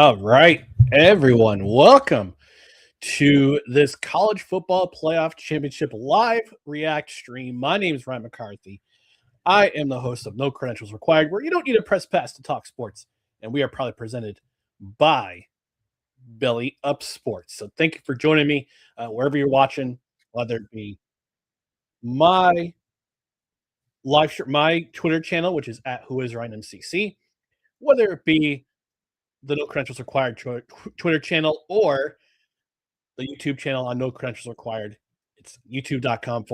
All right, everyone, welcome to this college football playoff championship live react stream. My name is Ryan McCarthy. I am the host of No Credentials Required, where you don't need to press pass to talk sports, and we are proudly presented by Belly Up Sports. So thank you for joining me wherever you're watching, whether it be my my Twitter channel, which is at WhoIsRyanMCC, whether it be the No Credentials Required Twitter channel or the YouTube channel on No Credentials Required. It's youtube.com/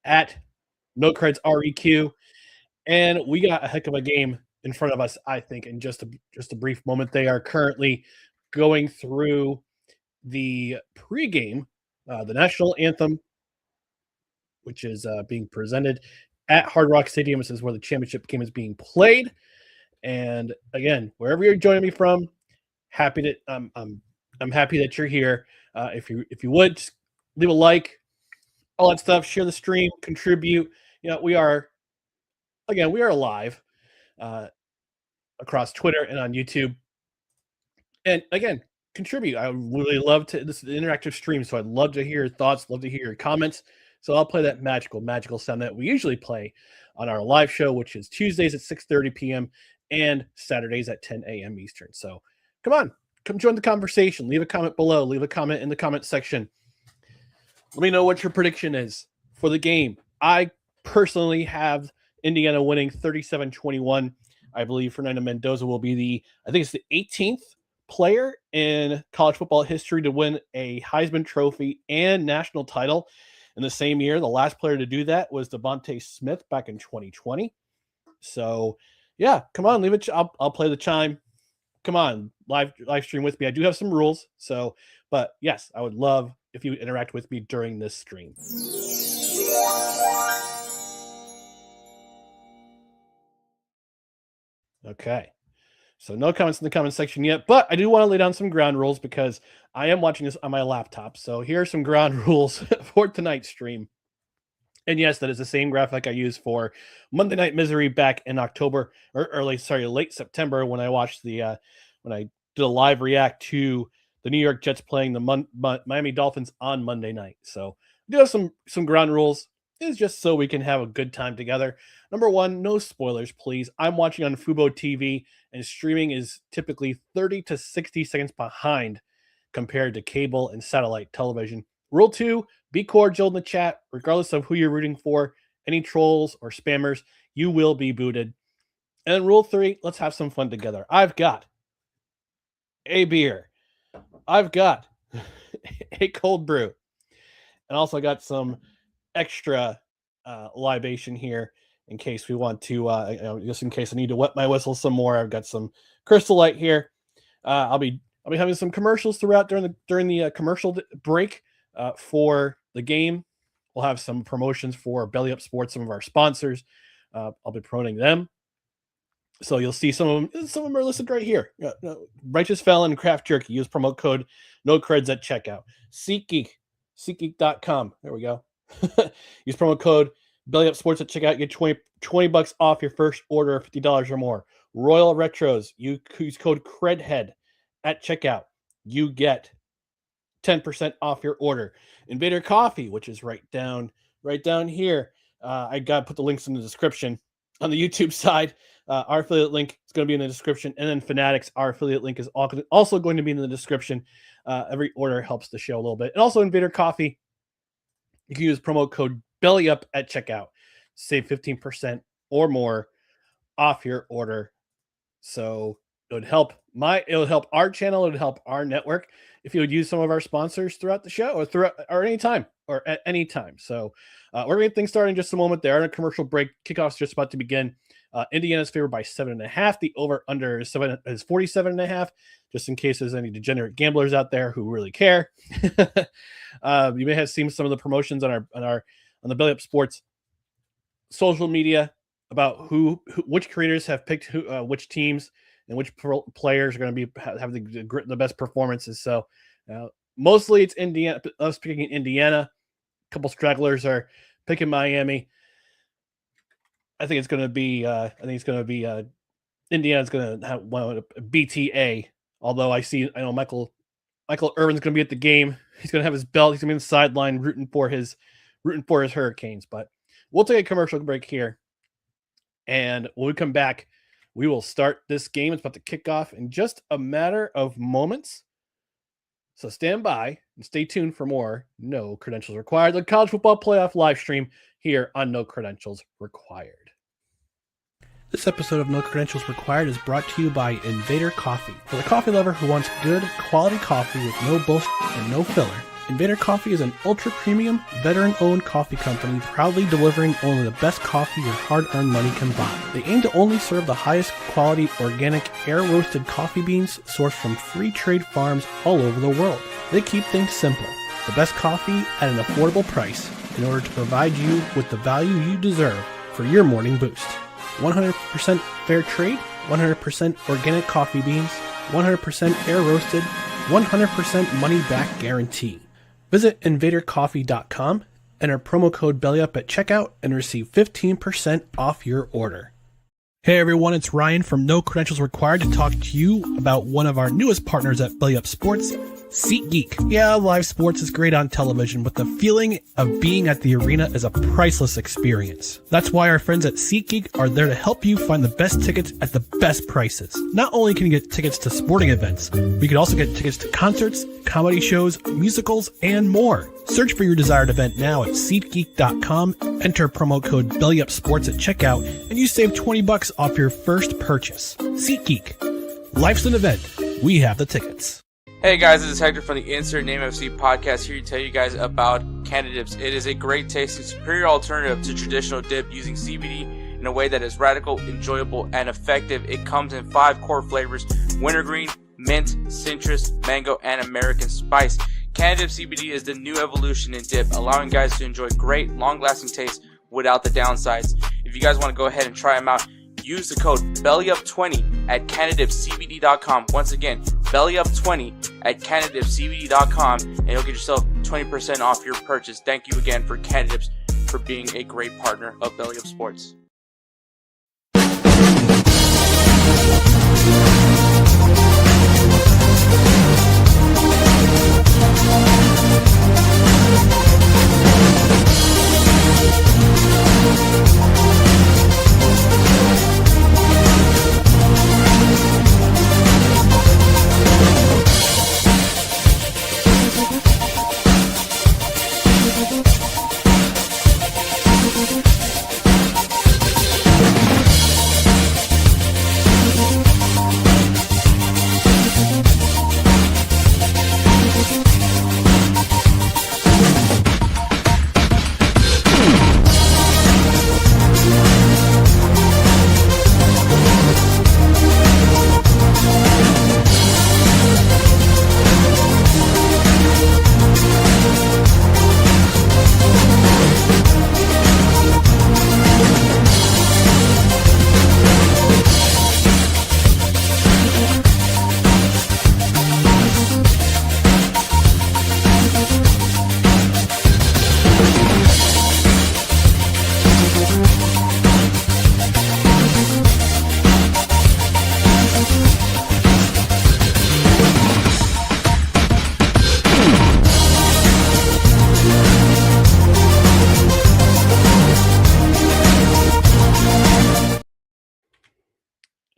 at No Creds REQ. And we got a heck of a game in front of us, I think, in just a brief moment. They are currently going through the pregame, the national anthem, which is being presented at Hard Rock Stadium. This is where the championship game is being played. And again, wherever you're joining me from, happy that I'm happy that you're here. If you would just leave a like, all that stuff, share the stream, contribute. We are live across Twitter and on YouTube. And again, contribute. I really love to. This is an interactive stream, so I'd love to hear your thoughts, love to hear your comments. So I'll play that magical sound that we usually play on our live show, which is Tuesdays at 6:30 p.m. and Saturdays at 10 a.m. Eastern. So come join the conversation. Leave a comment below. Leave a comment in the comment section. Let me know what your prediction is for the game. I personally have Indiana winning 37-21. I believe Fernando Mendoza will be I think it's the 18th player in college football history to win a Heisman Trophy and national title in the same year. The last player to do that was Devontae Smith back in 2020. So, yeah, come on, leave it. I'll play the chime. Come on, live stream with me. I do have some rules. So, but yes, I would love if you interact with me during this stream. Okay. So no comments in the comment section yet, but I do want to lay down some ground rules because I am watching this on my laptop. So here are some ground rules for tonight's stream. And yes, that is the same graphic I used for Monday Night Misery back in October or late September when I watched when I did a live react to the New York Jets playing the Miami Dolphins on Monday night. So I do have some ground rules. It's just so we can have a good time together. Number one, no spoilers, please. I'm watching on Fubo TV, and streaming is typically 30 to 60 seconds behind compared to cable and satellite television. Rule two, be cordial in the chat, regardless of who you're rooting for. Any trolls or spammers, you will be booted. And rule three, let's have some fun together. I've got a beer. I've got a cold brew. And also got some extra libation here in case we want to, just in case I need to wet my whistle some more. I've got some Crystal Light here. I'll be having some commercials throughout during the commercial break for the game. We'll have some promotions for Belly Up Sports, some of our sponsors. I'll be promoting them. So you'll see some of them are listed right here. Righteous Felon, Craft Jerky. Use promo code NOCREDS at checkout. SeatGeek, SeatGeek.com. There we go. Use promo code Belly Up Sports at checkout. Get $20 off your first order of $50 or more. Royal Retros. You use code CREDHEAD at checkout. You get 10% off your order. Invader Coffee, which is right down here. I got to put the links in the description. On the YouTube side, our affiliate link is going to be in the description. And then Fanatics, our affiliate link is also going to be in the description. Every order helps the show a little bit. And also Invader Coffee, you can use promo code BELLYUP at checkout. Save 15% or more off your order. So it would help our channel. It would help our network if you would use some of our sponsors throughout the show or at any time. So we're going to get things started in just a moment. They are in a commercial break. Kickoff's just about to begin. Indiana's favored by 7.5. The over/under is 47.5. Just in case there's any degenerate gamblers out there who really care. You may have seen some of the promotions on the Belly Up Sports social media about which creators have picked which teams and which players are going to have the best performances. So mostly it's Indiana. Us picking Indiana. A couple stragglers are picking Miami. I think it's going to be Indiana's going to have one BTA Although I know Michael Irvin's going to be at the game. He's going to have his belt. He's going to be on the sideline rooting for his Hurricanes. But we'll take a commercial break here. And when we come back, we will start this game. It's about to kick off in just a matter of moments. So stand by and stay tuned for more No Credentials Required, the college football playoff live stream here on No Credentials Required. This episode of No Credentials Required is brought to you by Invader Coffee. For the coffee lover who wants good, quality coffee with no bullshit and no filler, Invader Coffee is an ultra-premium, veteran-owned coffee company proudly delivering only the best coffee your hard-earned money can buy. They aim to only serve the highest quality, organic, air-roasted coffee beans sourced from free trade farms all over the world. They keep things simple. The best coffee at an affordable price in order to provide you with the value you deserve for your morning boost. 100% fair trade, 100% organic coffee beans, 100% air-roasted, 100% money-back guarantee. Visit invadercoffee.com, enter promo code BELLYUP at checkout, and receive 15% off your order. Hey everyone, it's Ryan from No Credentials Required to talk to you about one of our newest partners at BellyUp Sports, SeatGeek. Yeah, live sports is great on television, but the feeling of being at the arena is a priceless experience. That's why our friends at SeatGeek are there to help you find the best tickets at the best prices. Not only can you get tickets to sporting events, but you can also get tickets to concerts, comedy shows, musicals, and more. Search for your desired event now at SeatGeek.com, enter promo code BellyUpSports at checkout, and you save $20 off your first purchase. SeatGeek. Life's an event. We have the tickets. Hey guys, this is Hector from the Insert Name FC podcast here to tell you guys about Canada Dips. It is a great tasting, superior alternative to traditional dip using CBD in a way that is radical, enjoyable, and effective. It comes in 5 core flavors: wintergreen, mint, citrus, mango, and American spice. Canada Dip CBD is the new evolution in dip, allowing guys to enjoy great, long-lasting taste without the downsides. If you guys want to go ahead and try them out, use the code BELLYUP20 at CanadaDipCBD.com. Once again, BELLYUP20 at CanadaDipCBD.com, and you'll get yourself 20% off your purchase. Thank you again for Canada Dips for being a great partner of BellyUp Sports.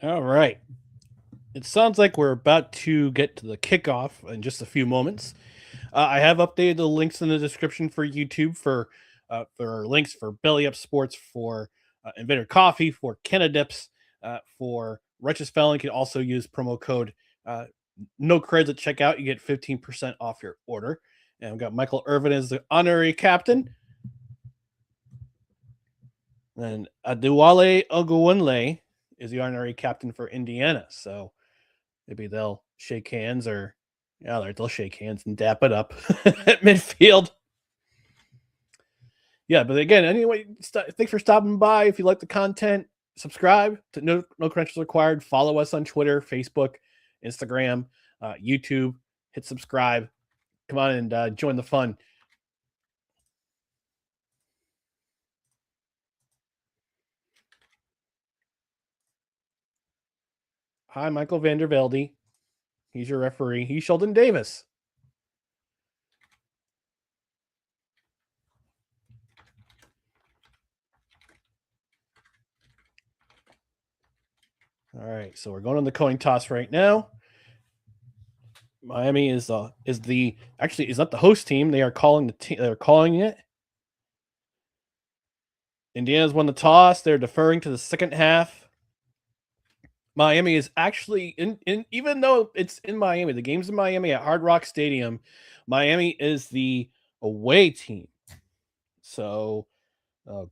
All right. It sounds like we're about to get to the kickoff in just a few moments. I have updated the links in the description for YouTube for links for Belly Up Sports, for Invader Coffee, for Canada Dips, for Righteous Felon. You can also use promo code No Creds at checkout. You get 15% off your order. And we've got Michael Irvin as the honorary captain. And Adewale Ogunwale is the honorary captain for Indiana. So maybe they'll shake hands, or they'll shake hands and dap it up at midfield. Yeah, but again, anyway, thanks for stopping by. If you like the content, subscribe to No Credentials Required. Follow us on Twitter, Facebook, Instagram, YouTube. Hit subscribe. Come on and join the fun. Hi, Michael Vandervelde. He's your referee. He's Sheldon Davis. All right, so we're going on the coin toss right now. Miami is not the host team. They are calling the team. They're calling it. Indiana's won the toss. They're deferring to the second half. Miami is actually in even though it's in Miami, the game's in Miami at Hard Rock Stadium. Miami is the away team. So,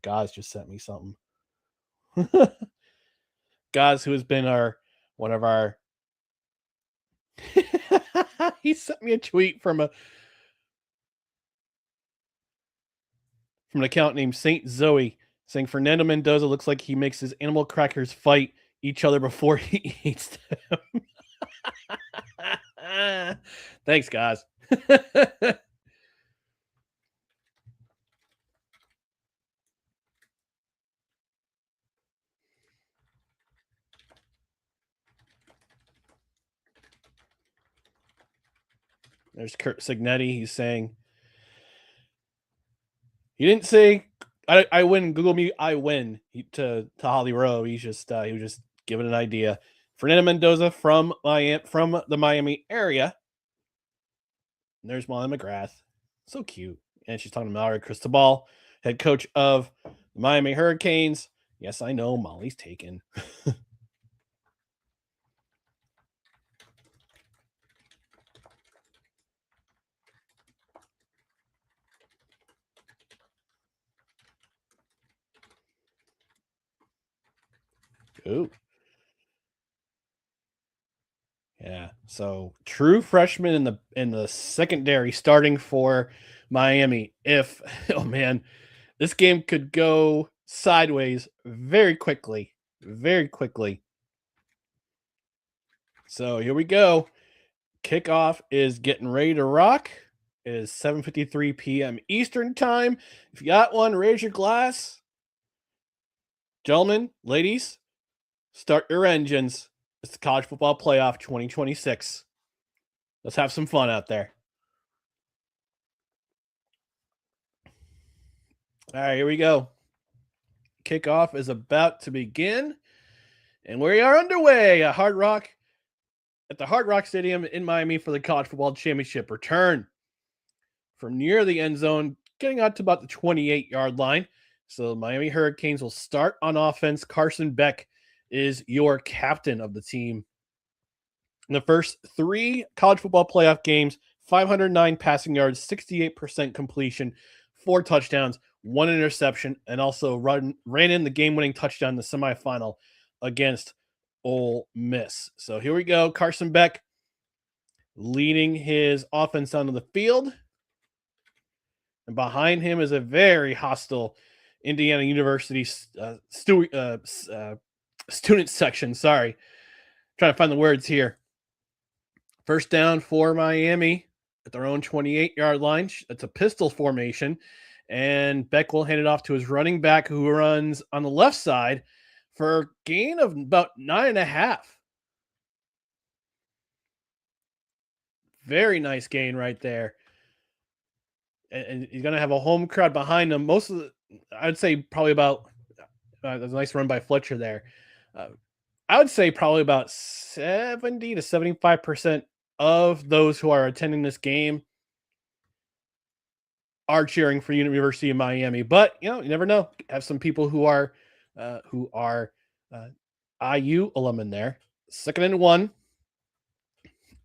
Gaz just sent me something. Gaz, who has been one of our he sent me a tweet from an account named Saint Zoe saying Fernando Mendoza looks like he makes his animal crackers fight each other before he eats them. Thanks, guys. There's Kurt Signetti. He's saying he didn't say I win. Google me. I win to Holly Rowe. He was just giving an idea. Fernando Mendoza from the Miami area. And there's Molly McGrath. So cute. And she's talking to Mallory Cristobal, head coach of the Miami Hurricanes. Yes, I know Molly's taken. Ooh. Yeah. So true freshman in the secondary starting for Miami. Oh man, this game could go sideways very quickly. Very quickly. So here we go. Kickoff is getting ready to rock. It is 7:53 p.m. Eastern time. If you got one, raise your glass. Gentlemen, ladies, start your engines. It's the College Football Playoff 2026. Let's have some fun out there. All right, here we go. Kickoff is about to begin, and we are underway at the Hard Rock Stadium in Miami for the College Football Championship return. From near the end zone, getting out to about the 28-yard line. So the Miami Hurricanes will start on offense. Carson Beck is your captain of the team. In the first 3 college football playoff games, 509 passing yards, 68% completion, 4 touchdowns, 1 interception, and also ran in the game-winning touchdown in the semifinal against Ole Miss. So here we go. Carson Beck leading his offense onto the field. And behind him is a very hostile Indiana University student section. Sorry. Trying to find the words here. First down for Miami at their own 28-yard line. It's a pistol formation. And Beck will hand it off to his running back who runs on the left side for a gain of about 9.5. Very nice gain right there. And he's going to have a home crowd behind him. I'd say probably about a nice run by Fletcher there. I would say probably about 70 to 75% of those who are attending this game are cheering for University of Miami. But, you never know. Have some people who are IU alum in there. 2nd and 1.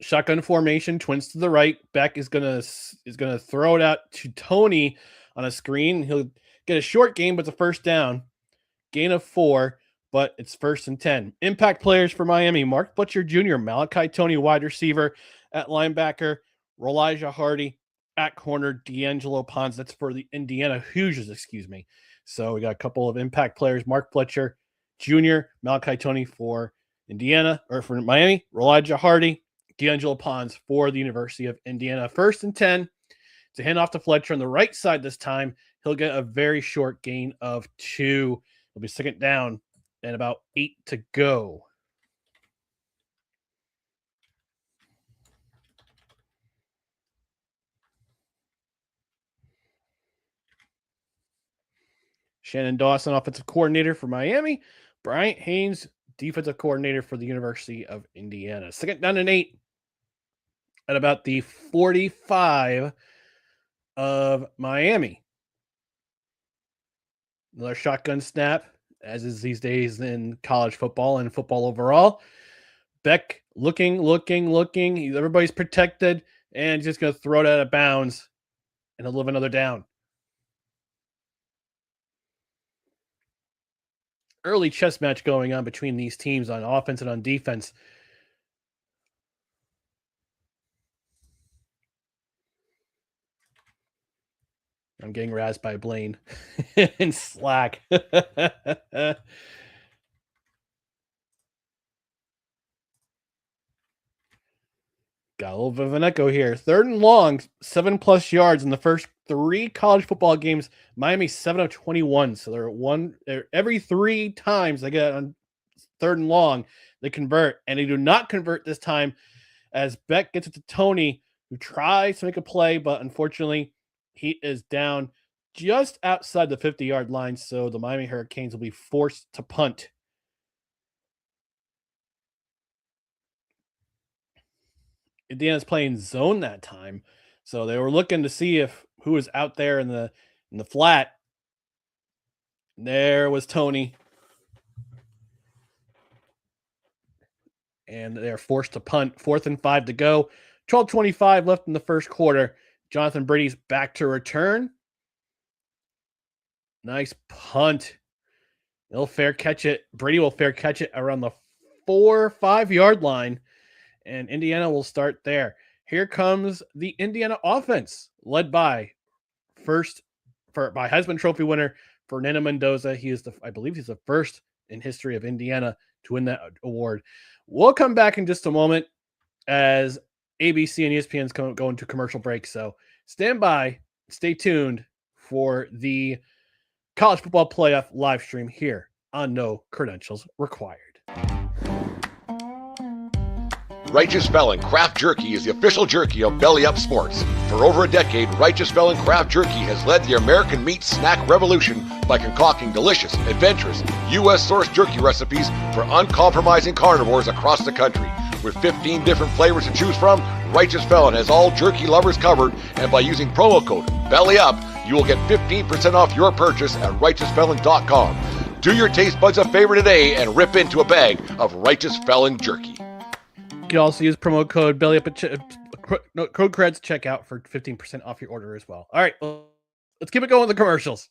Shotgun formation, twins to the right. Beck is gonna throw it out to Tony on a screen. He'll get a short gain, but it's a first down. Gain of 4, but it's 1st and 10. Impact players for Miami: Mark Fletcher Jr., Malachi Tony, wide receiver. At linebacker, Rolijah Hardy. At corner, D'Angelo Pons. That's for the Indiana Hoosiers, excuse me. So we got a couple of impact players: Mark Fletcher Jr., Malachi Tony for Indiana, or for Miami, Rolijah Hardy, D'Angelo Pons for the University of Indiana. 1st and 10 to hand off to Fletcher on the right side this time. He'll get a very short gain of 2. It'll be 2nd down and about 8 to go. Shannon Dawson, offensive coordinator for Miami. Bryant Haynes, defensive coordinator for the University of Indiana. 2nd down and 8 at about the 45 of Miami. Another shotgun snap, as is these days in college football and football overall. Beck looking. Everybody's protected, and just going to throw it out of bounds, and he'll live another down. Early chess match going on between these teams on offense and on defense. I'm getting razzed by Blaine in Slack. Got a little bit of an echo here. 3rd and long, 7+ yards in the first 3 college football games. Miami 7 of 21. So they're every 3 times they get on 3rd and long, they convert, and they do not convert this time as Beck gets it to Tony, who tries to make a play, but unfortunately he is down just outside the 50-yard line. So the Miami Hurricanes will be forced to punt. Indiana's playing zone that time, so they were looking to see who was out there in the flat. There was Tony, and they're forced to punt. 4th and 5 to go. 12:25 left in the first quarter. Jonathan Brady's back to return. Nice punt. They'll fair catch it. Brady will fair catch it around the 4-5-yard line. And Indiana will start there. Here comes the Indiana offense, led by Heisman Trophy winner Fernando Mendoza. I believe he's the first in history of Indiana to win that award. We'll come back in just a moment as ABC and ESPN's go into commercial break. So stand by, stay tuned for the college football playoff live stream here on No Credentials Required. Righteous Felon Craft Jerky is the official jerky of Belly Up Sports. For over a decade, Righteous Felon Craft Jerky has led the American meat snack revolution by concocting delicious, adventurous, U.S.-sourced jerky recipes for uncompromising carnivores across the country. With 15 different flavors to choose from, Righteous Felon has all jerky lovers covered, and by using promo code BELLYUP, you will get 15% off your purchase at righteousfelon.com. Do your taste buds a favor today and rip into a bag of Righteous Felon jerky. You can also use promo code BELLYUP at code creds checkout for 15% off your order as well. All right, well, let's keep it going with the commercials.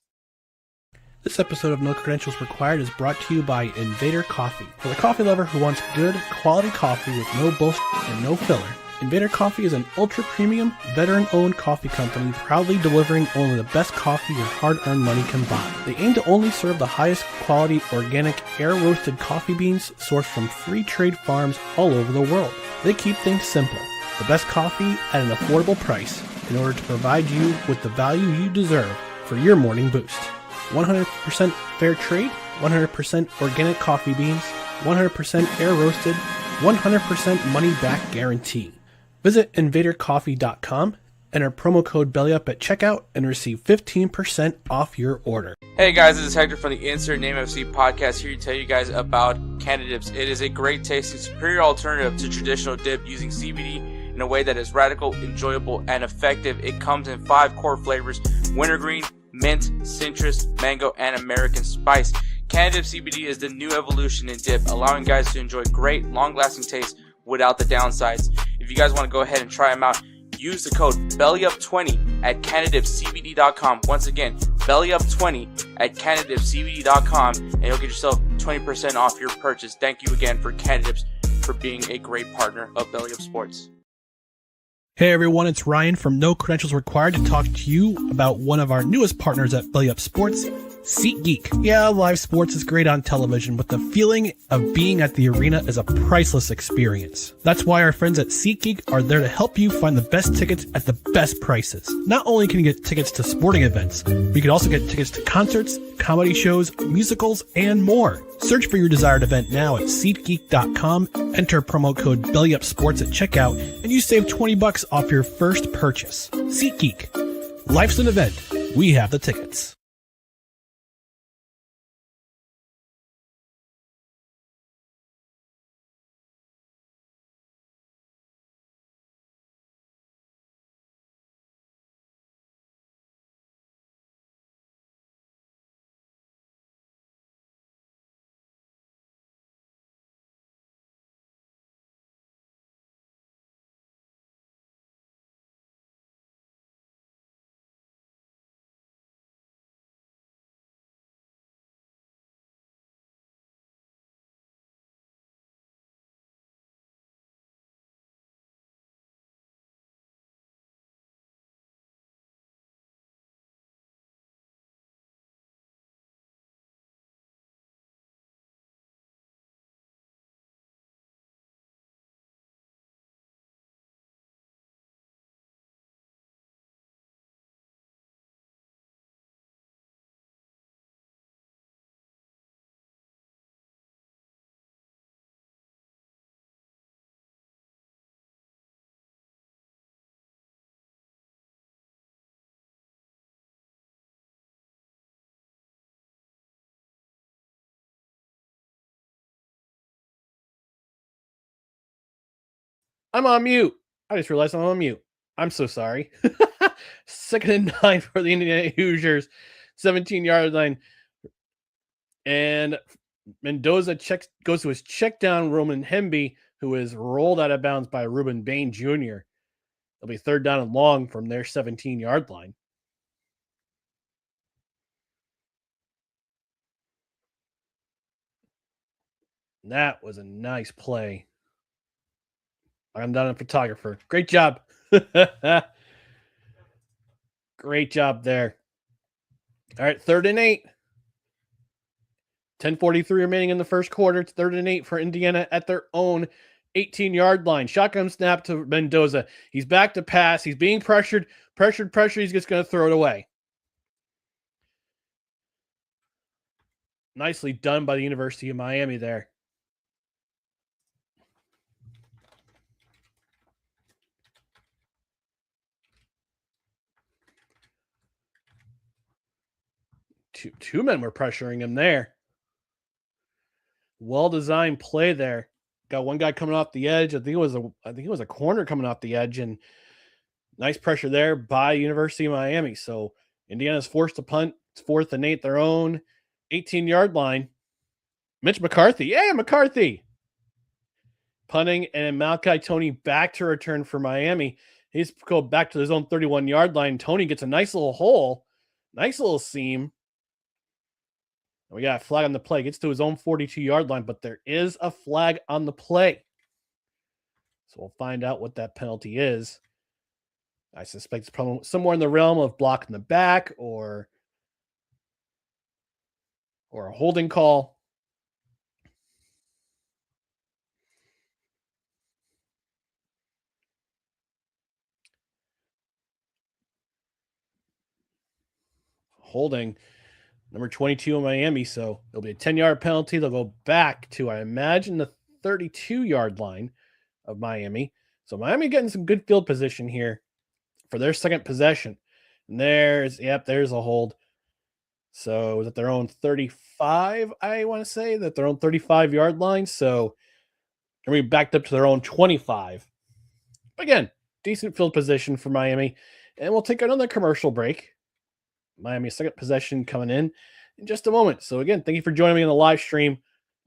This episode of No Credentials Required is brought to you by Invader Coffee. For the coffee lover who wants good, quality coffee with no bullshit and no filler, Invader Coffee is an ultra-premium, veteran-owned coffee company proudly delivering only the best coffee your hard-earned money can buy. They aim to only serve the highest quality, organic, air-roasted coffee beans sourced from free trade farms all over the world. They keep things simple. The best coffee at an affordable price in order to provide you with the value you deserve for your morning boost. 100% fair trade, 100% organic coffee beans, 100% air-roasted, 100% money-back guarantee. Visit invadercoffee.com, enter promo code BELLYUP at checkout, and receive 15% off your order. Hey guys, this is Hector from the Insert Name FC podcast, here to tell you guys about Canada Dips. It is a great tasting, superior alternative to traditional dip using CBD in a way that is radical, enjoyable, and effective. It comes in 5 core flavors: wintergreen, mint, citrus, mango, and American spice. Canada Dip CBD is the new evolution in dip, allowing guys to enjoy great, long-lasting taste without the downsides. If you guys want to go ahead and try them out, use the code BELLYUP20 at CanadaDipCBD.com. Once again, BELLYUP20 at CanadaDipCBD.com, and you'll get yourself 20% off your purchase. Thank you again for Canada Dips for being a great partner of Belly Up Sports. Hey everyone, it's Ryan from No Credentials Required to talk to you about one of our newest partners at Belly Up Sports, SeatGeek. Yeah, live sports is great on television, but the feeling of being at the arena is a priceless experience. That's why our friends at SeatGeek are there to help you find the best tickets at the best prices. Not only can you get tickets to sporting events, but you can also get tickets to concerts, comedy shows, musicals, and more. Search for your desired event now at SeatGeek.com, enter promo code BELLYUPSports at checkout, and you save $20 off your first purchase. SeatGeek. Life's an event. We have the tickets. I'm on mute. I just realized I'm on mute. I'm so sorry. 2nd and 9 for the Indiana Hoosiers, 17-yard line. And Mendoza goes to his check down, Roman Hemby, who is rolled out of bounds by Ruben Bain Jr. It'll be 3rd down and long from their 17-yard line. That was a nice play. I'm not a photographer. Great job. Great job there. All right, 3rd and 8. 10:43 remaining in the first quarter. It's 3rd and 8 for Indiana at their own 18-yard line. Shotgun snap to Mendoza. He's back to pass. He's being pressured. Pressure. He's just going to throw it away. Nicely done by the University of Miami there. Two men were pressuring him there. Well-designed play there. Got one guy coming off the edge. I think it was a corner coming off the edge, and nice pressure there by University of Miami. So Indiana's forced to punt. It's 4th and 8, their own 18-yard line. Mitch McCarthy. Yeah, McCarthy. Punting, and Malachi Tony back to return for Miami. He's go back to his own 31-yard line. Tony gets a nice little hole. Nice little seam. We got a flag on the play. Gets to his own 42-yard line, but there is a flag on the play. So we'll find out what that penalty is. I suspect it's probably somewhere in the realm of blocking the back or a holding call. Holding number 22 in Miami. So it'll be a 10-yard penalty. They'll go back to, I imagine, the 32-yard line of Miami. So Miami getting some good field position here for their second possession. And there's a hold. So is it their own 35? I want to say that their own 35-yard line. So they're going to be backed up to their own 25. But again, decent field position for Miami. And we'll take another commercial break. Miami's second possession coming in just a moment. So again, thank you for joining me on the live stream.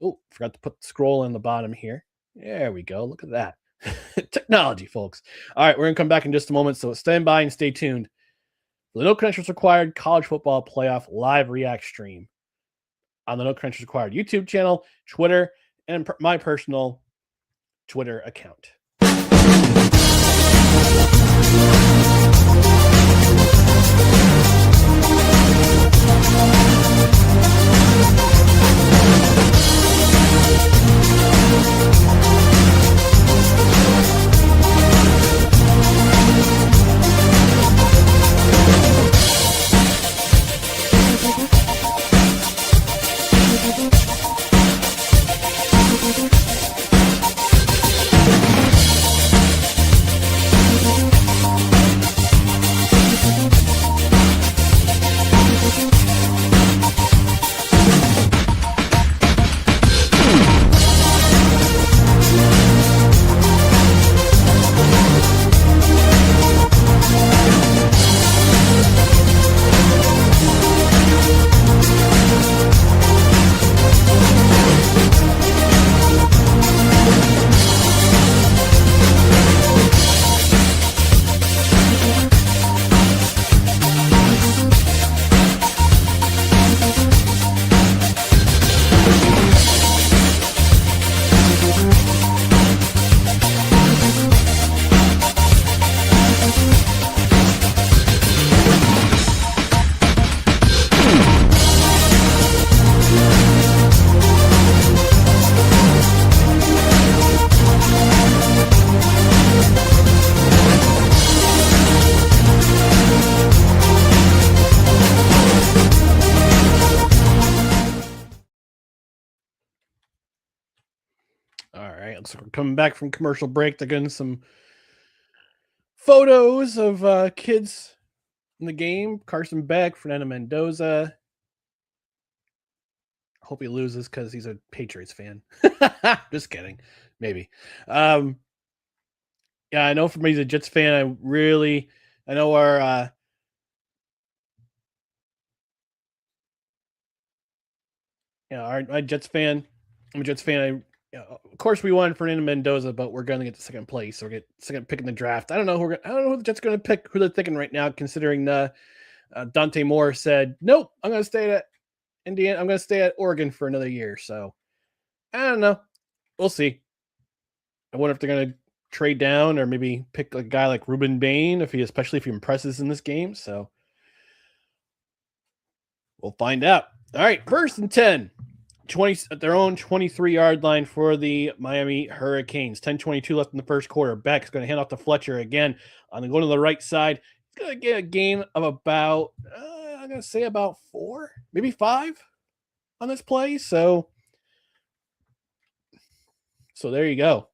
Oh, forgot to put the scroll in the bottom here. There we go. Look at that. Technology, folks. All right, we're going to come back in just a moment. So stand by and stay tuned for the No Credentials Required College Football Playoff live react stream on the No Credentials Required YouTube channel, Twitter, and my personal Twitter account. So we're coming back from commercial break. They're getting some photos of kids in the game. Carson Beck, Fernando Mendoza. Hope he loses because he's a Patriots fan. Just kidding. Maybe. Yeah, I know for me as a Jets fan, I know our our Jets fan. I'm a Jets fan. Of course, we won Fernando Mendoza, but we're going to get the second place or get second pick in the draft. I don't know who the Jets are going to pick. Who they're thinking right now, considering Dante Moore said, "Nope, I'm going to stay at Indiana. I'm going to stay at Oregon for another year." So I don't know. We'll see. I wonder if they're going to trade down or maybe pick a guy like Ruben Bain, especially if he impresses in this game. So we'll find out. All right, 1st and 10. 20 at their own 23-yard line for the Miami Hurricanes. 10:22 left in the first quarter. Beck's going to hand off to Fletcher again. On the go to the right side. He's going to get a gain of about, I'm going to say about 4, maybe 5 on this play. So there you go.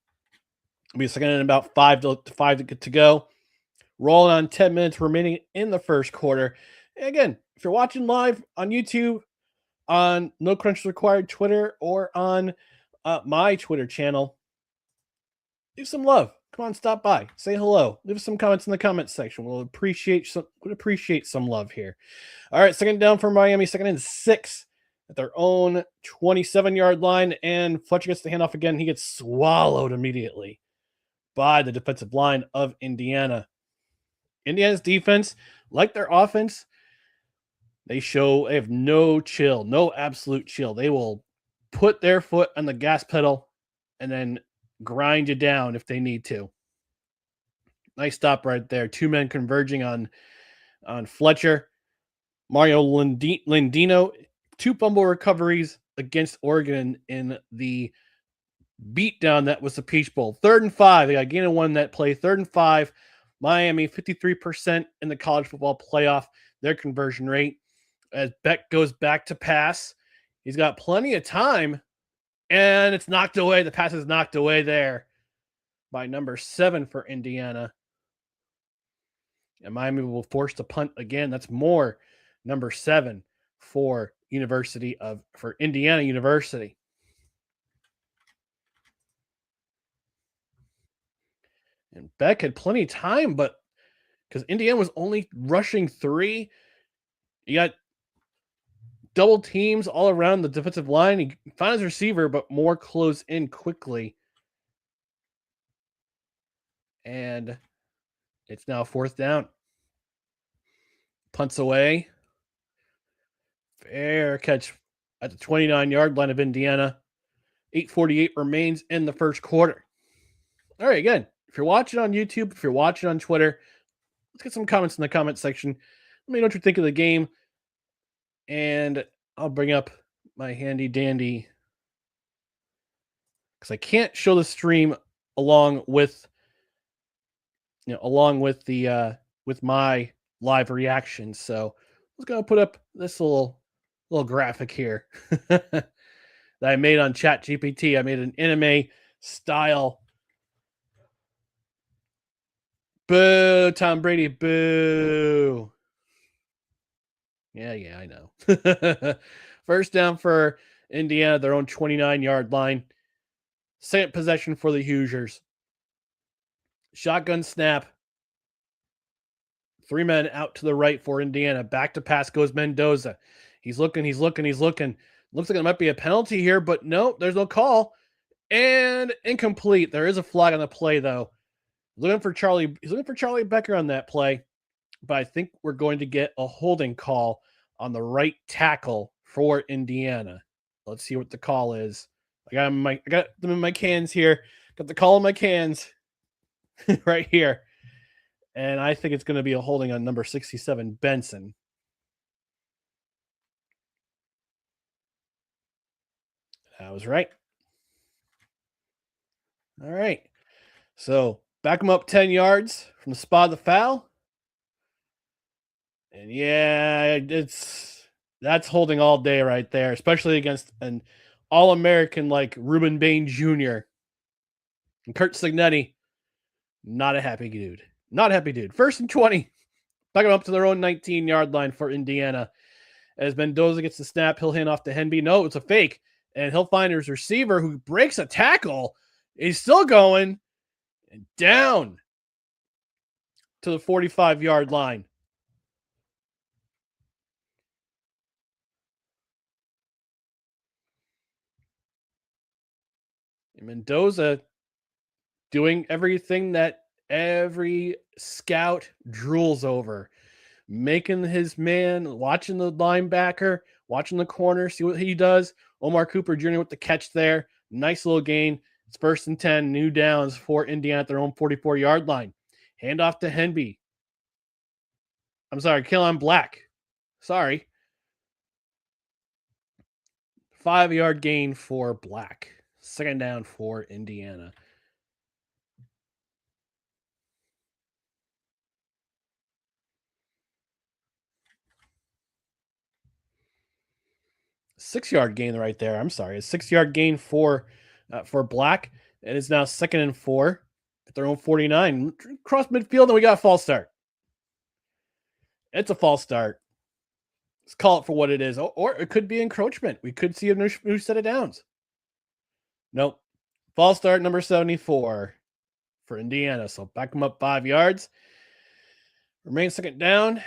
It'll be a second and about 5 to go. Rolling on 10 minutes remaining in the first quarter. And again, if you're watching live on YouTube, on No Crunch Required Twitter, or on my Twitter channel, leave some love. Come on, stop by, say hello, leave some comments in the comments section. We'll appreciate some love here. All right, second down for Miami, 2nd and 6 at their own 27-yard line, and Fletcher gets the handoff again. He gets swallowed immediately by the defensive line of Indiana. Indiana's defense, like their offense, they have no chill, no absolute chill. They will put their foot on the gas pedal and then grind you down if they need to. Nice stop right there. 2 men converging on Fletcher. Mario Lindino, 2 fumble recoveries against Oregon in the beatdown that was the Peach Bowl. 3rd and 5. They got gain of 1 that play. 3rd and 5. Miami, 53% in the college football playoff, their conversion rate. As Beck goes back to pass, he's got plenty of time, and it's knocked away. The pass is knocked away there by number 7 for Indiana. And Miami will force to punt again. That's more number 7 for Indiana University. And Beck had plenty of time, but because Indiana was only rushing 3, you got double teams all around the defensive line. He found his receiver, but more close in quickly. And it's now 4th down. Punts away. Fair catch at the 29-yard line of Indiana. 8:48 remains in the first quarter. All right, again, if you're watching on YouTube, if you're watching on Twitter, let's get some comments in the comment section. Let me know what you think of the game. And I'll bring up my handy dandy, because I can't show the stream along with with my live reaction. So I was gonna put up this little graphic here that I made on ChatGPT. I made an anime style. Boo, Tom Brady, boo. Yeah, I know. First down for Indiana, their own 29-yard line. Second possession for the Hoosiers. Shotgun snap. 3 men out to the right for Indiana. Back to pass goes Mendoza. He's looking. Looks like it might be a penalty here, but no, there's no call. And incomplete. There is a flag on the play, though. He's looking for Charlie Becker on that play. But I think we're going to get a holding call on the right tackle for Indiana. Let's see what the call is. I got them in my cans here. Got the call in my cans right here. And I think it's going to be a holding on number 67, Benson. I was right. All right. So back him up 10 yards from the spot of the foul. And yeah, that's holding all day right there, especially against an All-American like Ruben Bain Jr. And Kurt Signetti, not a happy dude. Not a happy dude. 1st and 20. Back up to their own 19-yard line for Indiana. As Mendoza gets the snap, he'll hand off to Henby. No, it's a fake. And he'll find his receiver who breaks a tackle. He's still going. And down to the 45-yard line. And Mendoza doing everything that every scout drools over. Making his man, watching the linebacker, watching the corner, see what he does. Omar Cooper Jr. with the catch there. Nice little gain. It's 1st and 10, new downs for Indiana at their own 44-yard line. Hand off to Henby. I'm sorry, Keelan Black. Sorry. 5-yard gain for Black. 2nd down for Indiana. Six-yard gain right there. I'm sorry. A 6-yard gain for Black. And it's now 2nd and 4 at their own 49. Cross midfield, and we got a false start. It's a false start. Let's call it for what it is. Or it could be encroachment. We could see a new set of downs. Nope. False start number 74 for Indiana. So back them up 5 yards. Remain 2nd down.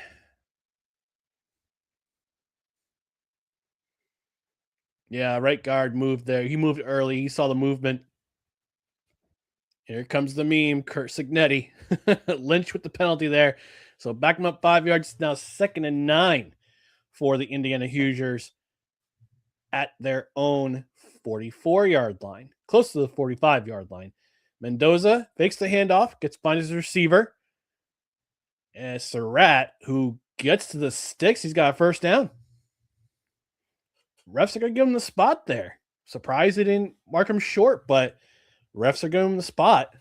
Yeah, right guard moved there. He moved early. He saw the movement. Here comes the meme, Kurt Signetti. Lynch with the penalty there. So back them up 5 yards. Now 2nd and 9 for the Indiana Hoosiers at their own 44-yard line. Close to the 45-yard line. Mendoza fakes the handoff, finds his receiver. And Surratt, who gets to the sticks, he's got a 1st down. Refs are going to give him the spot there. Surprised they didn't mark him short, but refs are giving him the spot.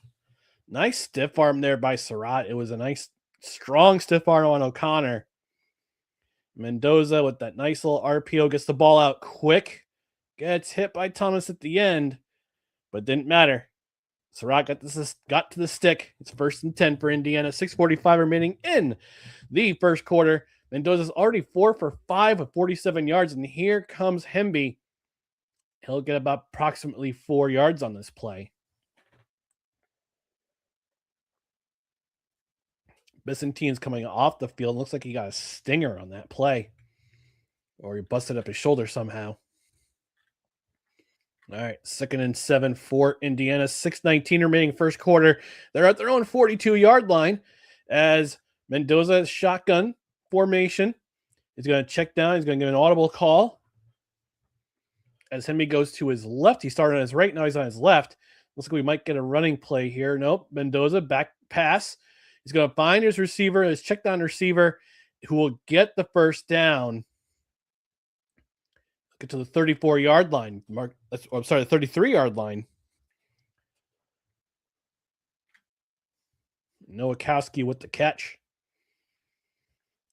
Nice stiff arm there by Surratt. It was a nice, strong stiff arm on O'Connor. Mendoza with that nice little RPO gets the ball out quick. Gets hit by Thomas at the end, but didn't matter. Surratt got to the stick. It's 1st and 10 for Indiana. 6:45 remaining in the first quarter. Mendoza's already 4 for 5 with 47 yards, and here comes Hemby. He'll get about approximately 4 yards on this play. Byzantine's coming off the field. Looks like he got a stinger on that play. Or he busted up his shoulder somehow. All right, 2nd and 7 for Indiana. 6:19 remaining first quarter. They're at their own 42-yard line as Mendoza shotgun formation. He's going to check down. He's going to give an audible call. As Henry goes to his left, he started on his right. Now he's on his left. Looks like we might get a running play here. Nope. Mendoza back pass. He's going to find his receiver, his check down receiver, who will get the 1st down. Get to the 34-yard line. The 33-yard line. Nowakowski with the catch.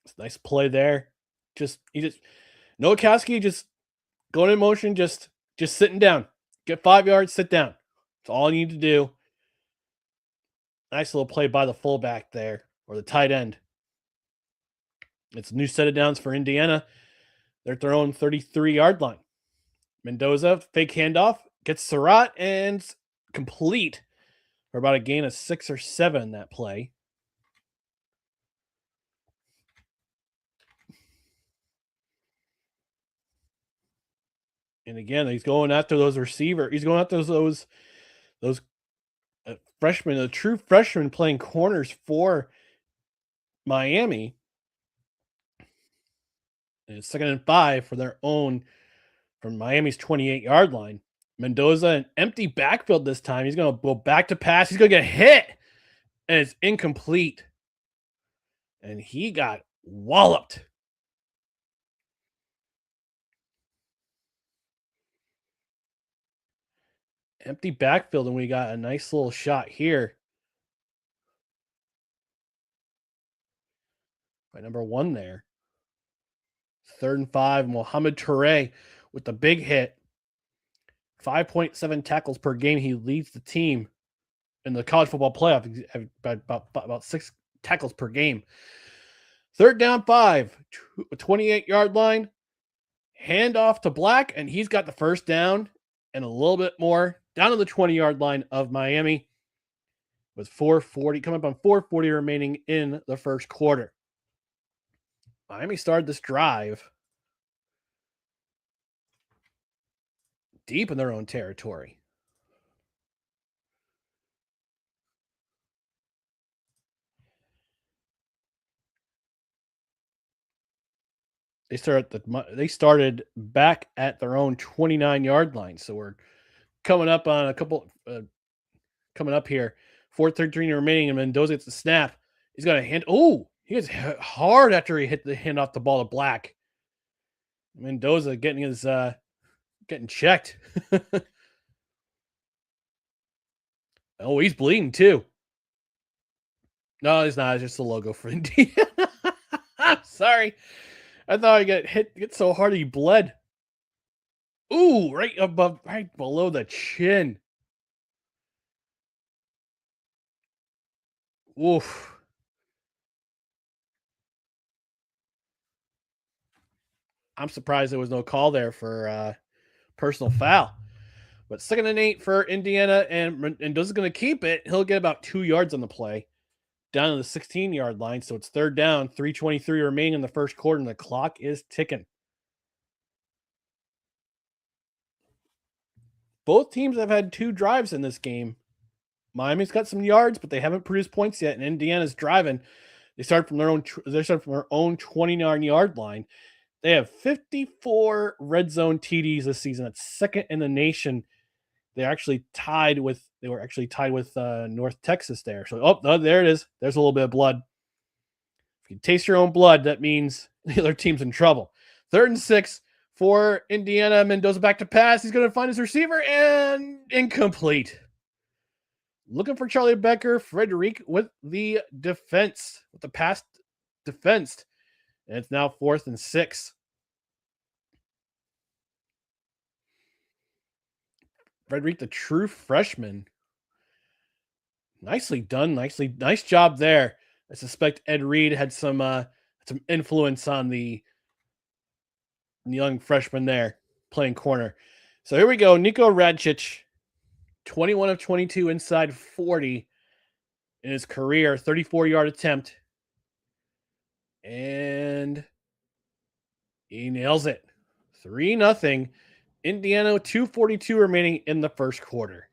It's a nice play there. Nowakowski just going in motion, just sitting down. Get 5 yards, sit down. That's all you need to do. Nice little play by the fullback there, or the tight end. It's a new set of downs for Indiana. They're at their own 33-yard line. Mendoza, fake handoff, gets Surratt and complete for about a gain of 6 or 7 in that play. And again, he's going after those receivers. He's going after those freshmen, a true freshman playing corners for Miami. And it's 2nd and 5 for their own from Miami's 28-yard line. Mendoza, an empty backfield this time. He's going to go back to pass. He's going to get hit. And it's incomplete. And he got walloped. Empty backfield, and we got a nice little shot here. By number 1 there. 3rd and 5, Mohamed Toure with the big hit. 5.7 tackles per game. He leads the team in the college football playoff about 6 tackles per game. 3rd down 5, 28-yard line. Hand off to Black, and he's got the 1st down and a little bit more down to the 20-yard line of Miami. with 4:40 coming up on 4:40 remaining in the first quarter. Miami started this drive deep in their own territory. They started back at their own 29-yard line. So we're coming up on a couple coming up here. 4:13 remaining, and Mendoza gets the snap. He's got a hand. Oh, he gets hard after he hit the hand off the ball to Black. Mendoza getting his getting checked. Oh, he's bleeding too. No, he's not. It's just the logo for Indiana. I'm sorry. I thought I get so hard he bled. Ooh, right below the chin. Oof. I'm surprised there was no call there for personal foul. But 2nd and 8 for Indiana, and Mendoza's going to keep it. He'll get about 2 yards on the play, down to the 16-yard line. So it's 3rd down, 3:23 remaining in the first quarter, and the clock is ticking. Both teams have had 2 drives in this game. Miami's got some yards, but they haven't produced points yet, and Indiana's driving. They start from their own 29-yard line. They have 54 red zone TDs this season. That's 2nd in the nation. They were actually tied with North Texas there. So, there it is. There's a little bit of blood. If you taste your own blood, that means the other team's in trouble. 3rd and 6 for Indiana. Mendoza back to pass. He's going to find his receiver, and incomplete. Looking for Charlie Becker. Frederic with the pass defense. And it's now 4th and 6. Frederic, the true freshman. Nicely done. Nice job there. I suspect Ed Reed had some influence on the young freshman there playing corner. So here we go. Nico Radcic, 21 of 22 inside 40 in his career, 34-yard attempt. And he nails it. 3-0. Indiana, 2:42 remaining in the first quarter.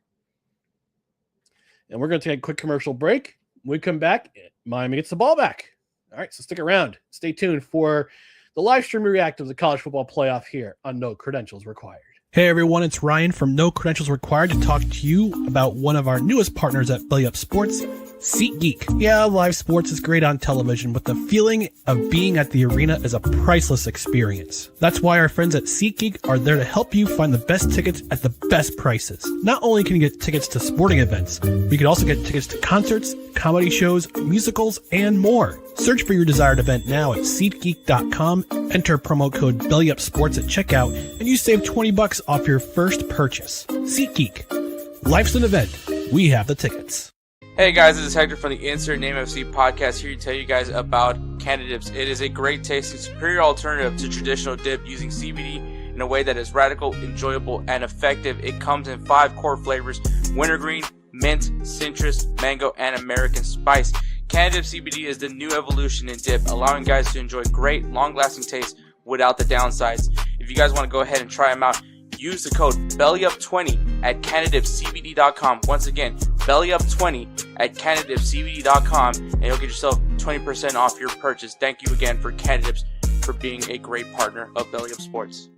And we're going to take a quick commercial break. When we come back, Miami gets the ball back. All right, so stick around. Stay tuned for the live stream react of the college football playoff here on No Credentials Required. Hey everyone, it's Ryan from No Credentials Required to talk to you about one of our newest partners at Belly Up Sports, SeatGeek. Yeah, live sports is great on television, but the feeling of being at the arena is a priceless experience. That's why our friends at SeatGeek are there to help you find the best tickets at the best prices. Not only can you get tickets to sporting events, but you can also get tickets to concerts, comedy shows, musicals, and more. Search for your desired event now at SeatGeek.com, enter promo code BellyUpSports at checkout, and you save $20 off your first purchase. SeatGeek. Life's an event. We have the tickets. Hey guys, this is Hector from the Insert Name FC podcast, here to tell you guys about Canadips. It is a great tasting, superior alternative to traditional dip using CBD in a way that is radical, enjoyable, and effective. It comes in 5 core flavors: wintergreen, mint, citrus, mango, and American spice. Canadips CBD is the new evolution in dip, allowing guys to enjoy great, long-lasting taste without the downsides. If you guys want to go ahead and try them out, use the code BELLYUP20 at CanadipsCBD.com. Once again, BELLYUP20 at CanadipsCBD.com, and you'll get yourself 20% off your purchase. Thank you again for Canadips for being a great partner of Belly Up Sports.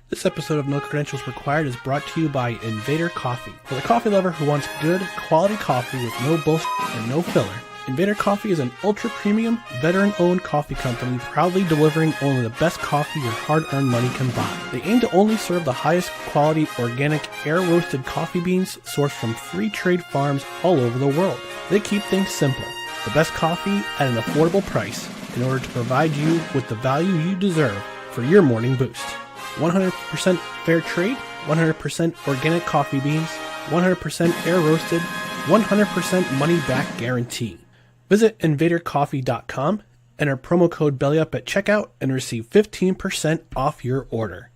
This episode of No Credentials Required is brought to you by Invader Coffee. For the coffee lover who wants good, quality coffee with no bullshit and no filler, Invader Coffee is an ultra-premium, veteran-owned coffee company proudly delivering only the best coffee your hard-earned money can buy. They aim to only serve the highest quality, organic, air-roasted coffee beans sourced from free trade farms all over the world. They keep things simple. The best coffee at an affordable price in order to provide you with the value you deserve for your morning boost. 100% fair trade, 100% organic coffee beans, 100% air-roasted, 100% money-back guarantee. Visit invadercoffee.com, enter promo code BELLYUP at checkout, and receive 15% off your order.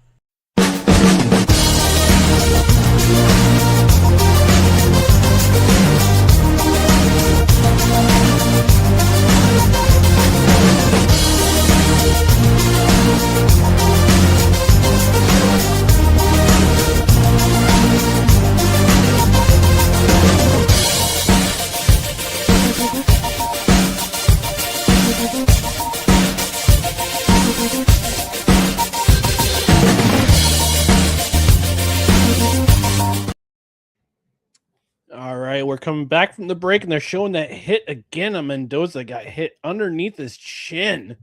All right, we're coming back from the break, and they're showing that hit again on Mendoza. Got hit underneath his chin.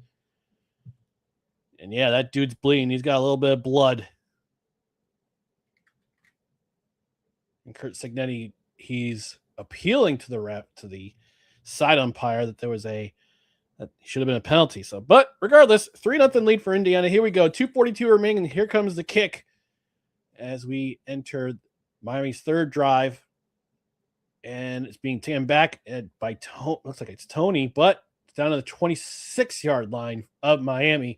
And yeah, that dude's bleeding. He's got a little bit of blood. And Kurt Signetti, he's appealing to the side umpire that there was that should have been a penalty. So, but regardless, 3-0 lead for Indiana. Here we go. 2:42 remaining, and here comes the kick as we enter Miami's third drive. And it's being taken back by looks like it's Tony, but it's down to the 26-yard line of Miami.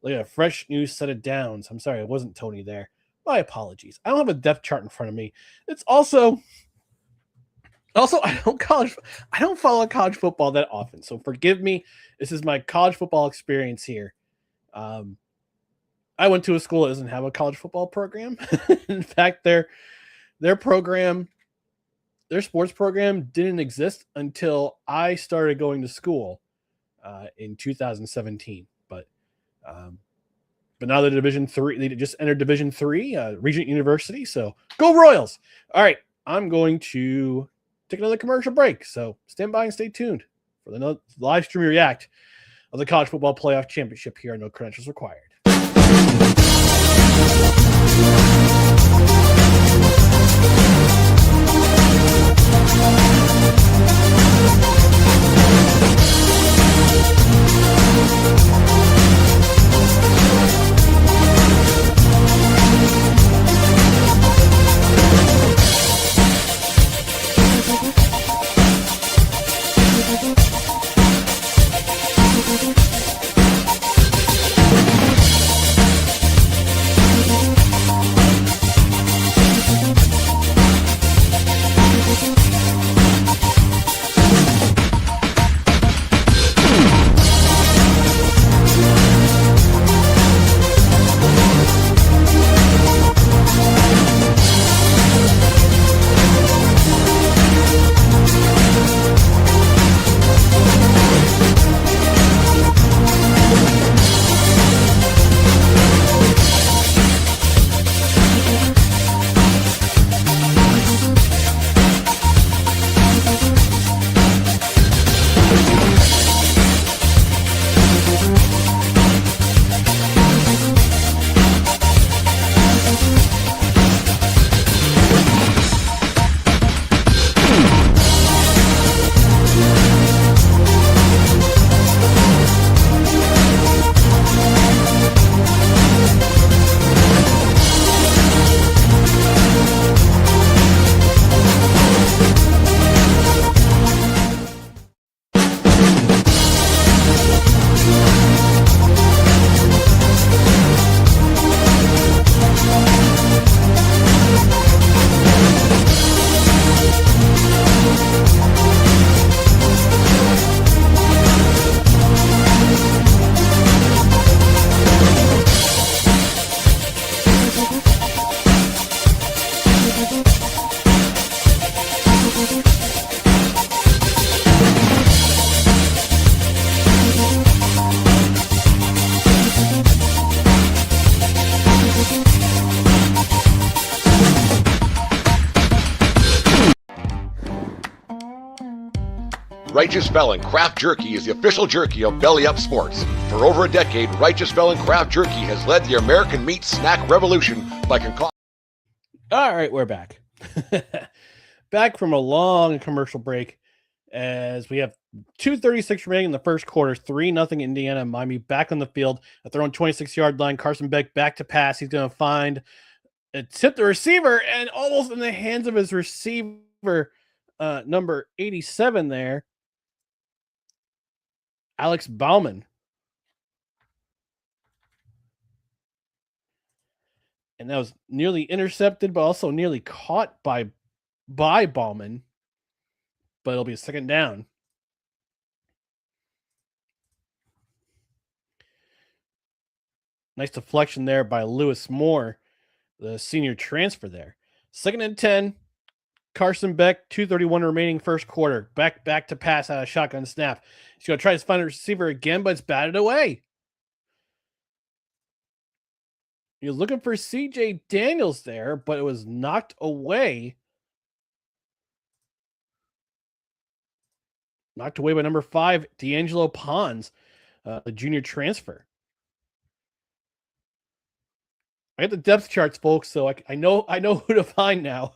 Look at a fresh new set of downs. I'm sorry, it wasn't Tony there. My apologies. I don't have a depth chart in front of me. It's also I don't follow college football that often, so forgive me. This is my college football experience here. I went to a school that doesn't have a college football program. In fact, their sports program didn't exist until I started going to school in 2017. But now they're Division 3. They just entered Division 3, Regent University. So go Royals! All right, I'm going to take another commercial break. So stand by and stay tuned for the live stream react of the College Football Playoff Championship here on No Credentials Required. Righteous Felon Craft Jerky is the official jerky of Belly Up Sports. For over a decade, Righteous Felon Craft Jerky has led the American meat snack revolution by concocting. All right, we're back. Back from a long commercial break as we have 2:36 remaining in the first quarter, 3-0 Indiana. Miami back on the field at their own 26-yard line. Carson Beck back to pass. He's going to find a tip the receiver and almost in the hands of his receiver, number 87 there, Alex Bauman. And that was nearly intercepted, but also nearly caught by Bauman. But it'll be a second down. Nice deflection there by Lewis Moore, the senior transfer there. 2nd and 10. Carson Beck, 2:31 remaining first quarter. Back to pass out of shotgun snap. He's going to try to find a receiver again, but it's batted away. You're looking for C.J. Daniels there, but it was knocked away. Knocked away by number 5, D'Angelo Pons, the junior transfer. I got the depth charts, folks, so I know who to find now.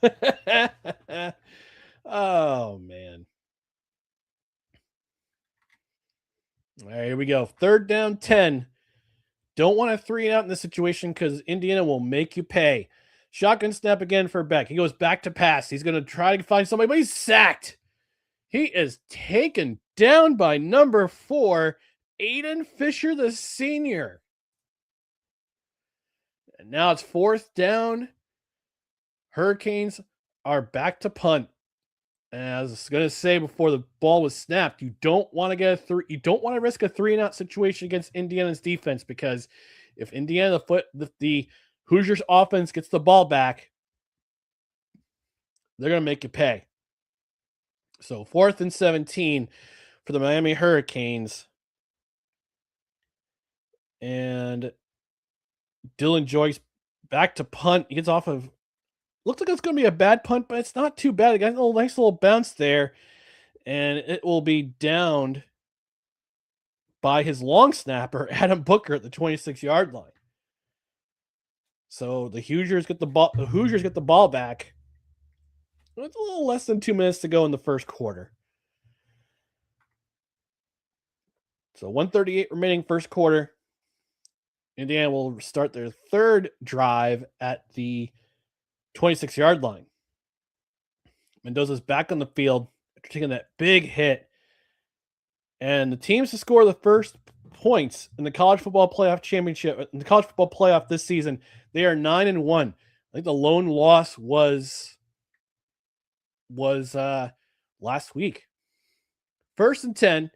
Oh, man. All right, here we go. 3rd down, 10. Don't want to 3-and-out in this situation because Indiana will make you pay. Shotgun snap again for Beck. He goes back to pass. He's going to try to find somebody, but he's sacked. He is taken down by number 4, Aiden Fisher, the senior. And now it's 4th down. Hurricanes are back to punt. And as I was going to say before the ball was snapped, you don't want to get you don't want to risk a 3-and-out situation against Indiana's defense, because if Indiana the Hoosiers offense gets the ball back, they're going to make you pay. So 4th and 17 for the Miami Hurricanes. And Dylan Joyce back to punt. He gets off of, looks like it's going to be a bad punt, but it's not too bad. It got a nice little bounce there, and it will be downed by his long snapper, Adam Booker, at the 26-yard line. So the Hoosiers get the ball. The Hoosiers get the ball back. It's a little less than 2 minutes to go in the first quarter. So 1:38 remaining first quarter. Indiana will start their 3rd drive at the 26-yard line. Mendoza's back on the field after taking that big hit. And the teams to score the first points in the college football playoff championship, in the college football playoff this season, they are 9-1. I think the lone loss was last week. 1st and 10.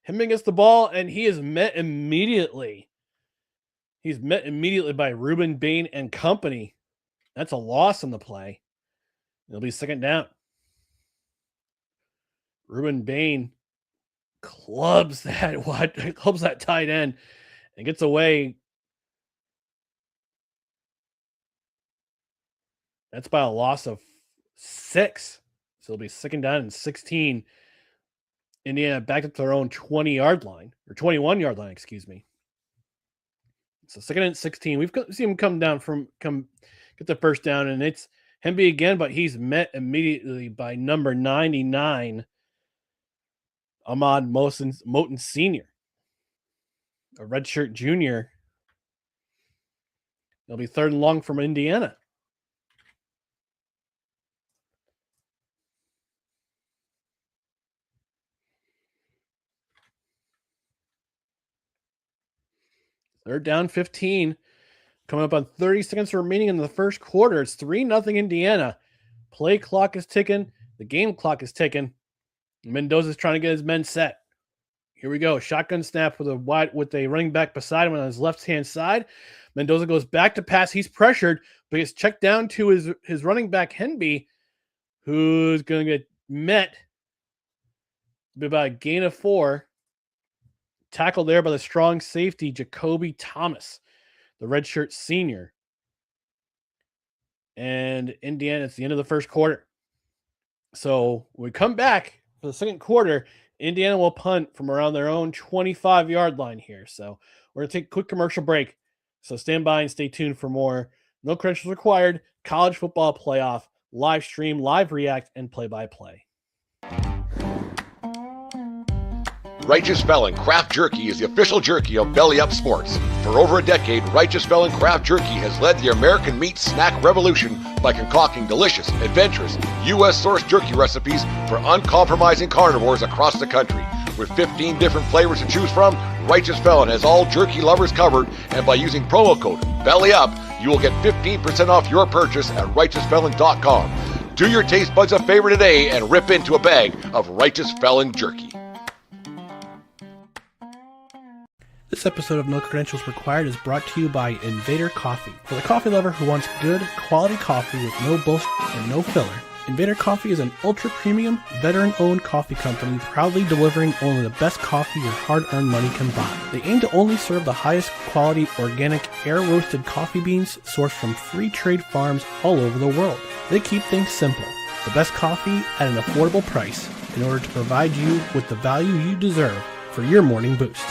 Hemming gets the ball, and he is met immediately. He's met immediately by Ruben Bain and company. That's a loss on the play. It'll be 2nd down. Ruben Bain clubs that tight end and gets away. That's by a loss of 6. So it'll be 2nd down and 16. Indiana back up to their own 20-yard line, or 21-yard line, excuse me. So 2nd and 16. We've seen him come get the first down, and it's Hemby again, but he's met immediately by number 99, Ahmad Moten Sr., a redshirt junior. It'll be 3rd and long from Indiana. They're down 15. Coming up on 30 seconds remaining in the first quarter. It's 3-0 Indiana. Play clock is ticking. The game clock is ticking. Mendoza's trying to get his men set. Here we go. Shotgun snap with a running back beside him on his left-hand side. Mendoza goes back to pass. He's pressured, but he's checked down to his running back, Henby, who's going to get met by a gain of 4. Tackled there by the strong safety, Jacoby Thomas, the redshirt senior. And Indiana, it's the end of the first quarter. So when we come back for the second quarter, Indiana will punt from around their own 25-yard line here. So we're going to take a quick commercial break. So stand by and stay tuned for more. No credentials required. College football playoff, live stream, live react, and play-by-play. Righteous Felon Craft Jerky is the official jerky of Belly Up Sports. For over a decade, Righteous Felon Craft Jerky has led the American meat snack revolution by concocting delicious, adventurous, U.S.-sourced jerky recipes for uncompromising carnivores across the country. With 15 different flavors to choose from, Righteous Felon has all jerky lovers covered, and by using promo code BELLYUP, you will get 15% off your purchase at righteousfelon.com. Do your taste buds a favor today and rip into a bag of Righteous Felon jerky. This episode of No Credentials Required is brought to you by Invader Coffee. For the coffee lover who wants good, quality coffee with no bullshit and no filler, Invader Coffee is an ultra-premium, veteran-owned coffee company proudly delivering only the best coffee your hard-earned money can buy. They aim to only serve the highest quality, organic, air-roasted coffee beans sourced from free trade farms all over the world. They keep things simple. The best coffee at an affordable price in order to provide you with the value you deserve for your morning boost.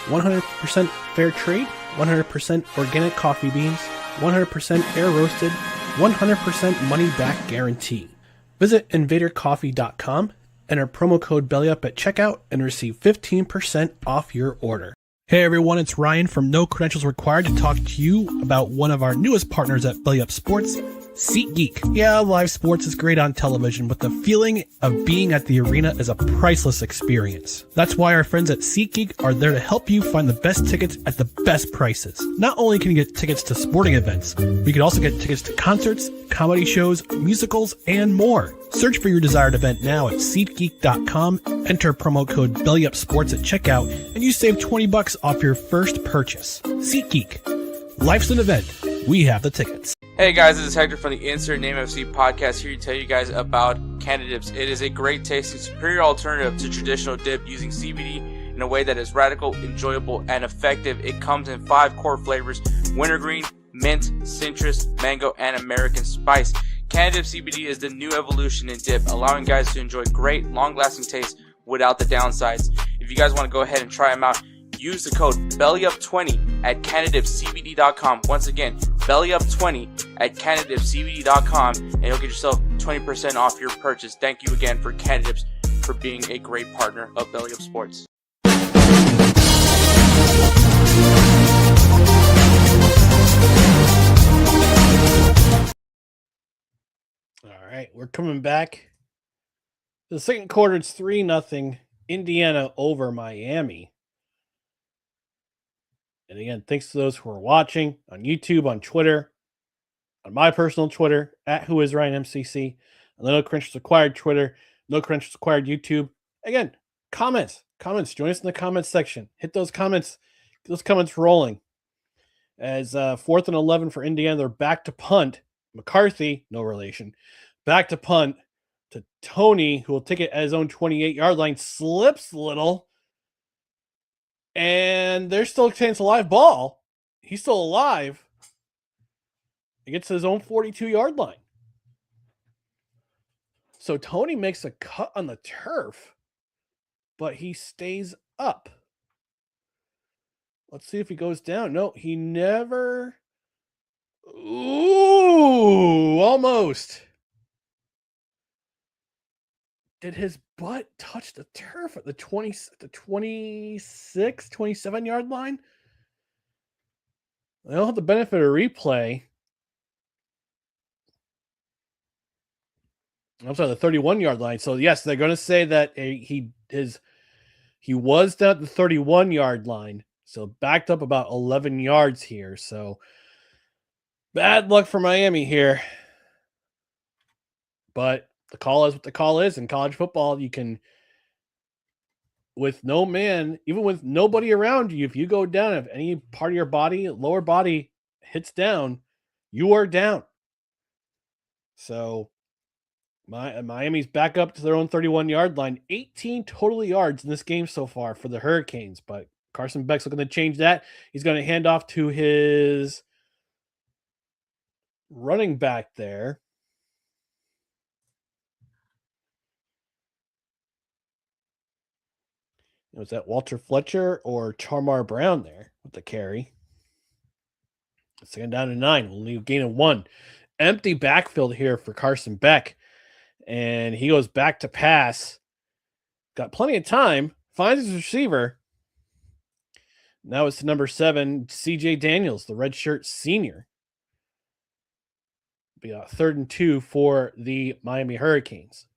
100% fair trade, 100% organic coffee beans, 100% air roasted, 100% money back guarantee. Visit invadercoffee.com, enter promo code BELLYUP at checkout, and receive 15% off your order. Hey everyone, it's Ryan from No Credentials Required to talk to you about one of our newest partners at Belly Up Sports, SeatGeek. Yeah, live sports is great on television, but the feeling of being at the arena is a priceless experience. That's why our friends at SeatGeek are there to help you find the best tickets at the best prices. Not only can you get tickets to sporting events, but you can also get tickets to concerts, comedy shows, musicals, and more. Search for your desired event now at SeatGeek.com, enter promo code BellyUpSports at checkout, and you save $20 off your first purchase. SeatGeek. Life's an event. We have the tickets. Hey guys, this is Hector from the Insert Name FC podcast here to tell you guys about Canada Dips. It is a great tasting, superior alternative to traditional dip using CBD in a way that is radical, enjoyable, and effective. It comes in 5 core flavors: wintergreen, mint, citrus, mango, and American spice. Canada Dip CBD is the new evolution in dip, allowing guys to enjoy great, long-lasting taste without the downsides. If you guys want to go ahead and try them out, use the code BELLYUP20 at CanadaDipCBD.com. Once again, BELLYUP20 at CanadaDipCBD.com, and you'll get yourself 20% off your purchase. Thank you again for Canada Dips for being a great partner of Belly Up Sports. All right, we're coming back. The second quarter, it's 3-0 Indiana over Miami. And again, thanks to those who are watching on YouTube, on Twitter, on my personal Twitter, at WhoIsRyanMCC, on the No Credentials Required Twitter, No Credentials Required YouTube. Again, comments. Join us in the comments section. Hit those comments. Get those comments rolling. As 4th and 11 for Indiana, they're back to punt. McCarthy, no relation, back to punt to Tony, who will take it at his own 28-yard line, slips a little, and there's still a chance, a live ball. He's still alive. He gets to his own 42-yard line. So Tony makes a cut on the turf, but he stays up. Let's see if he goes down. No, he never... Ooh, almost. Did his butt touch the turf at the 26, 27-yard line? I don't have the benefit of replay. I'm sorry, the 31-yard line. So, yes, they're going to say that he was down at the 31-yard line. So, backed up about 11 yards here. So, bad luck for Miami here. But the call is what the call is. In college football, you can, with no man, even with nobody around you, if you go down, if any part of your body, lower body hits down, you are down. So Miami's back up to their own 31-yard line. 18 total yards in this game so far for the Hurricanes. But Carson Beck's looking to change that. He's going to hand off to his running back there. Was that Walter Fletcher or Charmar Brown there with the carry? Second down to 9. We'll leave gain of 1. Empty backfield here for Carson Beck. And he goes back to pass. Got plenty of time. Finds his receiver. Now it's to number 7, CJ Daniels, the redshirt senior. Be a 3rd and 2 for the Miami Hurricanes.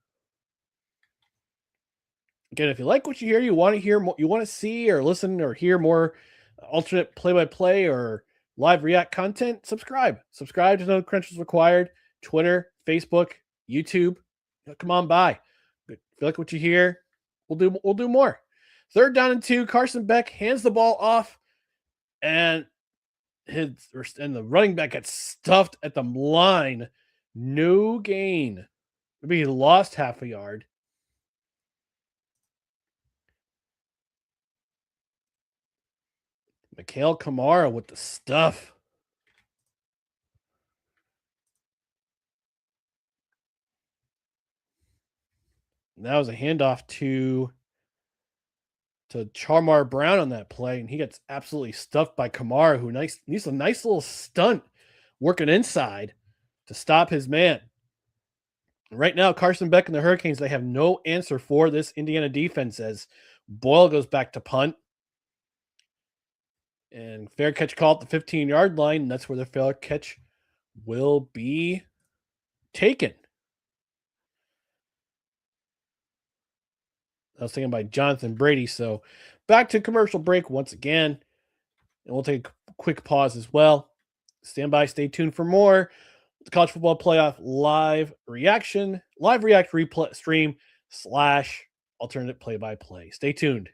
Again, if you like what you hear, you want to hear more, you want to see or listen or hear more alternate play-by-play or live react content, subscribe. Subscribe to No Credentials Required, Twitter, Facebook, YouTube. Come on by. If you like what you hear, we'll do more. 3rd down and 2. Carson Beck hands the ball off And the running back gets stuffed at the line. No gain. Maybe he lost half a yard. Mikhail Kamara with the stuff. And that was a handoff to Charmar Brown on that play, and he gets absolutely stuffed by Kamara, who needs a nice little stunt working inside to stop his man. Right now, Carson Beck and the Hurricanes, they have no answer for this Indiana defense as Boyle goes back to punt. And fair catch call at the 15-yard line, and that's where the fair catch will be taken. I was thinking by Jonathan Brady. So back to commercial break once again. And we'll take a quick pause as well. Stand by, stay tuned for more. The College Football Playoff live react replay stream / alternate play-by-play. Stay tuned.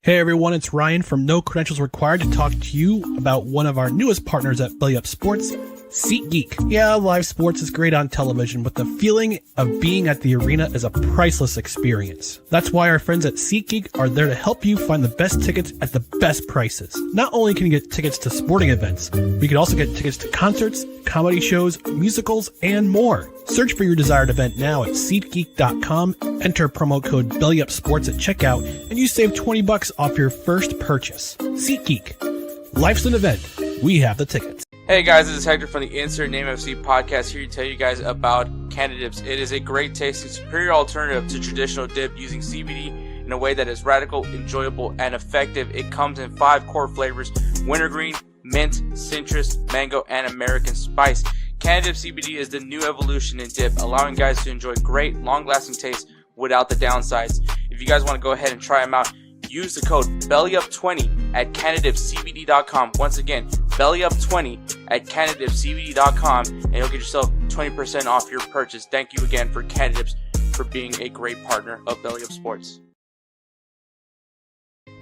Hey everyone, it's Ryan from No Credentials Required to talk to you about one of our newest partners at Belly Up Sports, SeatGeek. Yeah, live sports is great on television, but the feeling of being at the arena is a priceless experience. That's why our friends at SeatGeek are there to help you find the best tickets at the best prices. Not only can you get tickets to sporting events, but you can also get tickets to concerts, comedy shows, musicals, and more. Search for your desired event now at SeatGeek.com, enter promo code BellyUpSports at checkout, and you save $20 off your first purchase. SeatGeek. Life's an event. We have the tickets. Hey guys, this is Hector from the Insert Name FC podcast here to tell you guys about Canadips. It is a great tasting, superior alternative to traditional dip using CBD in a way that is radical, enjoyable, and effective. It comes in 5 core flavors: wintergreen, mint, citrus, mango, and American spice. Canadip CBD is the new evolution in dip, allowing guys to enjoy great, long-lasting taste without the downsides. If you guys want to go ahead and try them out, use the code BELLYUP20 at CanadipCBD.com. Once again, BELLYUP20 at CanadipCBD.com, and you'll get yourself 20% off your purchase. Thank you again for Canadips for being a great partner of Belly Up Sports.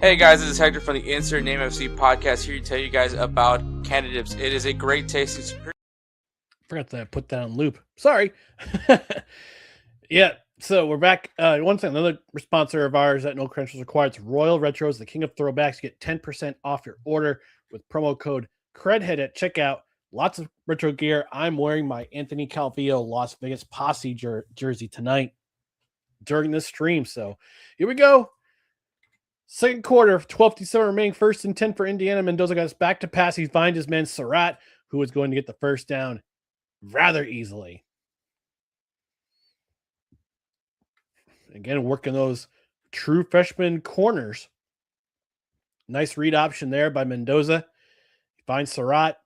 Hey guys, this is Hector from the Insert Name FC podcast here to tell you guys about Canadips. It is a great tasting, superior. Forgot to put that on loop. Sorry. Yeah, so we're back. Once again, another sponsor of ours at No Credentials Required. It's Royal Retros, the king of throwbacks. You get 10% off your order with promo code CREDHEAD at checkout. Lots of retro gear. I'm wearing my Anthony Calvillo Las Vegas Posse jersey tonight during this stream. So here we go. Second quarter, 12:57 remaining, 1st and 10 for Indiana. Mendoza got us back to pass. He finds his man Surratt, who is going to get the first down rather easily. Again, working those true freshman corners. Nice read option there by Mendoza. He finds Surratt,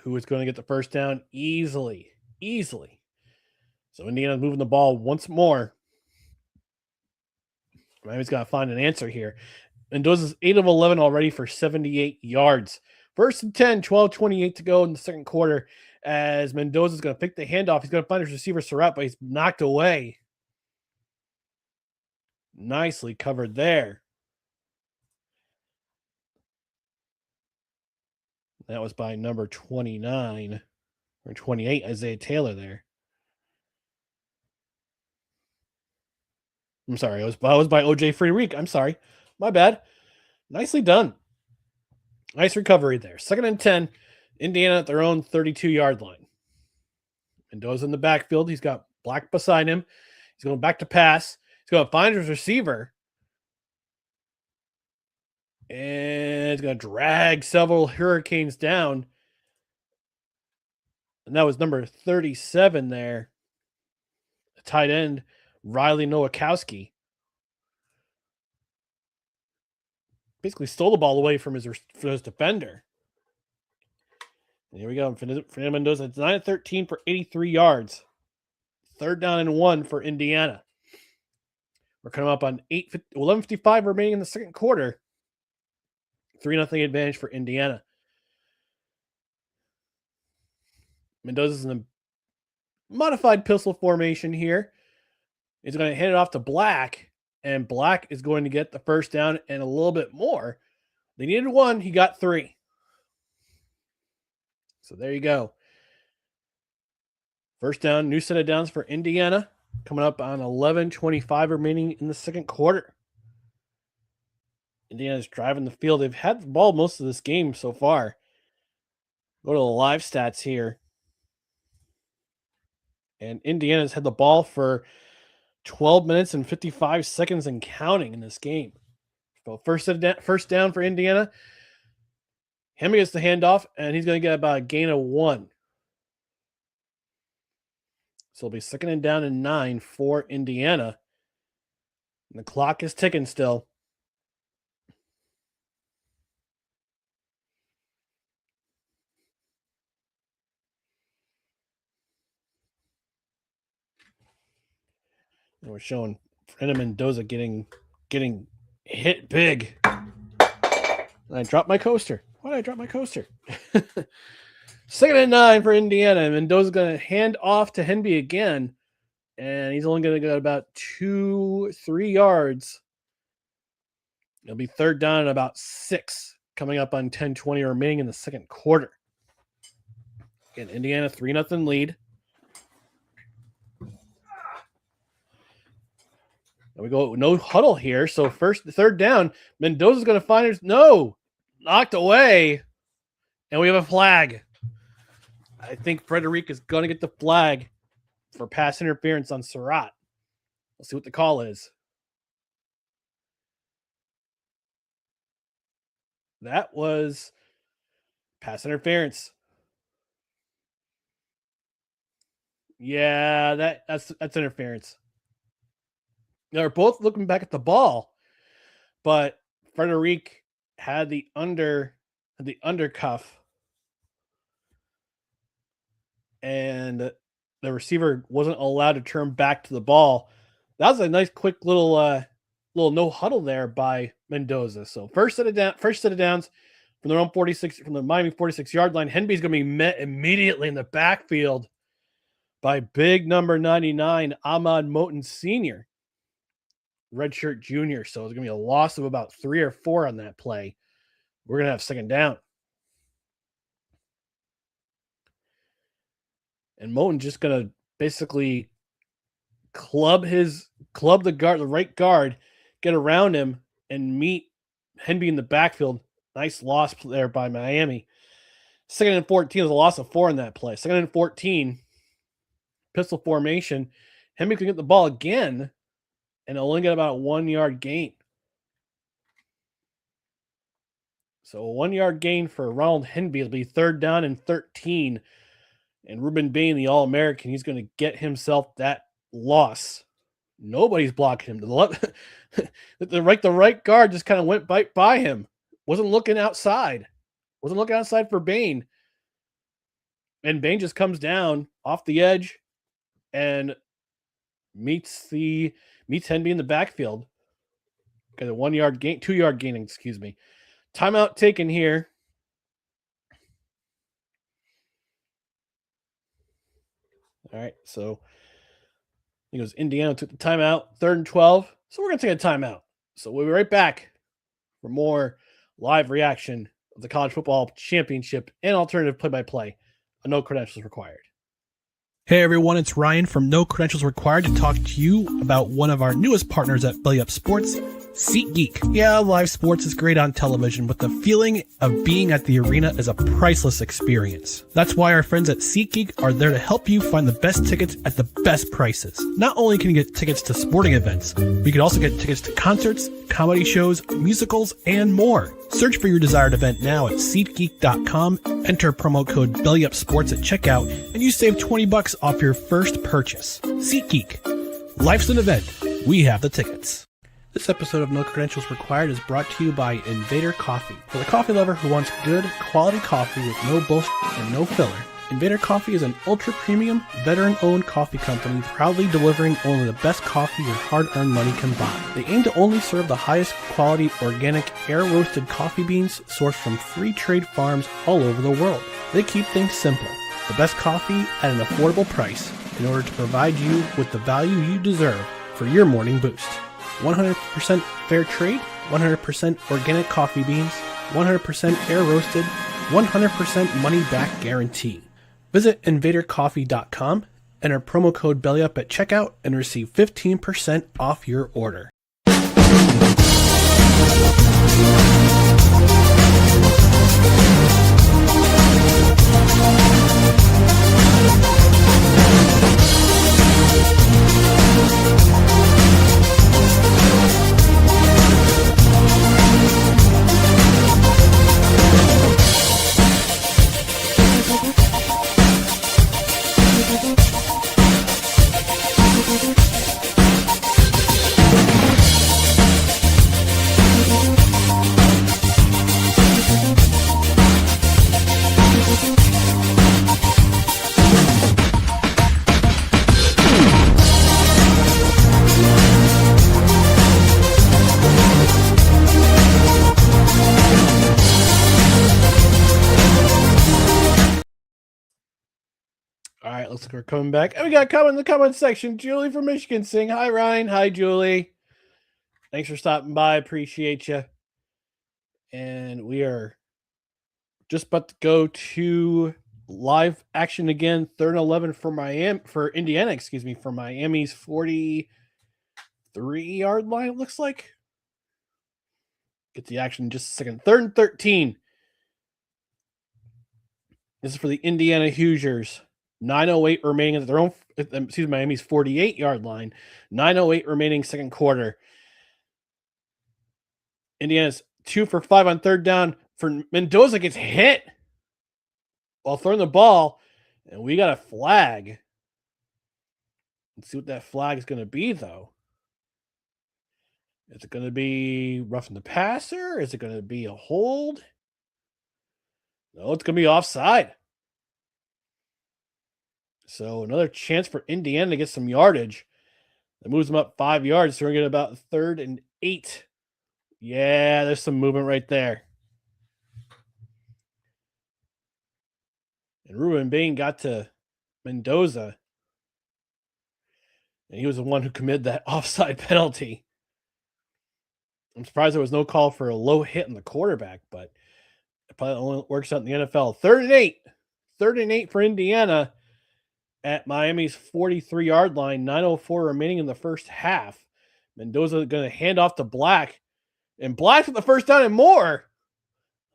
who is going to get the first down easily. So Indiana's moving the ball once more. Miami's got to find an answer here. Mendoza's 8 of 11 already for 78 yards. 1st and 10, 12:28 to go in the second quarter. As Mendoza's going to pick the handoff, he's going to find his receiver Surratt, but he's knocked away. Nicely covered there. That was by number 29 or 28, Isaiah Taylor there. I'm sorry. It was by OJ Freereek. I'm sorry. My bad. Nicely done. Nice recovery there. 2nd and 10. Indiana at their own 32-yard line. Mendoza in the backfield. He's got Black beside him. He's going back to pass. He's going to find his receiver. And he's going to drag several Hurricanes down. And that was number 37 there. The tight end, Riley Nowakowski. Basically stole the ball away from his defender. And here we go. Fernando Mendoza, it's 9-13 for 83 yards. 3rd down and 1 for Indiana. We're coming up on 11:55 remaining in the second quarter. 3-0 advantage for Indiana. Mendoza's in the modified pistol formation here. He's going to hand it off to Black, and Black is going to get the first down and a little bit more. They needed 1. He got 3. So there you go. First down, new set of downs for Indiana. Coming up on 11:25 remaining in the second quarter. Indiana's driving the field. They've had the ball most of this game so far. Go to the live stats here. And Indiana's had the ball for 12 minutes and 55 seconds and counting in this game. So first down for Indiana. Hemi gets the handoff, and he's going to get about a gain of 1. So it'll be 2nd and down and 9 for Indiana. And the clock is ticking still. And we're showing Fernando Mendoza getting hit big. And I dropped my coaster. Why did I drop my coaster? 2nd and 9 for Indiana. Mendoza's going to hand off to Henby again. And he's only going to get about 2-3 yards. It'll be 3rd down and about 6 coming up on 10:20 remaining in the second quarter. Again, Indiana 3-0 lead. And we go no huddle here. So 3rd down, Mendoza's going to find his knocked away. And we have a flag. I think Frederic is going to get the flag for pass interference on Surratt. We'll see what the call is. That was pass interference. Yeah, that's interference. They're both looking back at the ball, but Frederic had the undercuff, and the receiver wasn't allowed to turn back to the ball. That was a nice, quick little no huddle there by Mendoza. So first set of downs from their own 46 from the Miami 46-yard line. Henby's going to be met immediately in the backfield by big number 99 Ahmad Moten Sr., redshirt junior. So it's going to be a loss of about 3 or 4 on that play. We're going to have 2nd down. And Moten just going to basically club the right guard, get around him, and meet Henby in the backfield. Nice loss there by Miami. 2nd and 14 is a loss of 4 in that play. 2nd and 14, pistol formation. Henby can get the ball again, and only get about a 1-yard gain. So a 1-yard gain for Ronald Henby. It'll be 3rd down and 13. And Ruben Bain, the All-American, he's going to get himself that loss. Nobody's blocking him. The right guard just kind of went by him. Wasn't looking outside. Wasn't looking outside for Bain. And Bain just comes down off the edge and meets Henby in the backfield. Got a 1-yard gain, 2-yard gain, excuse me. Timeout taken here. All right, so he goes, Indiana took the timeout, 3rd and 12. So we're going to take a timeout. So we'll be right back for more live reaction of the College Football Championship and alternative play-by-play. No credentials required. Hey everyone, it's Ryan from No Credentials Required to talk to you about one of our newest partners at Belly Up Sports, SeatGeek. Yeah, live sports is great on television, but the feeling of being at the arena is a priceless experience. That's why our friends at SeatGeek are there to help you find the best tickets at the best prices. Not only can you get tickets to sporting events, but you can also get tickets to concerts, comedy shows, musicals, and more. Search for your desired event now at SeatGeek.com, enter promo code BellyUpSports at checkout, and you save $20 off your first purchase. SeatGeek. Life's an event. We have the tickets. This episode of No Credentials Required is brought to you by Invader Coffee. For the coffee lover who wants good, quality coffee with no bullshit and no filler, Invader Coffee is an ultra-premium, veteran-owned coffee company proudly delivering only the best coffee your hard-earned money can buy. They aim to only serve the highest quality, organic, air-roasted coffee beans sourced from free trade farms all over the world. They keep things simple. The best coffee at an affordable price in order to provide you with the value you deserve for your morning boost. 100% fair trade, 100% organic coffee beans, 100% air roasted, 100% money back guarantee. Visit invadercoffee.com, enter promo code BELLYUP at checkout, and receive 15% off your order. Looks like we're coming back. And we got a comment in the comment section. Julie from Michigan saying, hi, Ryan. Hi, Julie. Thanks for stopping by. Appreciate you. And we are just about to go to live action again. 3rd and 11 for Indiana, for Miami's 43-yard line, it looks like. Get the action in just a second. 3rd and 13. This is for the Indiana Hoosiers. 9:08 remaining at their own, Miami's 48-yard line. 9:08 remaining second quarter. Indiana's 2 for 5 on 3rd down. For Mendoza gets hit while throwing the ball, and we got a flag. Let's see what that flag is going to be, though. Is it going to be roughing the passer? Is it going to be a hold? No, it's going to be offside. So another chance for Indiana to get some yardage. That moves them up 5 yards. So we're going to get about 3rd and 8. Yeah, there's some movement right there. And Ruben Bain got to Mendoza. And he was the one who committed that offside penalty. I'm surprised there was no call for a low hit on the quarterback, but it probably only works out in the NFL. 3rd and 8. 3rd and 8 for Indiana at Miami's 43-yard line. 9:04 remaining in the first half. Mendoza going to hand off to Black. And Black with the first down and more.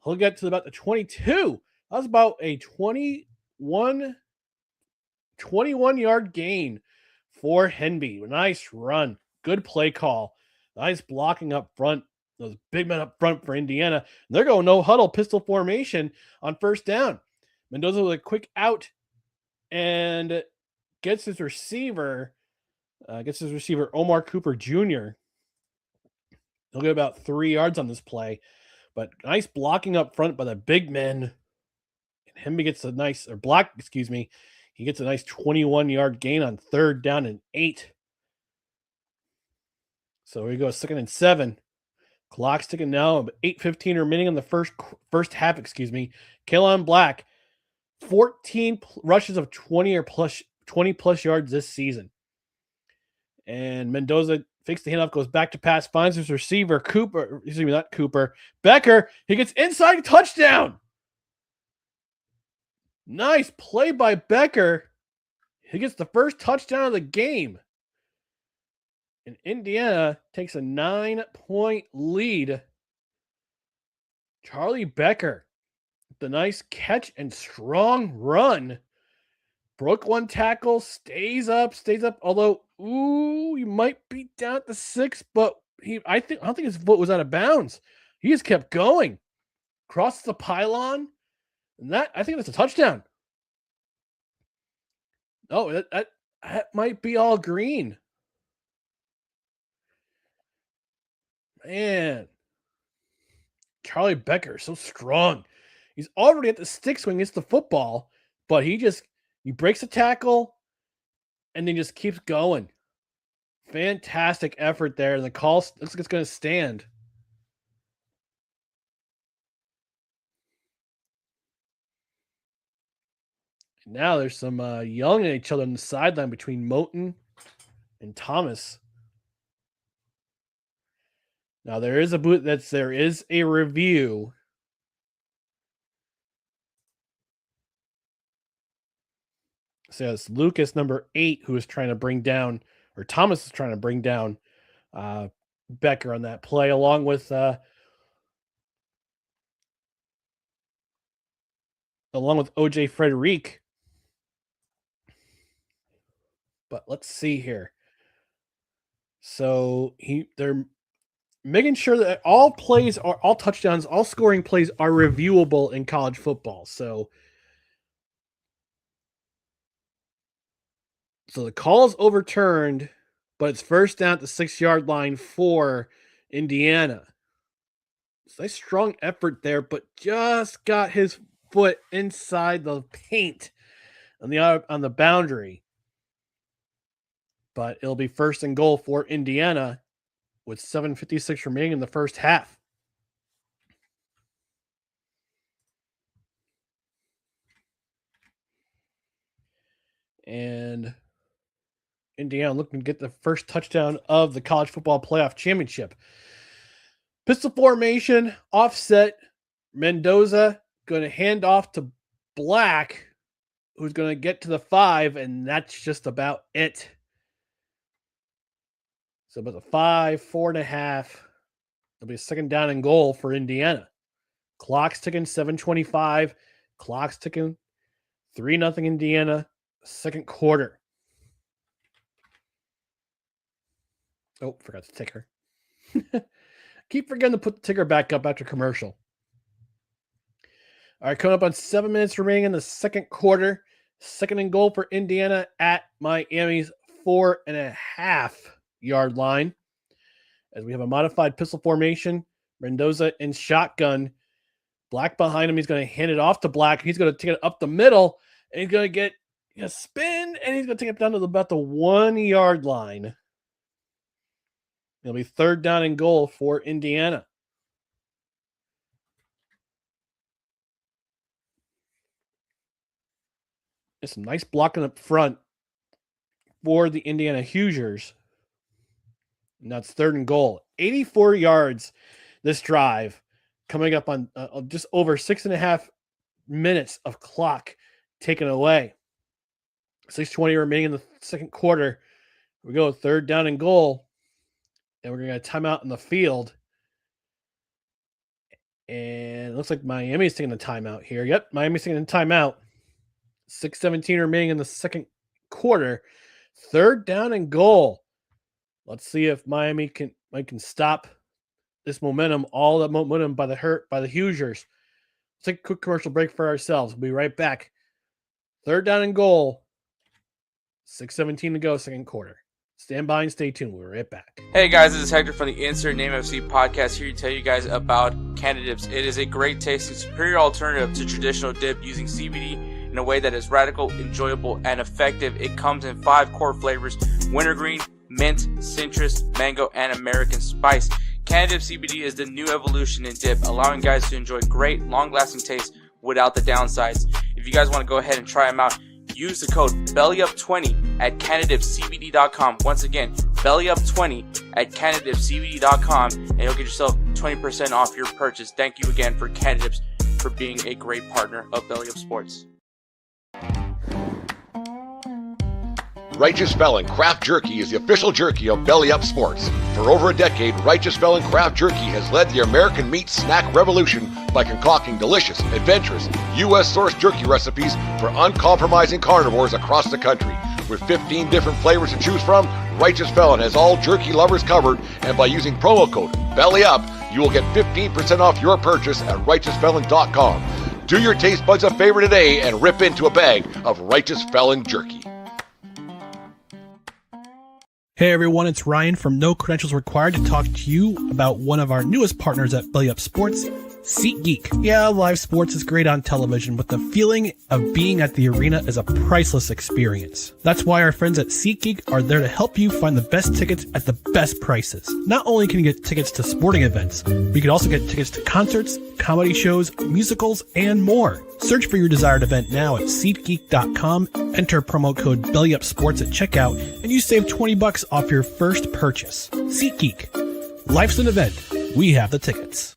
He'll get to about the 22. That was about a 21-yard gain for Henby. Nice run. Good play call. Nice blocking up front. Those big men up front for Indiana. They're going no huddle pistol formation on first down. Mendoza with a quick out and gets his receiver Omar Cooper Jr. He'll get about 3 yards on this play, but nice blocking up front by the big men. And Hemby gets he gets a nice 21-yard gain on 3rd down and 8. So here we go, 2nd and 7. Clock's ticking now. 8:15 remaining in the first half. Kalen Black, 14 rushes of 20 plus yards this season. And Mendoza Fakes the handoff, goes back to pass, finds his receiver, Cooper. Excuse me, not Cooper. Becker. He gets inside, touchdown. Nice play by Becker. He gets the first touchdown of the game. And Indiana takes a 9-point lead. Charlie Becker, the nice catch and strong run. Broke one tackle, stays up. Although, he might be down at the 6, but I don't think his foot was out of bounds. He just kept going. Crosses the pylon, and I think that's a touchdown. Oh, that might be all green. Man, Charlie Becker, so strong. He's already at the stick swing, gets the football, but he breaks a tackle and then just keeps going. Fantastic effort there. And the call looks like it's going to stand. And now there's some yelling at each other on the sideline between Moten and Thomas. Now there is a review. So it's Lucas, number 8, who is trying to bring down, or Thomas is trying to bring down Becker on that play, along with OJ Frederic. But let's see here. So they're making sure that all touchdowns, all scoring plays are reviewable in college football. So the call is overturned, but it's first down at the 6-yard line for Indiana. It's a nice strong effort there, but just got his foot inside the paint on the boundary. But it'll be first and goal for Indiana with 7:56 remaining in the first half. And Indiana looking to get the first touchdown of the college football playoff championship. Pistol formation, offset. Mendoza going to hand off to Black, who's going to get to the 5, and that's just about it. So about the 5, 4.5. It'll be a second down and goal for Indiana. Clock's ticking, 7:25. Clock's ticking, 3-0 Indiana, second quarter. Oh, forgot the ticker. Keep forgetting to put the ticker back up after commercial. All right, coming up on 7 minutes remaining in the second quarter. Second and goal for Indiana at Miami's 4.5-yard line. As we have a modified pistol formation, Mendoza in shotgun. Black behind him. He's going to hand it off to Black. He's going to take it up the middle, and he's going to get a spin, and he's going to take it down to about the 1-yard line. It'll be third down and goal for Indiana. There's some nice blocking up front for the Indiana Hoosiers. And that's third and goal. 84 yards this drive, coming up on just over 6.5 minutes of clock taken away. 6:20 remaining in the second quarter. We go third down and goal. And we're going to get a timeout in the field. And it looks like Miami's taking the timeout here. Yep, Miami's taking the timeout. 6:17 remaining in the second quarter. Third down and goal. Let's see if Miami can stop this momentum, all that momentum by the Hoosiers. Let's take a quick commercial break for ourselves. We'll be right back. Third down and goal. 6:17 to go, second quarter. Stand by and stay tuned. We'll be right back. Hey guys, this is Hector from the Insert Name FC podcast, here to tell you guys about Canadips. It is a great tasting, superior alternative to traditional dip using CBD in a way that is radical, enjoyable, and effective. It comes in 5 core flavors: wintergreen, mint, citrus, mango, and American spice. Canadip CBD is the new evolution in dip, allowing guys to enjoy great, long-lasting taste without the downsides. If you guys want to go ahead and try them out, use the code BELLYUP20 at CanadipCBD.com. Once again, BellyUp20 at CannadipsCBD.com, and you'll get yourself 20% off your purchase. Thank you again for Cannadips for being a great partner of Belly Up Sports. Righteous Felon Craft Jerky is the official jerky of Belly Up Sports. For over a decade, Righteous Felon Craft Jerky has led the American meat snack revolution by concocting delicious, adventurous, U.S.-sourced jerky recipes for uncompromising carnivores across the country. With 15 different flavors to choose from, Righteous Felon has all jerky lovers covered, and by using promo code BELLYUP, you will get 15% off your purchase at RighteousFelon.com. Do your taste buds a favor today and rip into a bag of Righteous Felon jerky. Hey everyone, it's Ryan from No Credentials Required to talk to you about one of our newest partners at Belly Up Sports, SeatGeek. Yeah, live sports is great on television, but the feeling of being at the arena is a priceless experience. That's why our friends at SeatGeek are there to help you find the best tickets at the best prices. Not only can you get tickets to sporting events, but you can also get tickets to concerts, comedy shows, musicals, and more. Search for your desired event now at SeatGeek.com, enter promo code BellyUpSports at checkout, and you save $20 off your first purchase. SeatGeek. Life's an event. We have the tickets.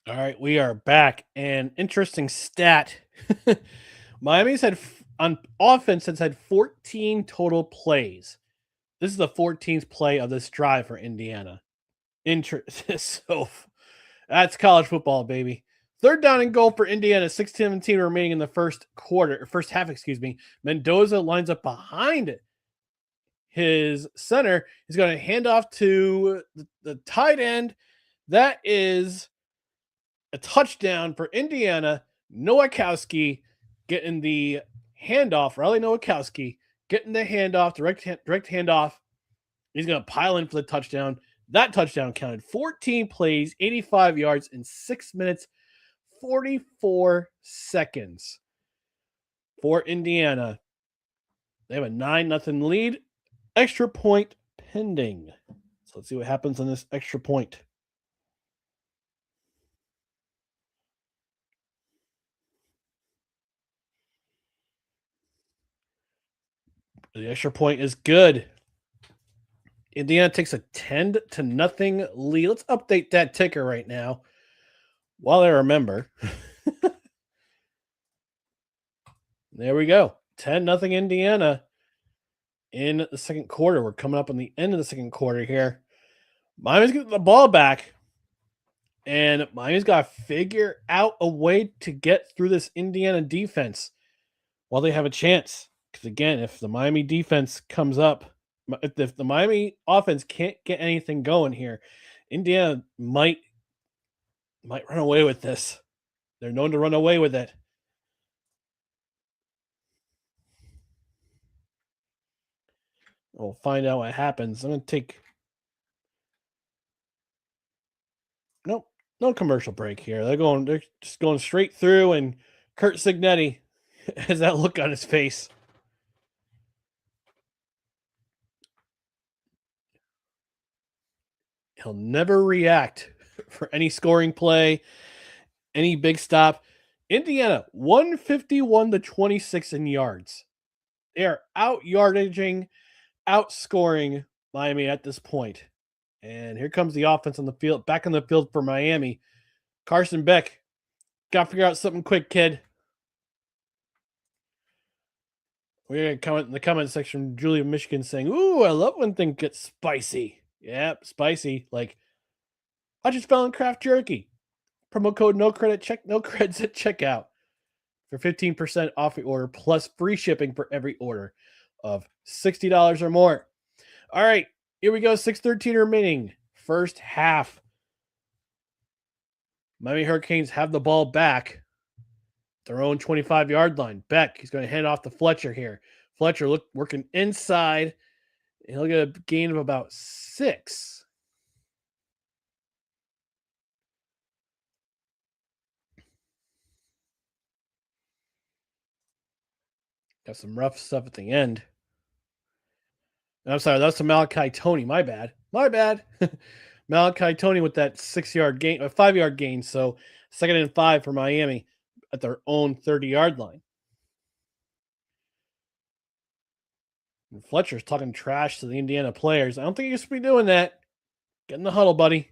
All right, we are back. And interesting stat. Miami's had on offense has had 14 total plays. This is the 14th play of this drive for Indiana. So that's college football, baby. Third down and goal for Indiana, 6:17 remaining in the first half, Mendoza lines up behind his center. He's going to hand off to the tight end. That is a touchdown for Indiana. Nowakowski getting the handoff. Riley Nowakowski getting the handoff, direct handoff. He's going to pile in for the touchdown. That touchdown counted 14 plays, 85 yards in 6 minutes, 44 seconds for Indiana. They have a 9-0 lead. Extra point pending. So let's see what happens on this extra point. The extra point is good. Indiana takes a 10-0 lead. Let's update that ticker right now while I remember. There we go. 10-0 Indiana in the second quarter. We're coming up on the end of the second quarter here. Miami's getting the ball back, and Miami's got to figure out a way to get through this Indiana defense while they have a chance. Because, again, if the Miami defense comes up, if the Miami offense can't get anything going here, Indiana might run away with this. They're known to run away with it. We'll find out what happens. I'm going to take... Nope, no commercial break here. They're just going straight through, and Kurt Signetti has that look on his face. He'll never react for any scoring play, any big stop. Indiana, 151-26 in yards. They are out-yardaging, outscoring Miami at this point. And here comes the offense on the field, back on the field for Miami. Carson Beck, got to figure out something quick, kid. We're going to comment in the comment section, Julia Michigan saying, ooh, I love when things get spicy. Yep, spicy. Like, I just fell in craft jerky. Promo code no creds at checkout for 15% off the order, plus free shipping for every order of $60 or more. All right, Here we go. 6:13 remaining. First half. Miami Hurricanes have the ball back. Their own 25-yard line. Beck, he's going to hand off to Fletcher here. Fletcher working inside. And he'll get a gain of about 6. Got some rough stuff at the end. I'm sorry, that's to Malachi Toney. My bad. Malachi Toney with that 6-yard gain, a 5-yard gain. So 2nd and 5 for Miami at their own 30-yard line. And Fletcher's talking trash to the Indiana players. I don't think you should be doing that. Get in the huddle, buddy.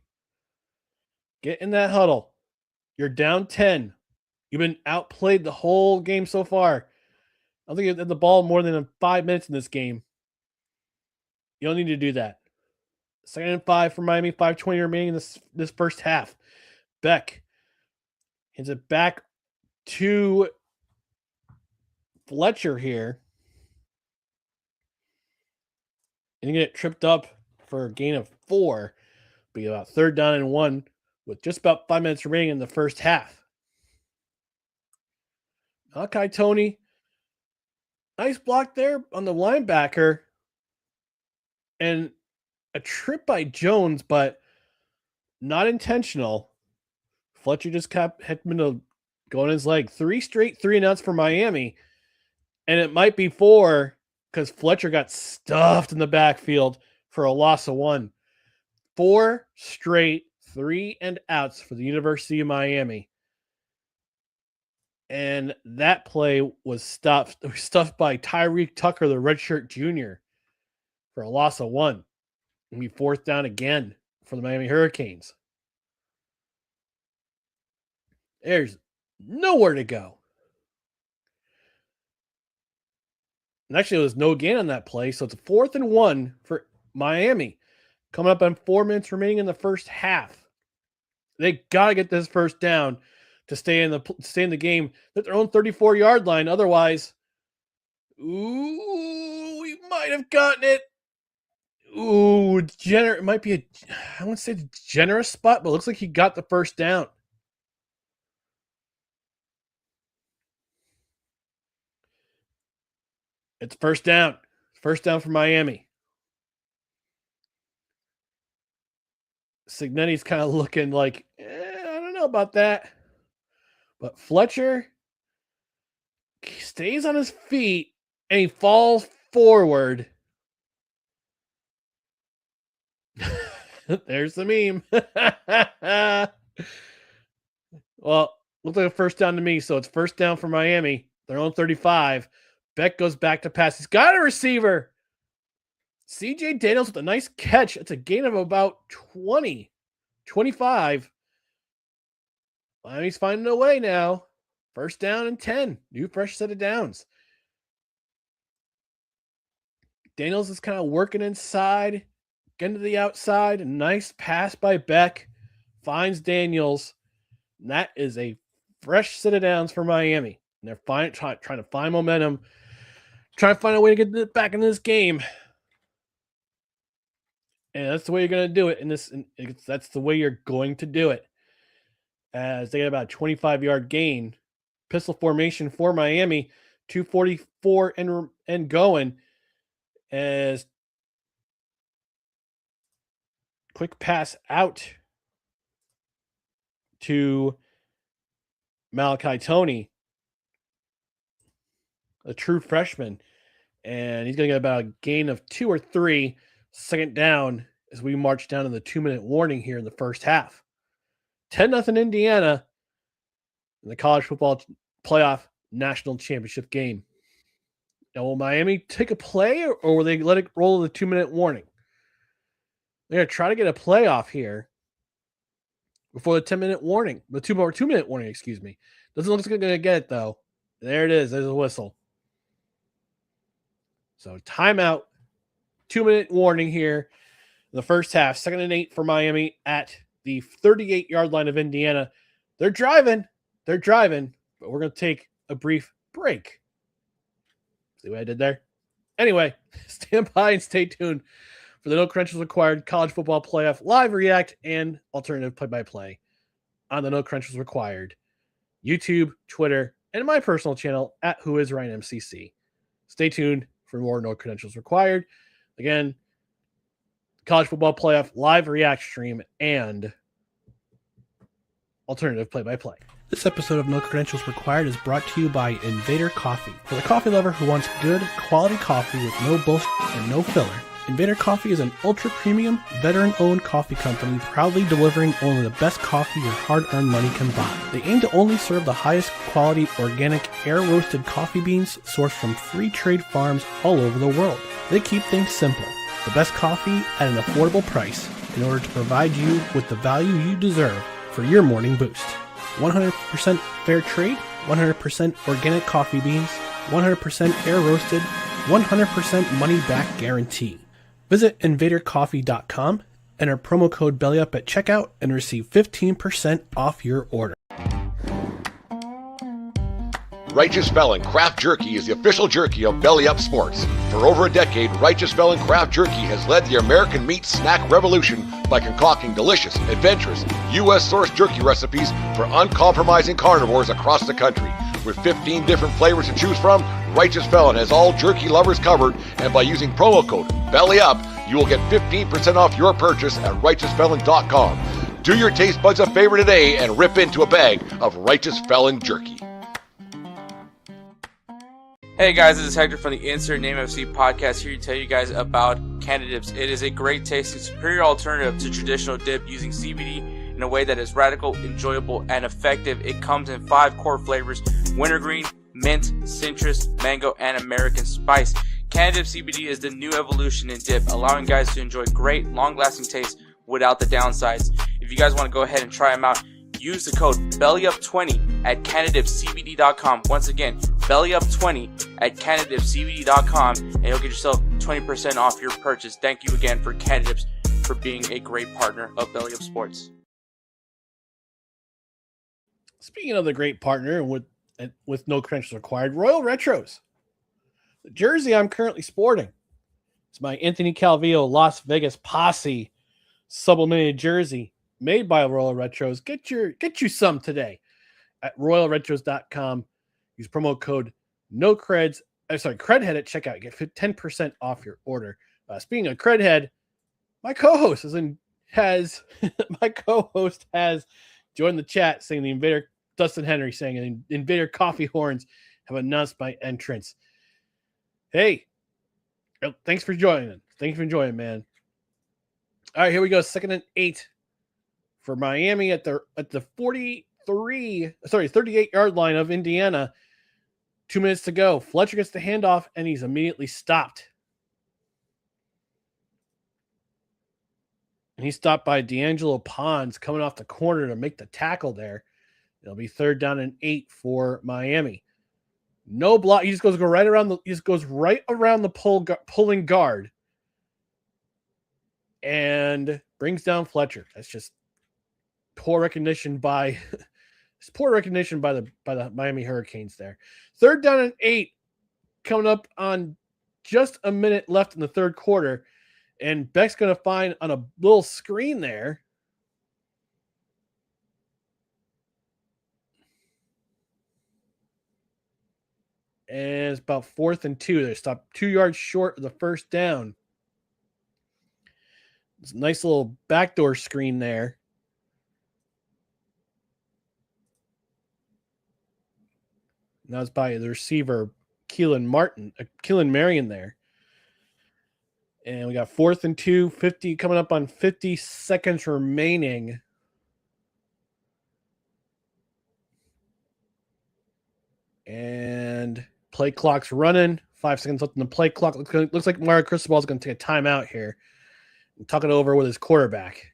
Get in that huddle. You're down 10. You've been outplayed the whole game so far. I don't think you had the ball more than 5 minutes in this game. You don't need to do that. 2nd and 5 for Miami. 5:20 remaining in this first half. Beck hands it back to Fletcher here. And you get tripped up for a gain of 4. Be about 3rd down and 1 with just about 5 minutes remaining in the first half. Malachi Toney. Nice block there on the linebacker. And a trip by Jones, but not intentional. Fletcher just kept him to go on his leg. 3 straight 3-and-outs for Miami. And it might be 4 because Fletcher got stuffed in the backfield for a loss of 1. 4 straight 3-and-outs for the University of Miami. And that play was stuffed by Tyreek Tucker, the redshirt junior, for a loss of 1. And be 4th down again for the Miami Hurricanes. There's nowhere to go. And actually, it was no gain on that play, so it's a 4th and 1 for Miami. Coming up on 4 minutes remaining in the first half. They got to get this first down to stay in the game at their own 34-yard line. Otherwise, we might have gotten it. It might be I wouldn't say generous spot, but it looks like he got the first down. It's first down. First down for Miami. Signetti's kind of looking like, I don't know about that. But Fletcher stays on his feet and he falls forward. There's the meme. Well, looks like a first down to me, so it's first down for Miami. Their own 35. Beck goes back to pass. He's got a receiver. CJ Daniels with a nice catch. It's a gain of about 25. Miami's finding a way now. First down and 10. New fresh set of downs. Daniels is kind of working inside. Getting to the outside. A nice pass by Beck. Finds Daniels. And that is a fresh set of downs for Miami. And they're trying to find momentum. Trying to find a way to get back in this game. And that's the way you're going to do it. That's the way you're going to do it. As they get about a 25-yard gain. Pistol formation for Miami. 2:44 and going. As quick pass out to Malachi Toney, a true freshman. And he's going to get about a gain of 2 or 3. Second down as we march down to the 2-minute warning here in the first half. 10-0 Indiana in the college football playoff national championship game. Now, will Miami take a play or will they let it roll the 2-minute warning? They're going to try to get a playoff here before the 10-minute warning. The 2-minute warning, excuse me. Doesn't look like they're going to get it, though. There it is. There's a whistle. So, timeout. 2-minute warning here in the first half. 2nd and 8 for Miami at the 38-yard line of Indiana. They're driving, but we're going to take a brief break. See what I did there? Anyway, stand by and stay tuned for the No Credentials Required College Football Playoff live react and alternative play-by-play on the No Credentials Required YouTube, Twitter, and my personal channel at WhoIsRyanMCC. Stay tuned for more No Credentials Required. Again, College Football Playoff live react stream and alternative play-by-play. This episode of No Credentials Required is brought to you by Invader Coffee. For the coffee lover who wants good, quality coffee with no bullshit and no filler, Invader Coffee is an ultra-premium, veteran-owned coffee company proudly delivering only the best coffee your hard-earned money can buy. They aim to only serve the highest quality, organic, air-roasted coffee beans sourced from free trade farms all over the world. They keep things simple. The best coffee at an affordable price in order to provide you with the value you deserve for your morning boost. 100% fair trade, 100% organic coffee beans, 100% air roasted, 100% money back guarantee. Visit invadercoffee.com, enter promo code BELLYUP at checkout, and receive 15% off your order. Righteous Felon Craft Jerky is the official jerky of Belly Up Sports. For over a decade, Righteous Felon Craft Jerky has led the American meat snack revolution by concocting delicious, adventurous, U.S.-sourced jerky recipes for uncompromising carnivores across the country. With 15 different flavors to choose from, Righteous Felon has all jerky lovers covered, and by using promo code BELLYUP, you will get 15% off your purchase at righteousfelon.com. Do your taste buds a favor today and rip into a bag of Righteous Felon jerky. Hey guys, this is Hector from the Insert Name FC podcast here to tell you guys about Canada Dips. It is a great tasting, superior alternative to traditional dip using CBD in a way that is radical, enjoyable, and effective. It comes in 5 core flavors: wintergreen, mint, citrus, mango, and American spice. Canada Dip CBD is the new evolution in dip, allowing guys to enjoy great, long-lasting taste without the downsides. If you guys want to go ahead and try them out, use the code BELLYUP20 at CanadaDipCBD.com. Once again, BELLYUP20 at CanadaDipCBD.com, and you'll get yourself 20% off your purchase. Thank you again for Canada Dips for being a great partner of Belly Up Sports. Speaking of the great partner with No Credentials Required, Royal Retros. The jersey I'm currently sporting. It's my Anthony Calvillo Las Vegas Posse sublimated jersey made by Royal Retros. Get you some today at royalretros.com. Use promo code credhead at checkout. You get 10% off your order. Speaking of credhead, my co-host has joined the chat saying the Invader Dustin Henry saying Invader Coffee Horns have announced my entrance. Hey, thanks for joining. Thank you for joining, man. All right, here we go. 2nd and 8 for Miami at the 38-yard line of Indiana. 2 minutes to go. Fletcher gets the handoff, and he's immediately stopped. And he's stopped by D'Angelo Pons coming off the corner to make the tackle there. It'll be 3rd down and 8 for Miami. No block. He just goes right around the pulling guard and brings down Fletcher. That's just poor recognition by the Miami Hurricanes there. 3rd down and 8 coming up on just a minute left in the 3rd quarter. And Beck's going to find on a little screen there. And it's about 4th and 2. They stopped 2 yards short of the 1st down. It's a nice little backdoor screen there. Now it's by the receiver, Keelan Marion there. And we got 4th and 2, 50 coming up on 50 seconds remaining. And play clock's running. 5 seconds left in the play clock. Looks like Mario Cristobal is going to take a timeout here and talk it over with his quarterback.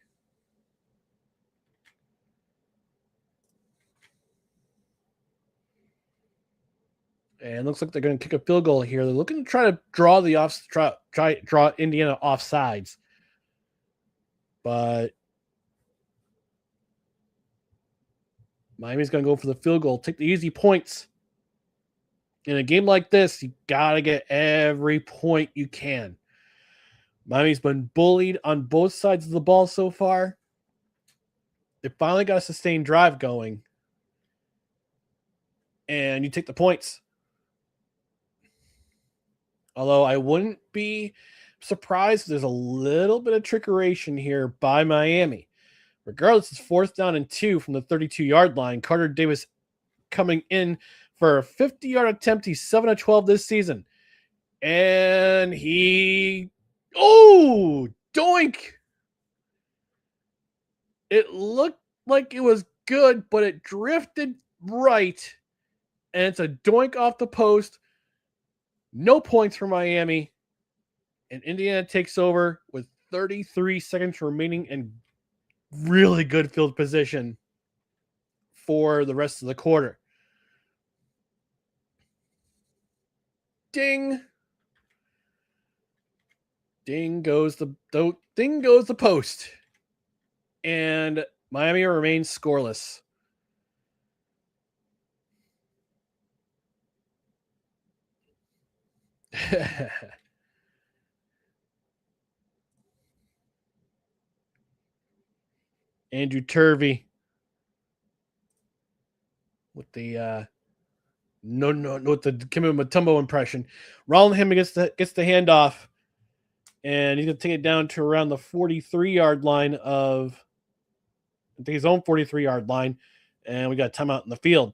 And it looks like they're going to kick a field goal here. They're looking to try to draw draw Indiana offsides. But Miami's going to go for the field goal, take the easy points. In a game like this, you got to get every point you can. Miami's been bullied on both sides of the ball so far. They finally got a sustained drive going. And you take the points. Although I wouldn't be surprised if there's a little bit of trickeration here by Miami. Regardless, it's 4th down and 2 from the 32-yard line. Carter Davis coming in for a 50-yard attempt. He's 7 of 12 this season. And doink! It looked like it was good, but it drifted right. And it's a doink off the post. No points for Miami. And Indiana takes over with 33 seconds remaining and really good field position for the rest of the quarter. Ding. Ding goes the post. And Miami remains scoreless. Andrew Turvey with the with the Kimmy Mutombo impression. Roland him gets the handoff, and he's gonna take it down to around the 43-yard line of I think his own 43-yard line, and we got a timeout in the field.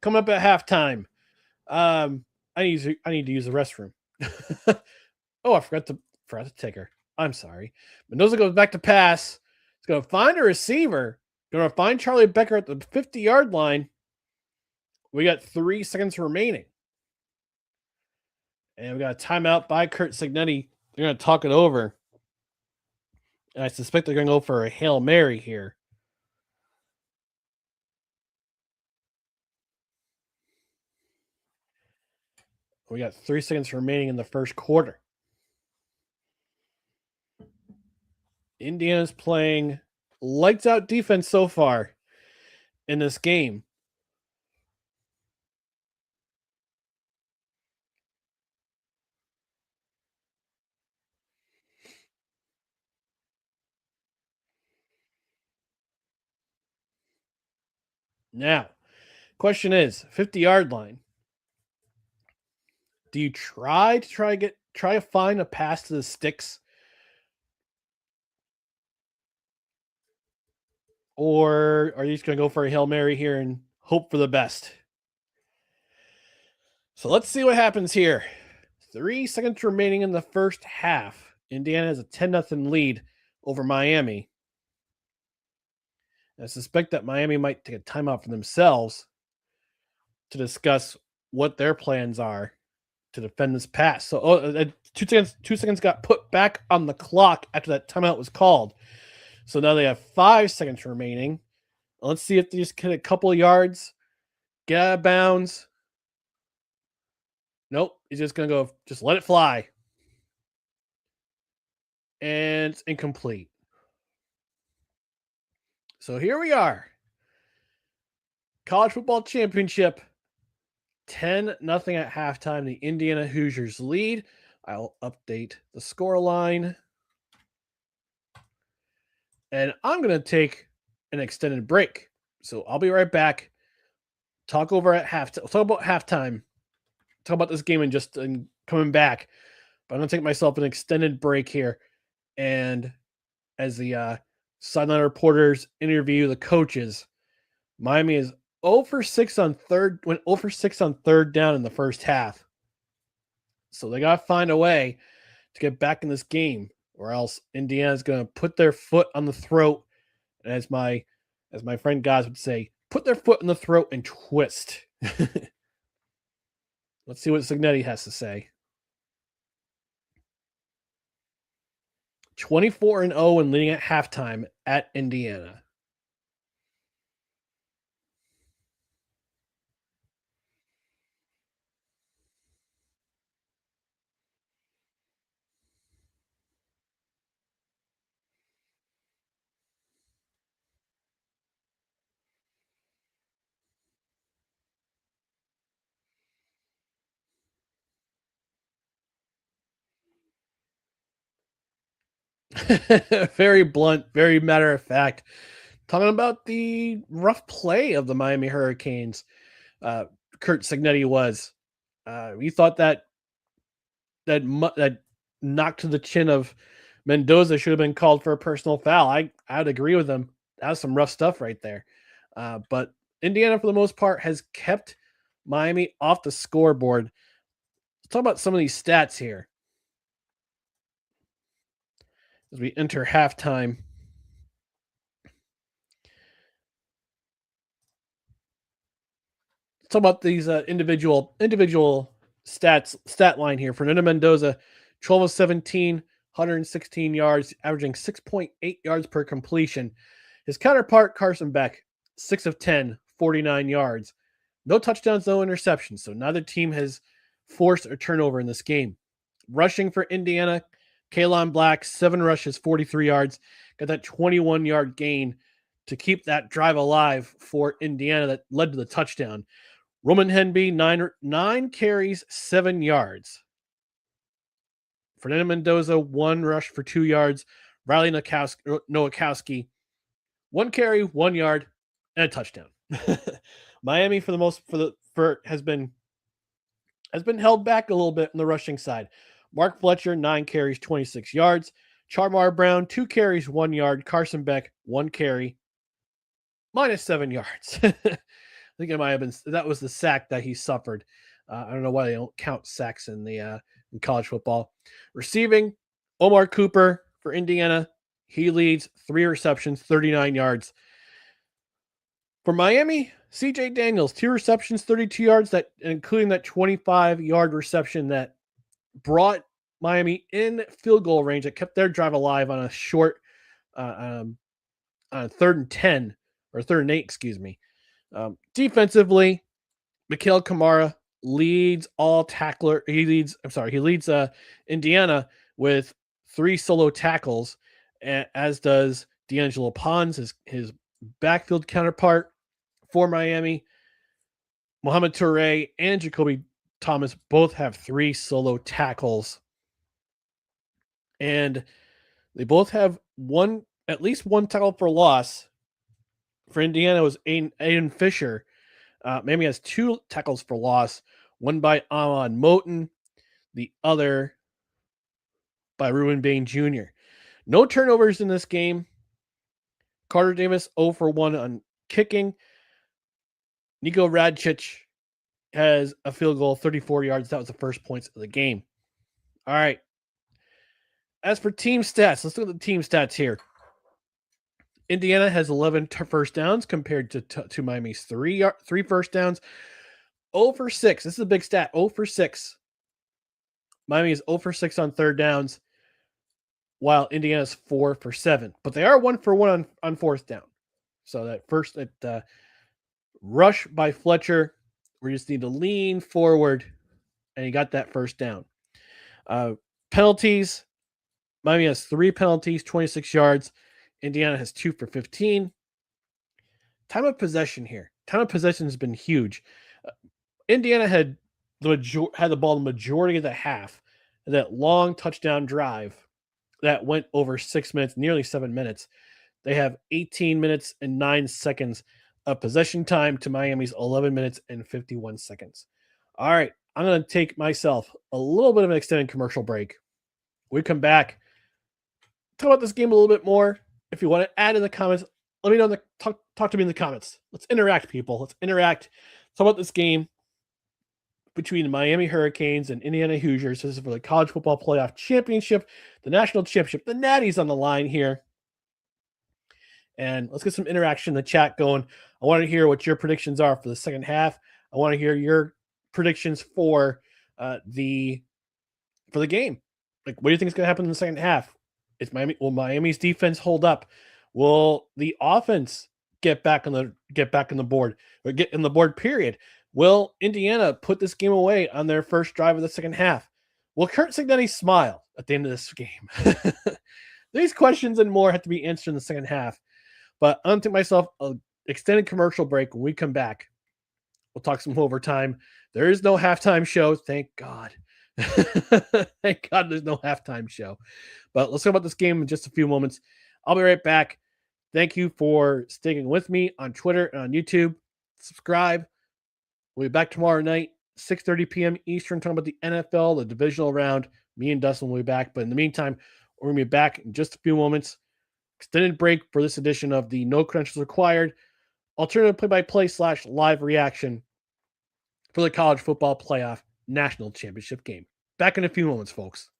Coming up at halftime. I need to use the restroom. Oh, I forgot to take her. I'm sorry. Mendoza goes back to pass. He's going to find a receiver. Going to find Charlie Becker at the 50-yard line. We got 3 seconds remaining. And we got a timeout by Curt Cignetti. They're going to talk it over. And I suspect they're going to go for a Hail Mary here. We got 3 seconds remaining in the first quarter. Indiana's playing lights out defense so far in this game. Now, question is, 50-yard line. Do you try to find a pass to the sticks? Or are you just going to go for a Hail Mary here and hope for the best? So let's see what happens here. 3 seconds remaining in the first half. Indiana has a 10-0 lead over Miami. I suspect that Miami might take a timeout for themselves to discuss what their plans are to defend this pass. So 2 seconds got put back on the clock after that timeout was called. So now they have 5 seconds remaining. Let's see if they just get a couple of yards, get out of bounds. Nope, he's just going to go, just let it fly. And it's incomplete. So here we are. College football championship. 10-0 at halftime. The Indiana Hoosiers lead. I'll update the score line. And I'm going to take an extended break. So I'll be right back. Talk over at halftime. Talk about halftime. Talk about this game and coming back. But I'm going to take myself an extended break here. And as the sideline reporters interview the coaches, Miami is 0 for 6 on third down in the first half. So they got to find a way to get back in this game, or else Indiana's going to put their foot on the throat. And as my friend Goz would say, put their foot in the throat and twist. Let's see what Cignetti has to say. 24-0 and leading at halftime at Indiana. Very blunt, very matter of fact. Talking about the rough play of the Miami Hurricanes, Kurt Signetti was. We thought that knock to the chin of Mendoza should have been called for a personal foul. I'd agree with him. That was some rough stuff right there. But Indiana, for the most part, has kept Miami off the scoreboard. Let's talk about some of these stats here as we enter halftime. Let's talk about these individual stat line here. Fernando Mendoza, 12 of 17, 116 yards, averaging 6.8 yards per completion. His counterpart, Carson Beck, 6 of 10, 49 yards. No touchdowns, no interceptions. So neither team has forced a turnover in this game. Rushing for Indiana, Kalon Black, 7 rushes, 43 yards. Got that 21-yard gain to keep that drive alive for Indiana that led to the touchdown. Roman Henby, 9 carries, 7 yards. Fernando Mendoza, 1 rush for 2 yards. Riley Nowakowski, 1 carry, 1 yard, and a touchdown. Miami, has been held back a little bit on the rushing side. Mark Fletcher, 9 carries, 26 yards. Charmar Brown, 2 carries, 1 yard. Carson Beck, 1 carry, -7 yards. I think it might have been that was the sack that he suffered. I don't know why they don't count sacks in in college football. Receiving, Omar Cooper for Indiana. He leads 3 receptions, 39 yards. For Miami, CJ Daniels, 2 receptions, 32 yards, that including that 25-yard reception that brought Miami in field goal range, that kept their drive alive on a short on a 3rd and 10 or 3rd and 8, excuse me. Defensively, Mikhail Kamara leads He leads Indiana with 3 solo tackles, as does D'Angelo Pons, his backfield counterpart for Miami. Mohamed Toure and Jacoby Thomas both have 3 solo tackles. And they both have at least one tackle for loss. For Indiana, it was Aiden Fisher. Miami has 2 tackles for loss, one by Amon Moten, the other by Ruben Bain Jr. No turnovers in this game. Carter Davis 0 for 1 on kicking. Nico Radcic has a field goal, 34 yards. That was the first points of the game. All right. As for team stats, let's look at the team stats here. Indiana has 11 first downs compared to Miami's 3 first downs. 0 for 6. This is a big stat. 0 for 6. Miami is 0 for 6 on 3rd downs, while Indiana's 4 for 7. But they are 1 for 1 on 4th down. So that rush by Fletcher, we just need to lean forward, and he got that first down. Penalties. Miami has 3 penalties, 26 yards. Indiana has 2 for 15. Time of possession here. Time of possession has been huge. Indiana had the ball the majority of the half. That long touchdown drive that went over 6 minutes, nearly 7 minutes. They have 18 minutes and 9 seconds of possession time to Miami's 11 minutes and 51 seconds. All right, I'm going to take myself a little bit of an extended commercial break. We come back, talk about this game a little bit more. If you want to add in the comments, let me know. Talk to me in the comments. Let's interact, people. Let's interact. Talk about this game between the Miami Hurricanes and Indiana Hoosiers. This is for the College Football Playoff Championship, the National Championship. The Natty's on the line here. And let's get some interaction in the chat going. I want to hear what your predictions are for the second half. I want to hear your predictions for the game. Like, what do you think is going to happen in the second half? Will Miami's defense hold up? Will the offense get back on the board, or get in the board period? Will Indiana put this game away on their first drive of the second half? Will Kurt Signetti smile at the end of this game? These questions and more have to be answered in the second half. But I'm going to take myself an extended commercial break. When we come back, we'll talk some overtime. There is no halftime show, thank God. Thank God there's no halftime show. But let's talk about this game in just a few moments. I'll be right back. Thank you for sticking with me on Twitter and on YouTube. Subscribe. We'll be back tomorrow night, 6:30 p.m. Eastern, talking about the NFL, the divisional round. Me and Dustin will be back. But in the meantime, we're going to be back in just a few moments. Extended break for this edition of the No Credentials Required alternative play-by-play / live reaction for the college football playoff national championship game. Back in a few moments, folks.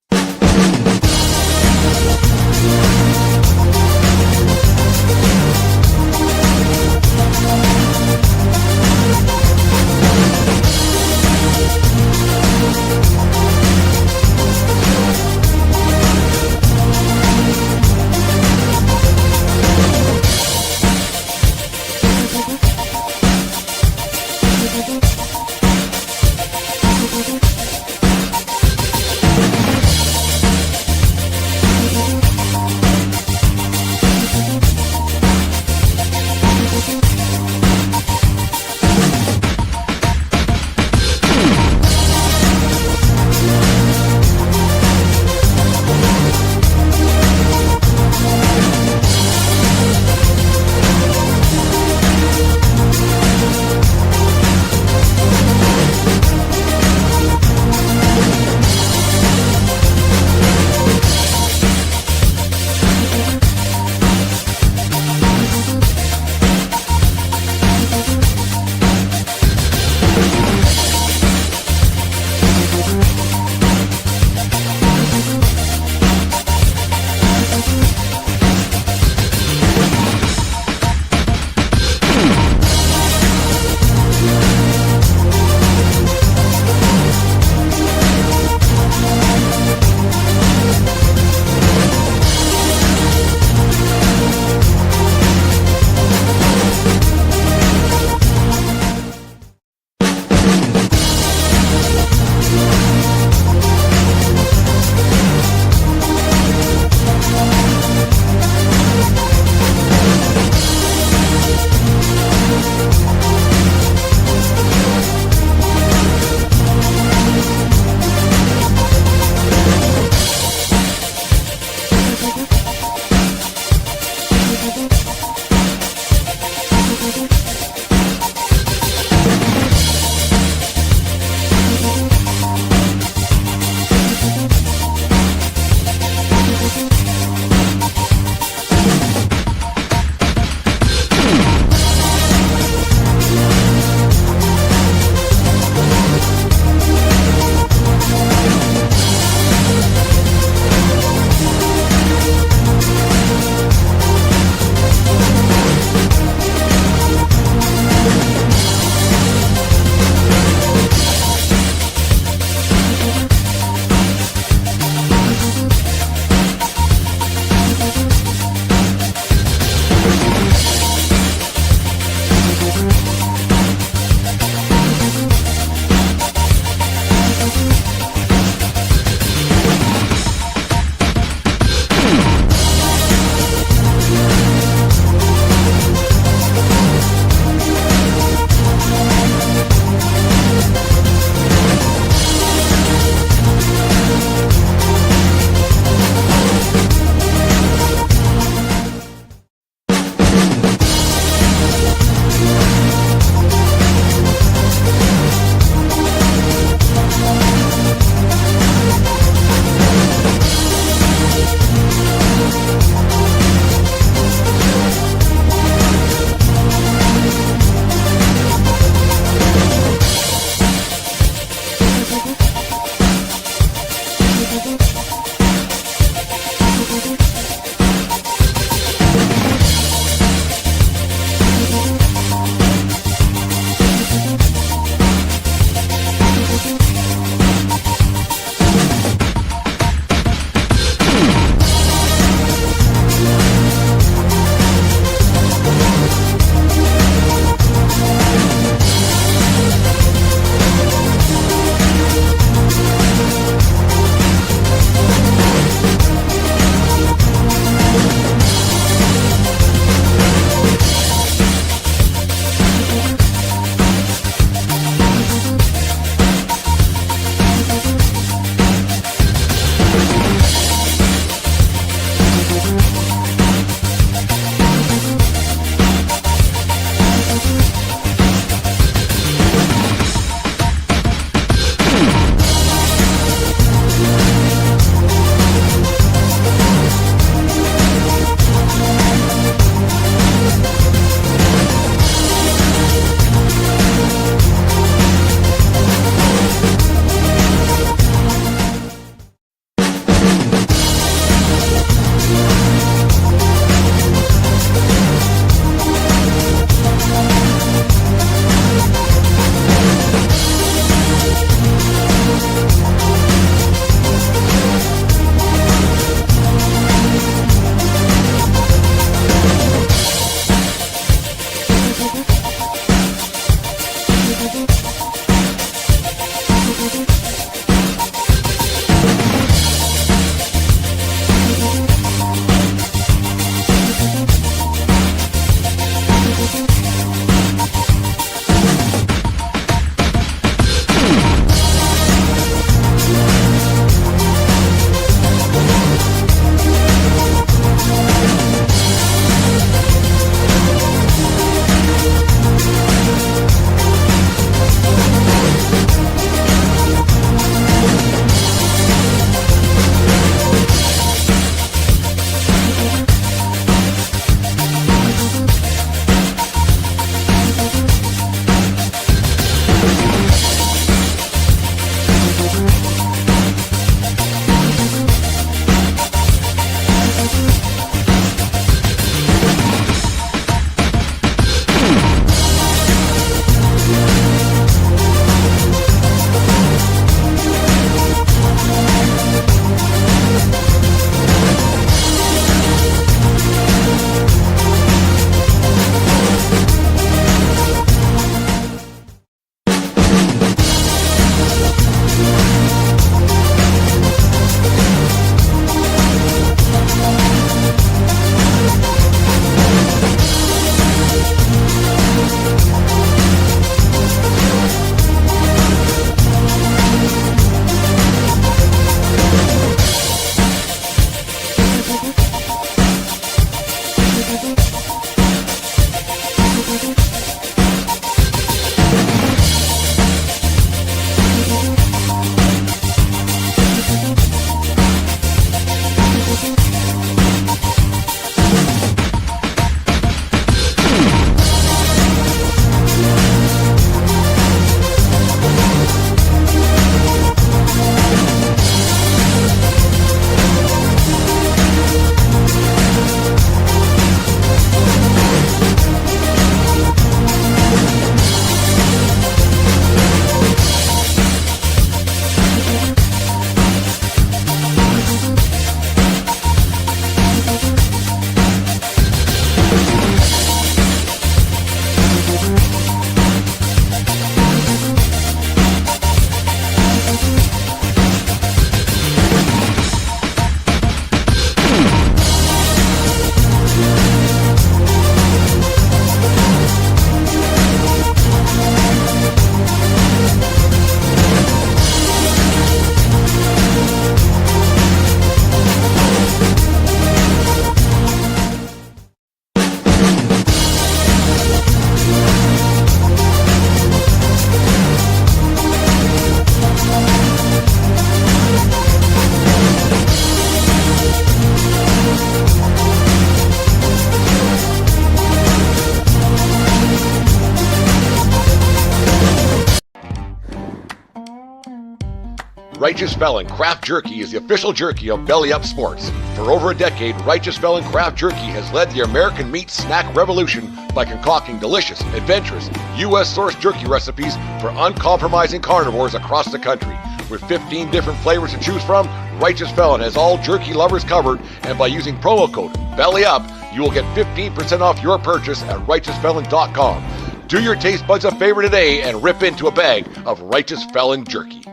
Righteous Felon Craft Jerky is the official jerky of Belly Up Sports. For over a decade, Righteous Felon Craft Jerky has led the American meat snack revolution by concocting delicious, adventurous, U.S.-sourced jerky recipes for uncompromising carnivores across the country. With 15 different flavors to choose from, Righteous Felon has all jerky lovers covered, and by using promo code BELLYUP, you will get 15% off your purchase at righteousfelon.com. Do your taste buds a favor today and rip into a bag of Righteous Felon jerky.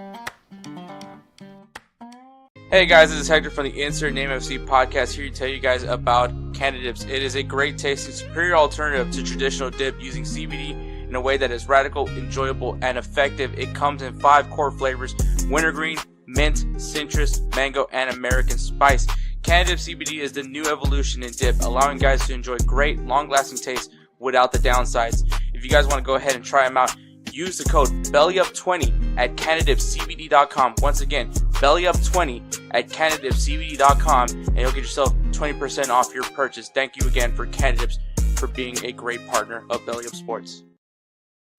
Hey guys, this is Hector from the Insert Name FC podcast here to tell you guys about Canadips. It is a great tasting, superior alternative to traditional dip using CBD in a way that is radical, enjoyable, and effective. It comes in 5 core flavors: wintergreen, mint, citrus, mango, and American spice. Canadip CBD is the new evolution in dip, allowing guys to enjoy great, long-lasting taste without the downsides. If you guys want to go ahead and try them out, use the code BELLYUP20 at CanadipCBD.com. Once again, BELLYUP20 at CanadipCBD.com, and you'll get yourself 20% off your purchase. Thank you again for Canadips for being a great partner of Belly Up Sports.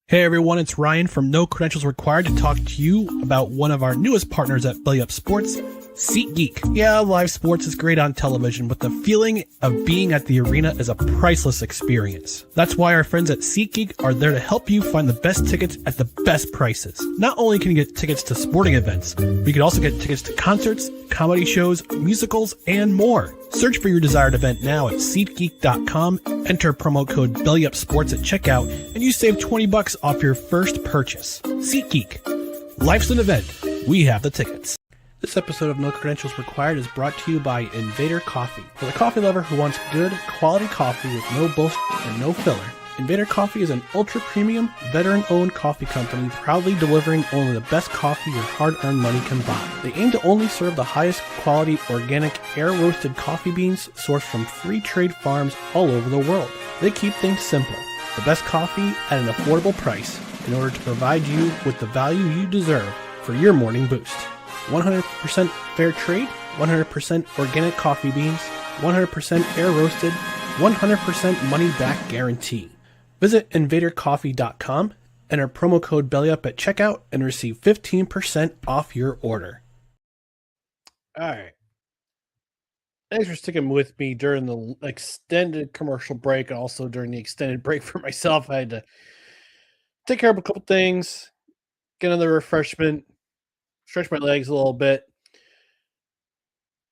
Hey everyone, it's Ryan from No Credentials Required to talk to you about one of our newest partners at Belly Up Sports, SeatGeek. Yeah, live sports is great on television, but the feeling of being at the arena is a priceless experience. That's why our friends at SeatGeek are there to help you find the best tickets at the best prices. Not only can you get tickets to sporting events, but you can also get tickets to concerts, comedy shows, musicals, and more. Search for your desired event now at SeatGeek.com, enter promo code BellyUpSports at checkout, and you save $20 off your first purchase. SeatGeek. Life's an event. We have the tickets. This episode of No Credentials Required is brought to you by Invader Coffee. For the coffee lover who wants good, quality coffee with no bullshit and no filler, Invader Coffee is an ultra-premium, veteran-owned coffee company proudly delivering only the best coffee your hard-earned money can buy. They aim to only serve the highest quality, organic, air-roasted coffee beans sourced from free trade farms all over the world. They keep things simple. The best coffee at an affordable price in order to provide you with the value you deserve for your morning boost. 100% fair trade, 100% organic coffee beans, 100% air roasted, 100% money back guarantee. Visit invadercoffee.com, enter promo code BELLYUP at checkout, and receive 15% off your order. All right. Thanks for sticking with me during the extended commercial break, and also during the extended break for myself. I had to take care of a couple things, get another refreshment, stretch my legs a little bit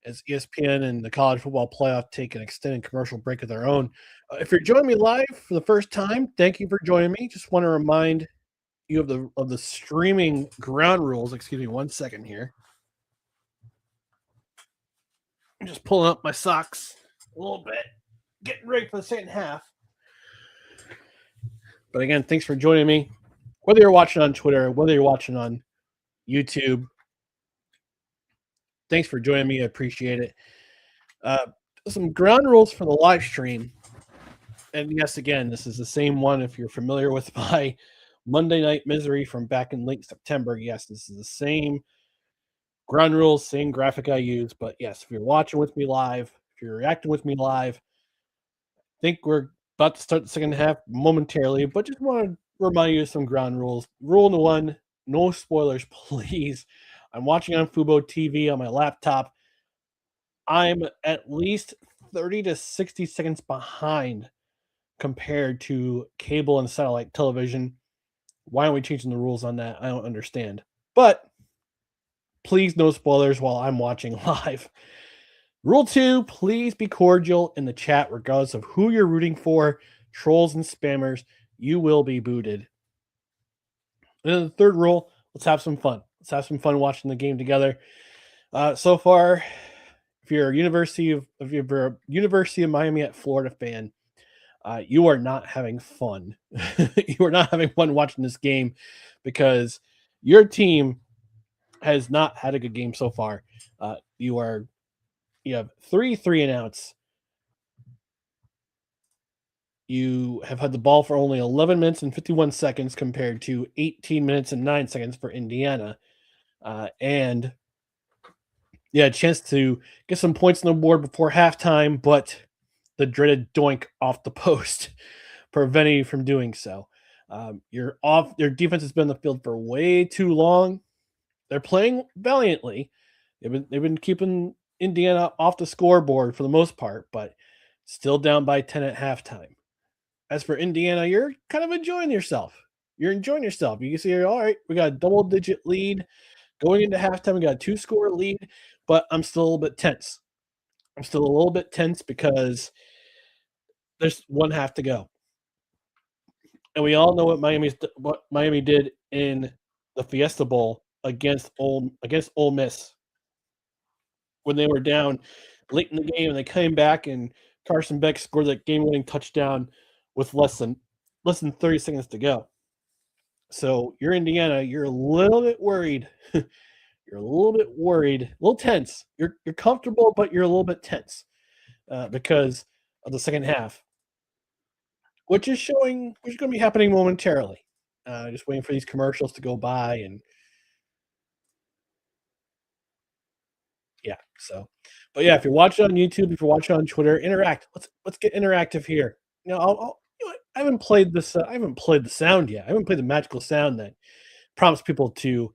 as ESPN and the college football playoff take an extended commercial break of their own. If you're joining me live for the first time, thank you for joining me. Just want to remind you of the streaming ground rules. Excuse me 1 second here. I'm just pulling up my socks a little bit, getting ready for the second half. But again, thanks for joining me. Whether you're watching on Twitter, whether you're watching on YouTube, thanks for joining me. I appreciate it. Some ground rules for the live stream. And yes, again, this is the same one. If you're familiar with my Monday Night Misery from back in late September, yes, this is the same ground rules, same graphic I use. But yes, if you're watching with me live, if you're reacting with me live, I think we're about to start the second half momentarily, but just want to remind you of some ground rules. Rule 1, no spoilers, please. I'm watching on Fubo TV on my laptop. I'm at least 30 to 60 seconds behind compared to cable and satellite television. Why aren't we changing the rules on that? I don't understand. But please, no spoilers while I'm watching live. Rule 2, please be cordial in the chat regardless of who you're rooting for. Trolls and spammers, you will be booted. And then the third rule, let's have some fun. Let's have some fun watching the game together. So far, if you're a University of Miami at Florida fan, you are not having fun. You are not having fun watching this game because your team has not had a good game so far. You have 3 3-and-outs. You have had the ball for only 11 minutes and 51 seconds compared to 18 minutes and 9 seconds for Indiana. And you had a chance to get some points on the board before halftime, but the dreaded doink off the post prevented you from doing so. Your defense has been on the field for way too long. They're playing valiantly. They've been keeping Indiana off the scoreboard for the most part, but still down by 10 at halftime. As for Indiana, you're kind of enjoying yourself. You're enjoying yourself. You can see, all right, we got a double-digit lead going into halftime. We got a 2-score lead, but I'm still a little bit tense. I'm still a little bit tense because there's one half to go. And we all know what Miami did in the Fiesta Bowl against Ole Miss when they were down late in the game, and they came back and Carson Beck scored that game-winning touchdown with less than 30 seconds to go. So you're Indiana, you're a little bit worried. You're a little bit worried, a little tense. You're comfortable, but you're a little bit tense because of the second half, which is going to be happening momentarily. Just waiting for these commercials to go by, and yeah. So, but yeah, if you're watching on YouTube, if you're watching on Twitter, interact. Let's get interactive here. I haven't played this. I haven't played the sound yet. I haven't played the magical sound that prompts people to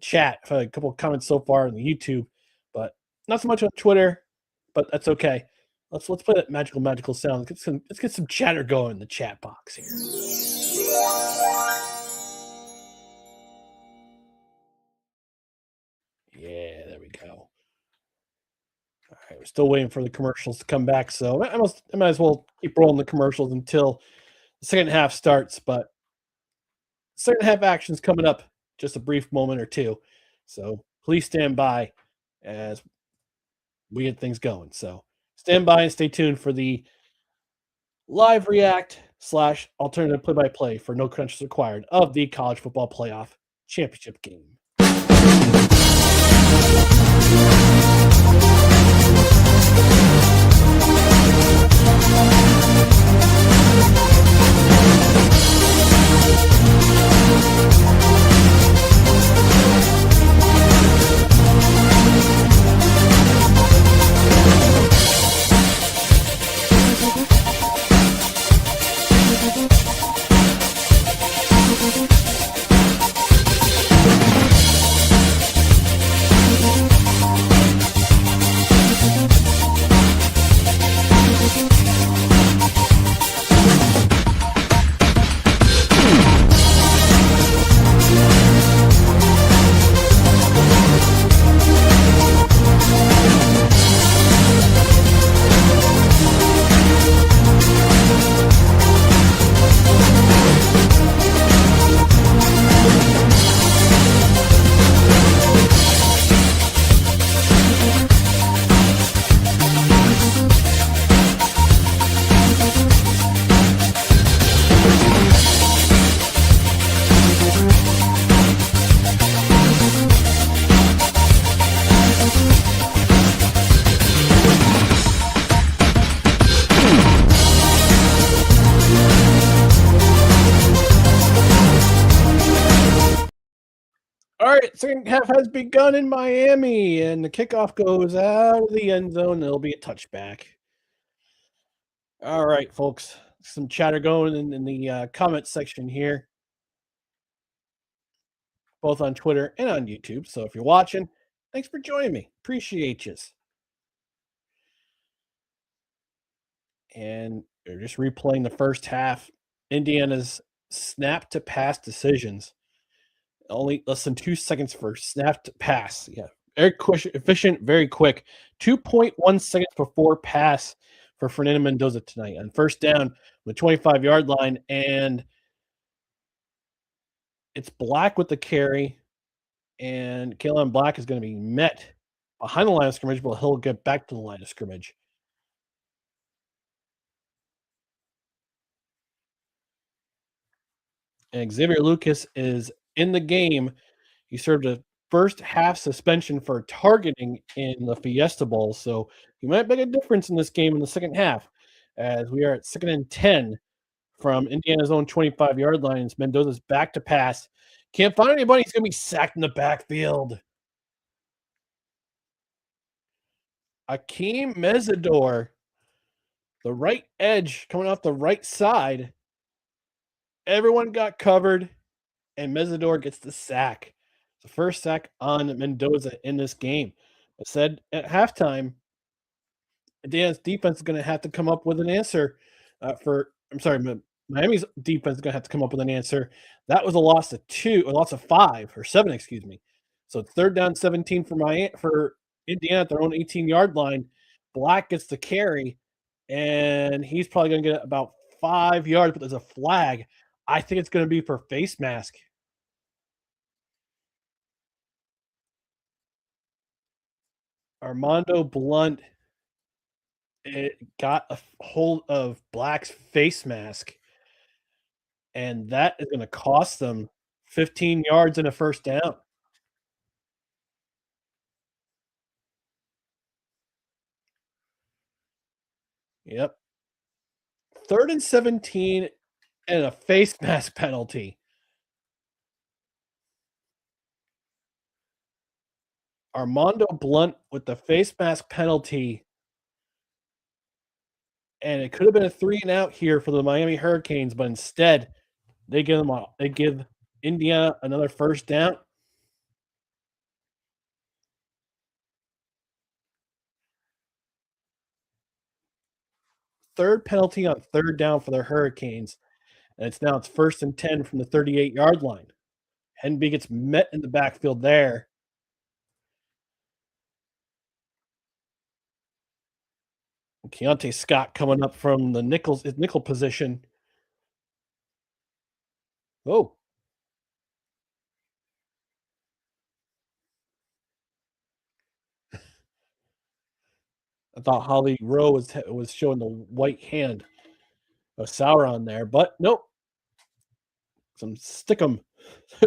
chat. I've had a couple of comments so far on the YouTube, but not so much on Twitter. But that's okay. Let's play that magical sound. Let's get some chatter going in the chat box here. Yeah, there we go. All right, we're still waiting for the commercials to come back, so I might as well keep rolling the commercials until the second half starts. But second half action's coming up just a brief moment or two, so please stand by as we get things going. So stand by and stay tuned for the live react / alternative play-by-play for no credentials required of the college football playoff championship game. All right, second half has begun in Miami, and the kickoff goes out of the end zone. It'll be a touchback. All right, folks, some chatter going in the comment section here, both on Twitter and on YouTube. So if you're watching, thanks for joining me. Appreciate you. And they're just replaying the first half. Indiana's snap to pass decisions. Only less than 2 seconds for snap to pass. Yeah, very quick, efficient, very quick. 2.1 seconds before pass for Fernando Mendoza tonight on first down on the 25-yard line, and it's Black with the carry, and Kalen Black is going to be met behind the line of scrimmage, but he'll get back to the line of scrimmage. And Xavier Lucas is in the game. He served a first half suspension for targeting in the Fiesta Bowl, so he might make a difference in this game in the second half, as we are at 2nd and 10 from Indiana's own 25-yard line. Mendoza's back to pass. Can't find anybody. He's going to be sacked in the backfield. Akeem Mesidor, the right edge coming off the right side. Everyone got covered, and Mesidor gets the sack. It's a first sack on Mendoza in this game. I said at halftime, Indiana's defense is going to have to come up with an answer Miami's defense is going to have to come up with an answer. That was a loss of 5 or 7, excuse me. So it's 3rd down 17 for Indiana at their own 18-yard line. Black gets the carry, and he's probably going to get about 5 yards, but there's a flag. I think it's going to be for face mask. Armando Blunt got a hold of Black's face mask, and that is going to cost them 15 yards and a first down. Yep. 3rd and 17 and a face mask penalty. Armando Blunt with the face mask penalty. And it could have been a 3-and-out here for the Miami Hurricanes, but instead they give Indiana another first down. Third penalty on 3rd down for the Hurricanes, and it's 1st and 10 from the 38-yard line. Henby gets met in the backfield there. Keontae Scott coming up from the nickel position. Oh. I thought Holly Rowe was showing the white hand of Sauron there, but nope. Some stickum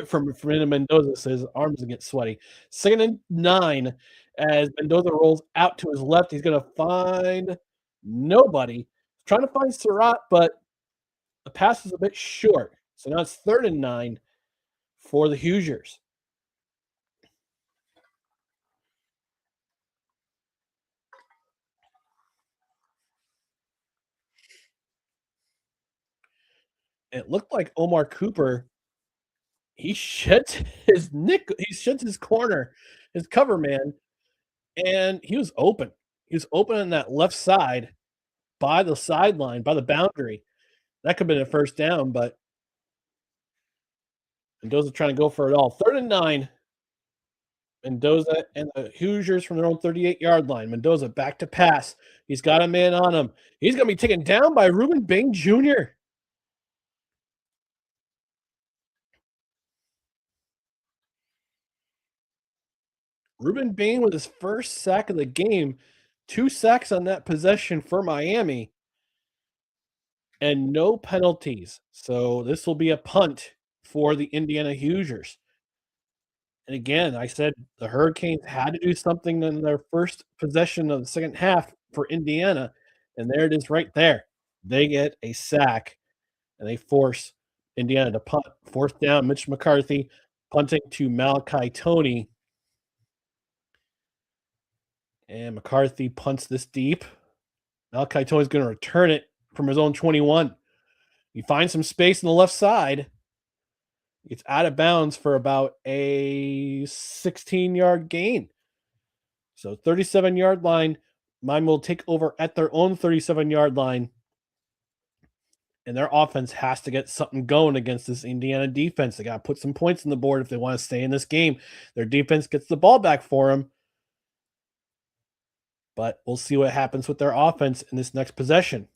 from Mendoza, so his arms get sweaty. 2nd and 9 as Mendoza rolls out to his left. He's going to find nobody. He's trying to find Surratt, but the pass is a bit short. So now it's 3rd and 9 for the Hoosiers. It looked like Omar Cooper, he sheds his corner, his cover man, and he was open. He was open on that left side by the sideline, by the boundary. That could have been a first down, but Mendoza trying to go for it all. 3rd and 9. Mendoza and the Hoosiers from their own 38-yard line. Mendoza back to pass. He's got a man on him. He's going to be taken down by Ruben Bain Jr. Ruben Bain with his first sack of the game. 2 sacks on that possession for Miami. And no penalties. So this will be a punt for the Indiana Hoosiers. And again, I said the Hurricanes had to do something in their first possession of the second half for Indiana. And there it is right there. They get a sack, and they force Indiana to punt. 4th down, Mitch McCarthy punting to Malachi Toney. And McCarthy punts this deep. Malachi Toney's going to return it from his own 21. He finds some space on the left side. It's out of bounds for about a 16-yard gain. So 37-yard line. Mine will take over at their own 37-yard line. And their offense has to get something going against this Indiana defense. They got to put some points on the board if they want to stay in this game. Their defense gets the ball back for them. But we'll see what happens with their offense in this next possession.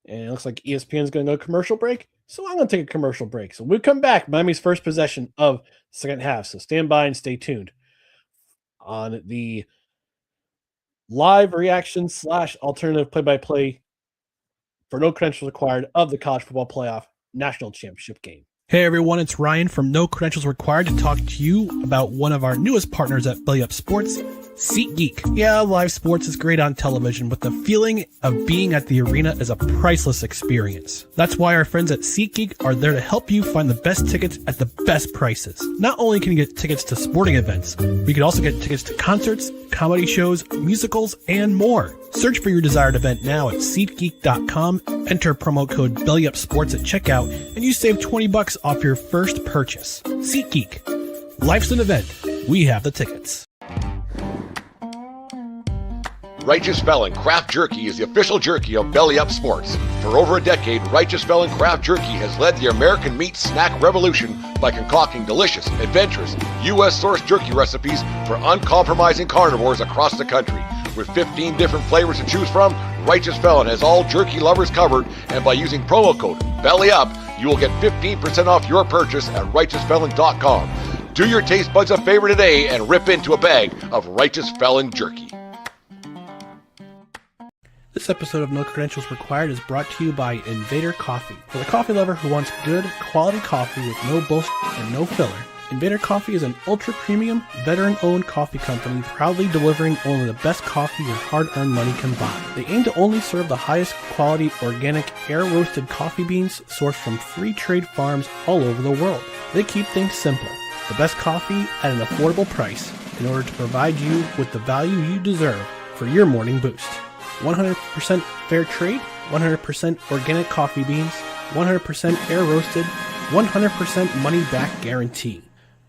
And it looks like ESPN is going to go commercial break. So I'm going to take a commercial break. So we'll come back. Miami's first possession of the second half. So stand by and stay tuned on the live reaction / alternative play-by-play for no credentials required of the College Football Playoff National Championship game. Hey everyone, it's Ryan from No Credentials Required to talk to you about one of our newest partners at Belly Up Sports, SeatGeek. Yeah, live sports is great on television, but the feeling of being at the arena is a priceless experience. That's why our friends at SeatGeek are there to help you find the best tickets at the best prices. Not only can you get tickets to sporting events, but you can also get tickets to concerts, comedy shows, musicals, and more. Search for your desired event now at SeatGeek.com, enter promo code BellyUpSports at checkout, and you save $20 off your first purchase. SeatGeek. Life's an event. We have the tickets. Righteous Felon Craft Jerky is the official jerky of Belly Up Sports. For over a decade, Righteous Felon Craft Jerky has led the American meat snack revolution by concocting delicious, adventurous, U.S.-sourced jerky recipes for uncompromising carnivores across the country. With 15 different flavors to choose from, Righteous Felon has all jerky lovers covered, and by using promo code BELLYUP, you will get 15% off your purchase at RighteousFelon.com. Do your taste buds a favor today and rip into a bag of Righteous Felon jerky. This episode of No Credentials Required is brought to you by Invader Coffee. For the coffee lover who wants good, quality coffee with no bullshit and no filler, Invader Coffee is an ultra-premium, veteran-owned coffee company proudly delivering only the best coffee your hard-earned money can buy. They aim to only serve the highest quality, organic, air-roasted coffee beans sourced from free trade farms all over the world. They keep things simple. The best coffee at an affordable price in order to provide you with the value you deserve for your morning boost. 100% fair trade, 100% organic coffee beans, 100% air roasted, 100% money back guarantee.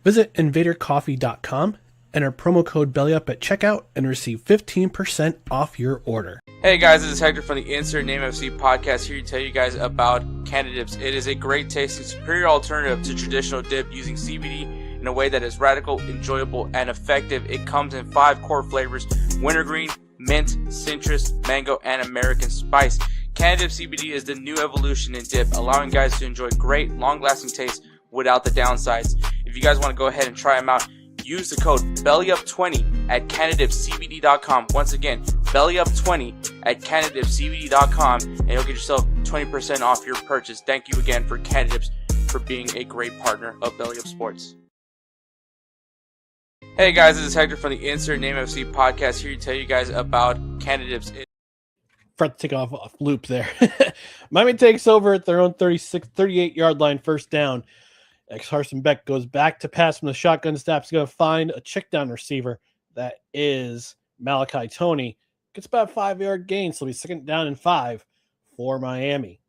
Visit invadercoffee.com, enter promo code BELLYUP at checkout, and receive 15% off your order. Hey guys, this is Hector from the Insert Name FC podcast here to tell you guys about Canadips. It is a great tasting, superior alternative to traditional dip using CBD in a way that is radical, enjoyable, and effective. It comes in 5 core flavors: wintergreen, mint, citrus, mango, and American spice. Canada CBD is the new evolution in dip, allowing guys to enjoy great, long-lasting taste without the downsides. If you guys want to go ahead and try them out, use the code BELLYUP20 at CanadipCBD.com. Once again, BELLYUP20 at CanadipCBD.com, and you'll get yourself 20% off your purchase. Thank you again for Canadips for being a great partner of Belly Up Sports. Hey guys, this is Hector from the Insert Name FC podcast here to tell you guys about Canadips. Forgot to take off loop there. Miami takes over at their own 38-yard line, first down. Carson Beck goes back to pass from the shotgun snap. He's going to find a check down receiver. That is Malachi Toney. Gets about a 5-yard gain, so he's second down and 5 for Miami.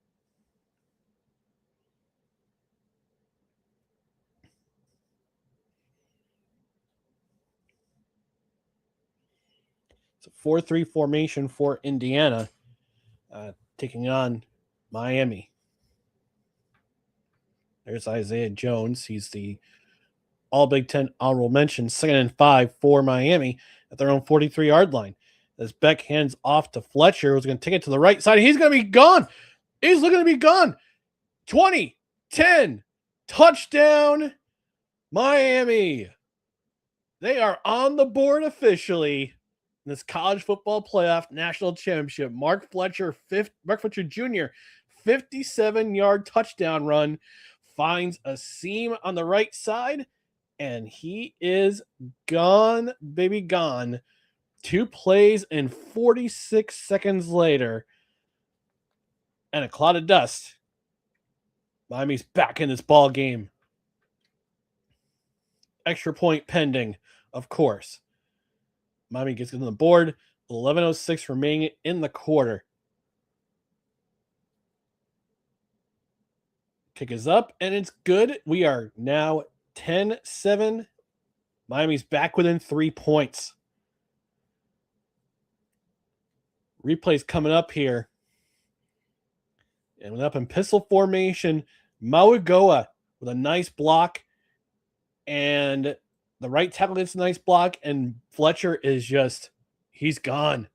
It's a 4-3 formation for Indiana, taking on Miami. There's Isaiah Jones. He's the All-Big Ten honorable mention. Second and 5 for Miami at their own 43-yard line. As Beck hands off to Fletcher, who's going to take it to the right side. He's going to be gone. He's looking to be gone. 20, 10, touchdown, Miami. They are on the board officially in this college football playoff national championship. Mark Fletcher Jr., 57-yard touchdown run, finds a seam on the right side, and he is gone, baby, gone. 2 plays and 46 seconds later, and a cloud of dust. Miami's back in this ball game. Extra point pending, of course. Miami gets on the board. 11:06 remaining in the quarter. Kick is up, and it's good. We are now 10-7. Miami's back within 3 points. Replay's coming up here. And up in pistol formation, Mauigoa with a nice block. And the right tackle gets a nice block. And Fletcher is just, he's gone.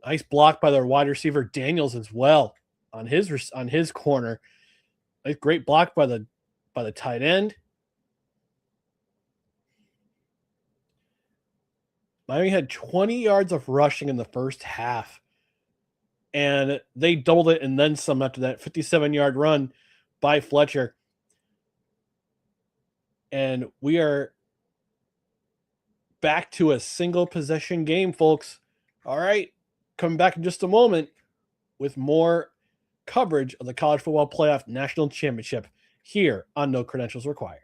Nice block by their wide receiver Daniels as well on his corner. A great block by the tight end. Miami had 20 yards of rushing in the first half. And they doubled it and then some after that 57-yard run by Fletcher. And we are back to a single possession game, folks. All right. Coming back in just a moment with more coverage of the College Football Playoff National Championship here on No Credentials Required.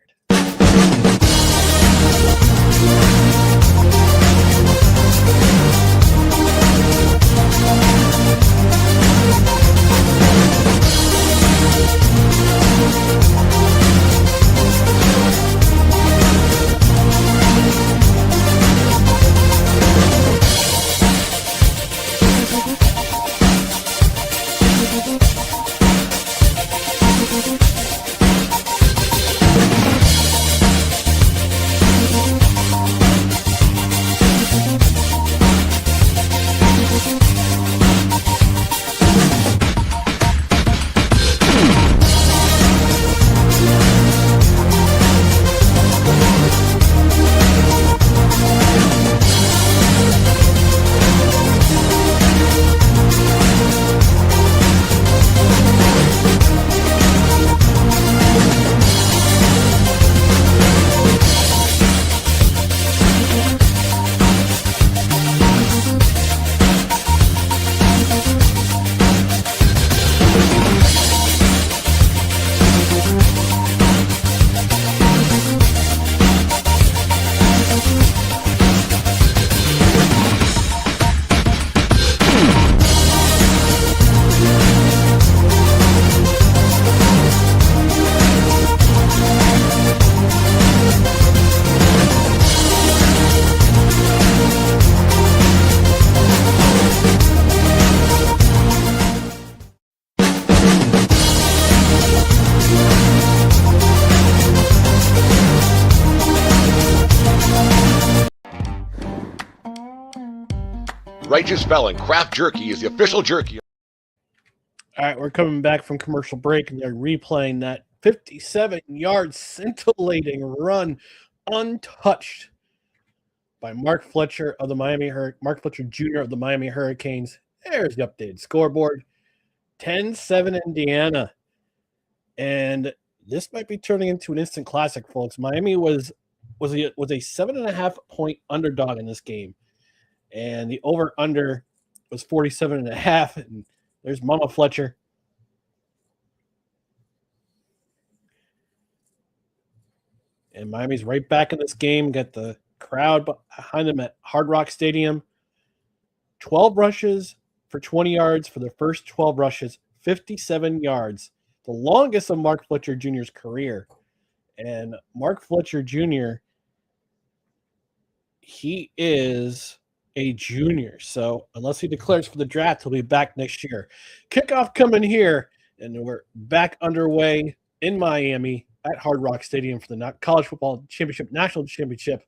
Righteous Felon Craft Jerky is the official jerky. All right, we're coming back from commercial break, and they're replaying that 57-yard scintillating run untouched by Mark Fletcher of the Mark Fletcher Jr. of the Miami Hurricanes. There's the updated scoreboard. 10-7 Indiana. And this might be turning into an instant classic, folks. Miami was a 7.5 point underdog in this game. And the over-under was 47.5. And there's Mama Fletcher. And Miami's right back in this game. Got the crowd behind them at Hard Rock Stadium. 12 rushes for 20 yards for the first 12 rushes, 57 yards. The longest of Mark Fletcher Jr.'s career. And Mark Fletcher Jr., he is a junior. So unless he declares for the draft, he'll be back next year. Kickoff coming here, and we're back underway in Miami at Hard Rock Stadium for the College Football Championship, National Championship.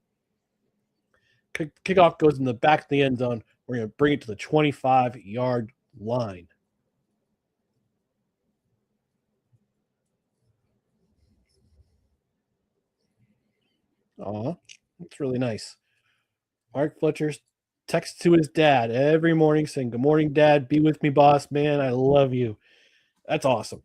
Kickoff goes in the back of the end zone. We're going to bring it to the 25-yard line. Aw, that's really nice. Mark Fletcher texts to his dad every morning saying, "Good morning, Dad. Be with me, boss. Man, I love you." That's awesome.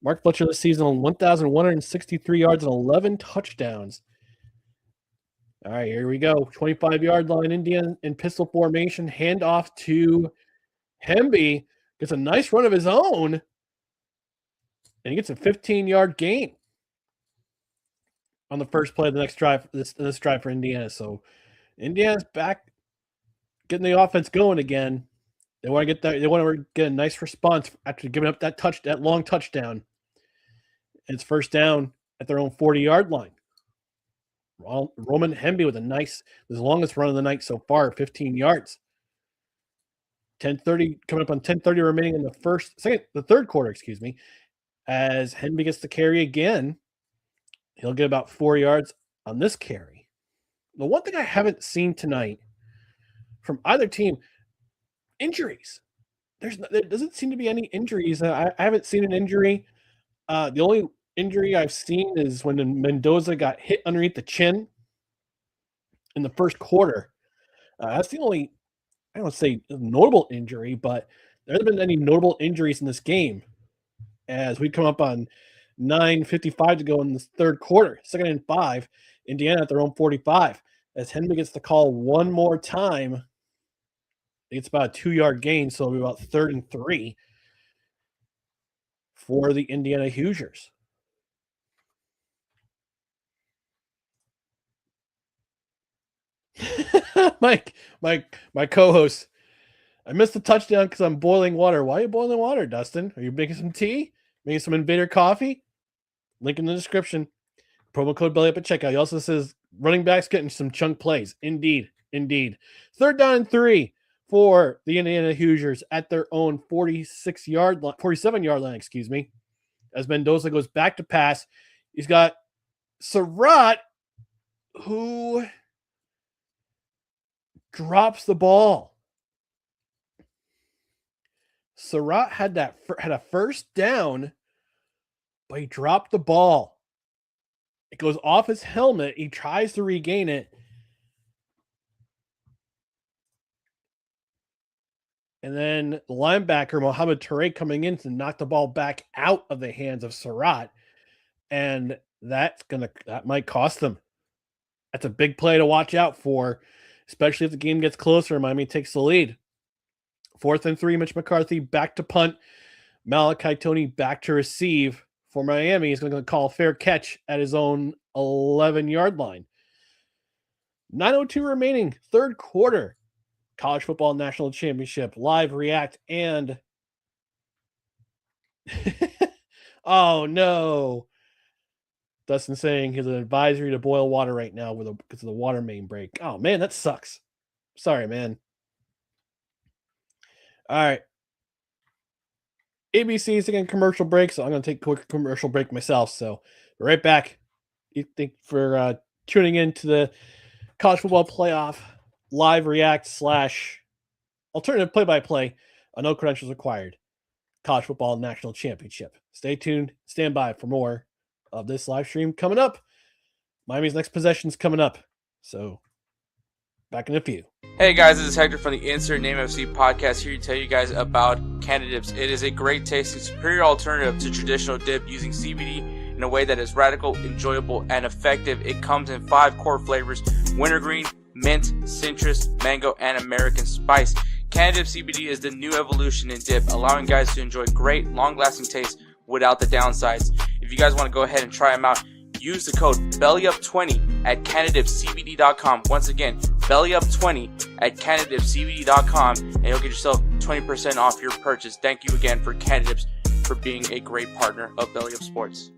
Mark Fletcher this season on 1,163 yards and 11 touchdowns. All right, here we go. 25-yard line, Indiana in pistol formation. Handoff to Hemby. Gets a nice run of his own. And he gets a 15-yard gain on the first play of the next drive, this drive for Indiana. So Indiana's back getting the offense going again. They want to get that. They want to get a nice response after giving up that long touchdown. It's first down at their own 40-yard line. Roman Hemby with the longest run of the night so far, 15 yards. 10:30 coming up on 10:30 remaining in the third quarter, excuse me. As Hemby gets the carry again, he'll get about 4 yards on this carry. The one thing I haven't seen tonight from either team, injuries. There doesn't seem to be any injuries. I haven't seen an injury. The only injury I've seen is when Mendoza got hit underneath the chin in the first quarter. That's the only, I don't say notable injury, but there hasn't been any notable injuries in this game. As we come up on 9:55 to go in this third quarter, 2nd and 5, Indiana at their own 45. As Henry gets the call one more time, it's about a 2-yard gain, so it'll be about 3rd and 3 for the Indiana Hoosiers. my co-host, I missed the touchdown because I'm boiling water. Why are you boiling water, Dustin? Are you making some tea? Making some Invader coffee? Link in the description. Promo code BELLYUP at checkout. He also says running backs getting some chunk plays. Indeed. 3rd down and 3 for the Indiana Hoosiers at their own 47-yard line, excuse me. As Mendoza goes back to pass. He's got Surratt, who drops the ball. Surratt had a first down, but he dropped the ball. It goes off his helmet. He tries to regain it. And then the linebacker, Mohamed Toure, coming in to knock the ball back out of the hands of Surratt. And that might cost them. That's a big play to watch out for, especially if the game gets closer and Miami takes the lead. 4th and 3, Mitch McCarthy back to punt. Malachi Tony back to receive for Miami. He's going to call a fair catch at his own 11-yard line. 9:02 remaining, third quarter. College Football National Championship, live react, and oh no. Dustin saying he's an advisory to boil water right now because of the water main break. Oh man, that sucks. Sorry, man. All right. ABC is taking a commercial break, so I'm going to take a quick commercial break myself. So, right back. You think for tuning into the college football playoff live react / alternative play-by-play on No Credentials Required college football national championship. Stay tuned. Stand by for more of this live stream coming up. Miami's next possession's coming up. So back in a few. Hey guys, this is Hector from the Insert Name FC podcast here to tell you guys about Canadips. It is a great tasting, superior alternative to traditional dip using CBD in a way that is radical, enjoyable, and effective. It comes in 5 core flavors: wintergreen, mint, citrus, mango, and American spice. Canadips CBD is the new evolution in dip, allowing guys to enjoy great, long-lasting taste without the downsides. If you guys want to go ahead and try them out, use the code BELLYUP20 at CanadipsCBD.com. Once again, BELLYUP20 at CanadipsCBD.com, and you'll get yourself 20% off your purchase. Thank you again for Canadips for being a great partner of Belly Up Sports.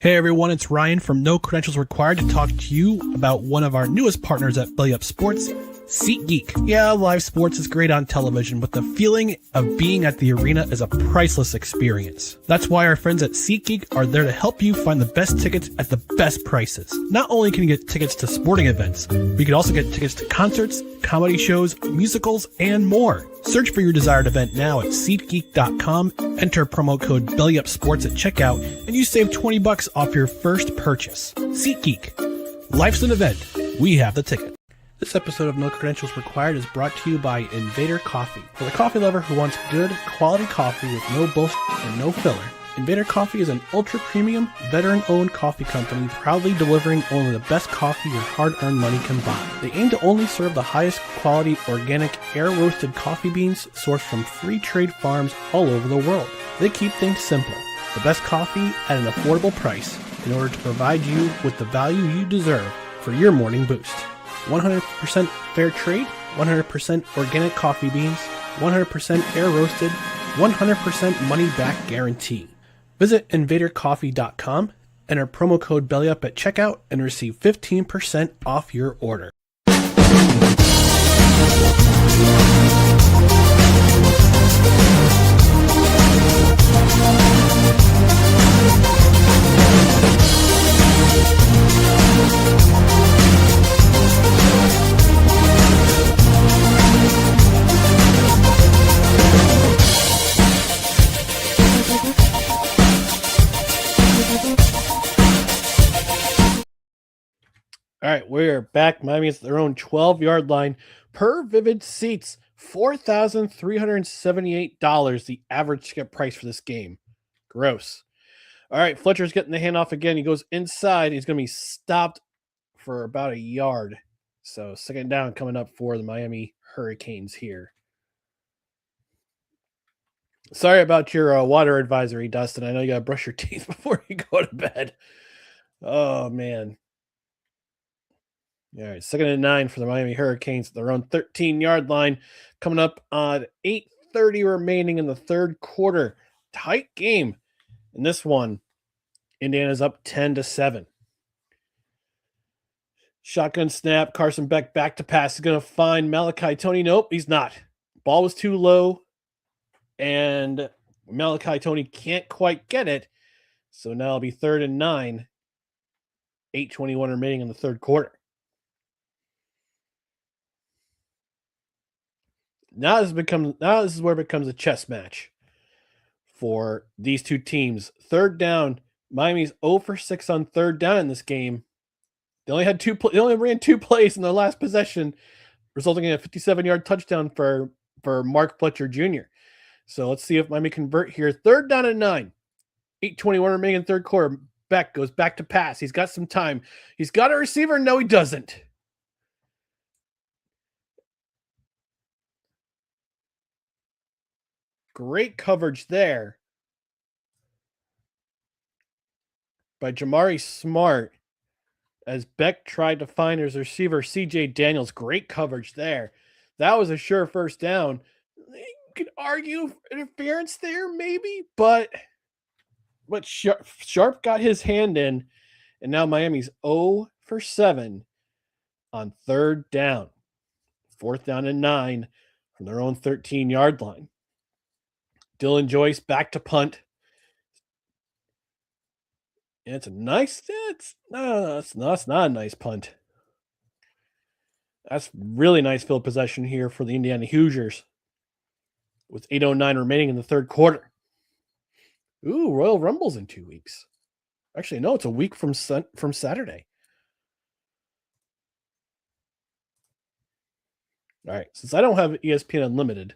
Hey everyone, it's Ryan from No Credentials Required to talk to you about one of our newest partners at Belly Up Sports, SeatGeek. Yeah, live sports is great on television, but the feeling of being at the arena is a priceless experience. That's why our friends at SeatGeek are there to help you find the best tickets at the best prices. Not only can you get tickets to sporting events, but you can also get tickets to concerts, comedy shows, musicals, and more. Search for your desired event now at SeatGeek.com, enter promo code BellyUpSports at checkout, and you save $20 off your first purchase. SeatGeek. Life's an event. We have the ticket. This episode of No Credentials Required is brought to you by Invader Coffee. For the coffee lover who wants good, quality coffee with no bullshit and no filler, Invader Coffee is an ultra-premium, veteran-owned coffee company proudly delivering only the best coffee your hard-earned money can buy. They aim to only serve the highest quality, organic, air-roasted coffee beans sourced from free trade farms all over the world. They keep things simple. The best coffee at an affordable price in order to provide you with the value you deserve for your morning boost. 100% fair trade, 100% organic coffee beans, 100% air roasted, 100% money back guarantee. Visit invadercoffee.com, enter promo code BELLYUP at checkout, and receive 15% off your order. All right, we're back. Miami is their own 12-yard line per Vivid Seats. $4,378, the average ticket price for this game. Gross. All right, Fletcher's getting the handoff again. He goes inside. He's going to be stopped for about a yard. So second down coming up for the Miami Hurricanes here. Sorry about your water advisory, Dustin. I know you got to brush your teeth before you go to bed. Oh, man. All right, 2nd and 9 for the Miami Hurricanes. Their own 13-yard line coming up on 8:30 remaining in the third quarter. Tight game in this one. Indiana's up 10-7. Shotgun snap. Carson Beck back to pass. He's going to find Malachi Tony. Nope, he's not. Ball was too low, and Malachi Tony can't quite get it. So now it'll be 3rd and 9. 8:21 remaining in the third quarter. Now this is where it becomes a chess match for these two teams. Third down, Miami's 0 for 6 on third down in this game. They only had they only ran 2 plays in their last possession, resulting in a 57-yard touchdown for Mark Fletcher Jr. So let's see if Miami convert here. 3rd down and 9. 8:21 remaining in third quarter. Beck goes back to pass. He's got some time. He's got a receiver. No, he doesn't. Great coverage there by Jamari Smart as Beck tried to find his receiver, C.J. Daniels. Great coverage there. That was a sure first down. You could argue interference there, maybe, but Sharp got his hand in, and now Miami's 0 for 7 on third down. 4th down and 9 from their own 13-yard line. Dylan Joyce back to punt. And it's a nice. It's not a nice punt. That's really nice field possession here for the Indiana Hoosiers. With 8:09 remaining in the third quarter. Ooh, Royal Rumble's in 2 weeks. Actually, no, it's a week from Saturday. All right, since I don't have ESPN Unlimited,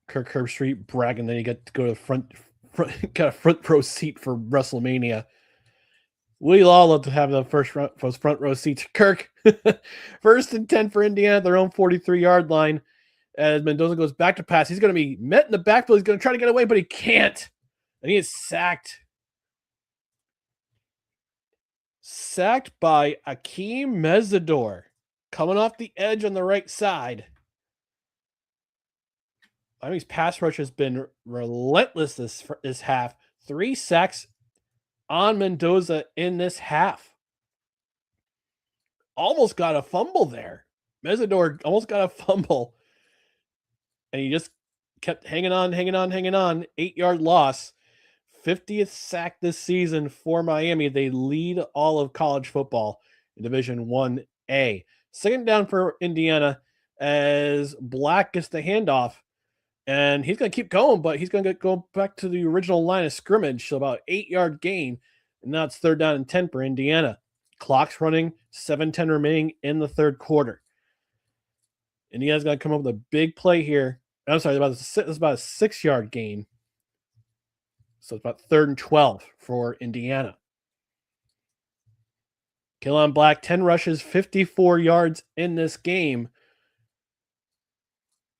Kirk Herbstreit bragging that he got to go to the got a front row seat for WrestleMania. We all love to have the those front row seats. Kirk, 1st and 10 for Indiana at their own 43-yard line. As Mendoza goes back to pass, he's going to be met in the backfield. He's going to try to get away, but he can't. And he is sacked. Sacked by Akeem Mesidor, coming off the edge on the right side. Miami's pass rush has been relentless this half. 3 sacks on Mendoza in this half. Almost got a fumble there. Mesidor almost got a fumble. And he just kept hanging on. 8-yard loss. 50th sack this season for Miami. They lead all of college football in Division 1A. 2nd down for Indiana as Black gets the handoff. And he's going to keep going, but he's going to go back to the original line of scrimmage. So about 8-yard gain. And now it's 3rd down and 10 for Indiana. Clock's running. 7:10 remaining in the third quarter. Indiana's going to come up with a big play here. I'm sorry, it's about a 6-yard gain. So it's about 3rd and 12 for Indiana. Keelan Black, 10 rushes, 54 yards in this game.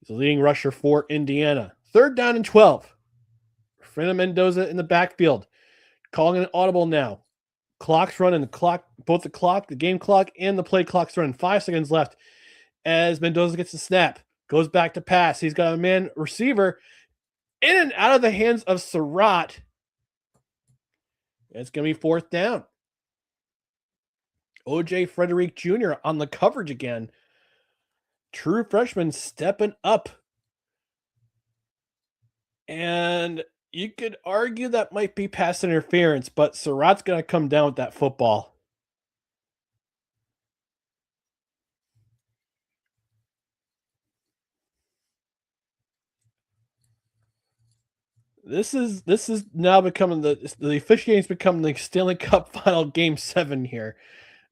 He's the leading rusher for Indiana. 3rd down and 12. Fernando Mendoza in the backfield. Calling an audible now. Clock's running. The game clock, and the play clock's running. 5 seconds left as Mendoza gets the snap. Goes back to pass. He's got a man receiver in and out of the hands of Surratt. It's going to be 4th down. O.J. Frederick Jr. on the coverage again. True freshman stepping up. And you could argue that might be pass interference, but Surratt's going to come down with that football. This is now becoming the officiating's become the Stanley Cup Final Game 7 here.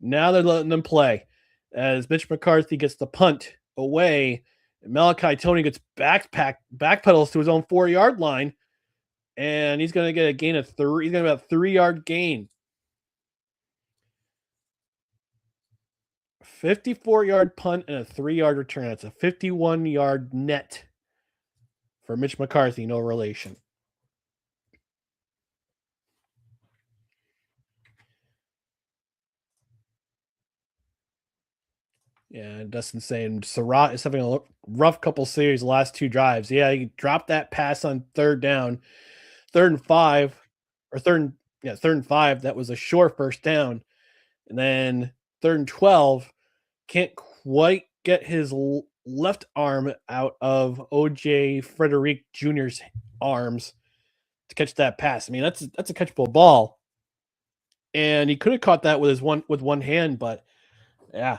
Now they're letting them play as Mitch McCarthy gets the punt away. And Malachi Tony gets backpedals to his own 4-yard line, and he's going to get a gain of 3. He's going to have a 3-yard gain. 54-yard punt and a 3-yard return. That's a 51-yard net for Mitch McCarthy. No relation. Yeah, Dustin saying Surratt is having a rough couple series the last 2 drives. Yeah, he dropped that pass on 3rd down, 3rd and 5, or 3rd and 5. That was a short 1st down. And then 3rd and 12, can't quite get his left arm out of O.J. Frederick Jr.'s arms to catch that pass. I mean, that's a catchable ball. And he could have caught that with one hand, but yeah.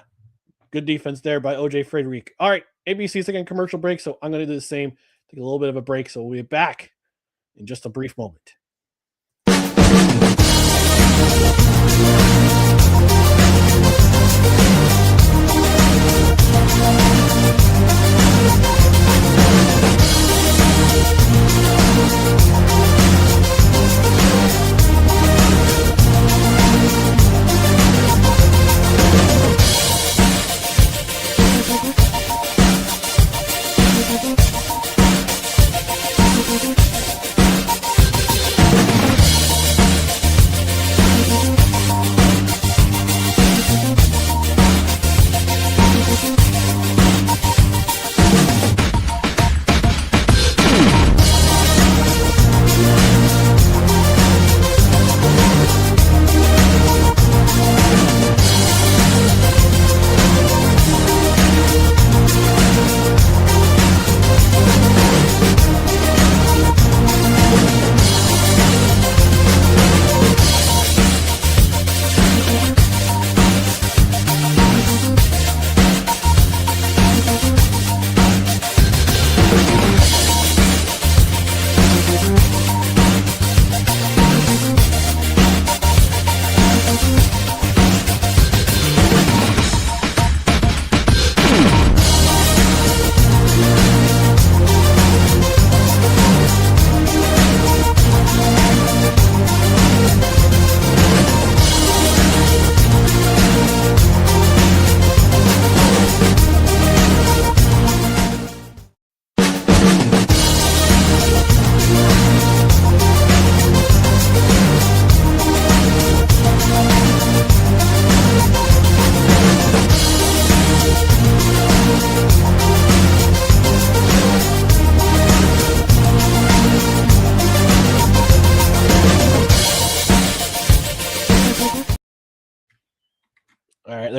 Good defense there by O.J. Frederick. All right, ABC's taking a commercial break, so I'm going to do the same. Take a little bit of a break, so we'll be back in just a brief moment.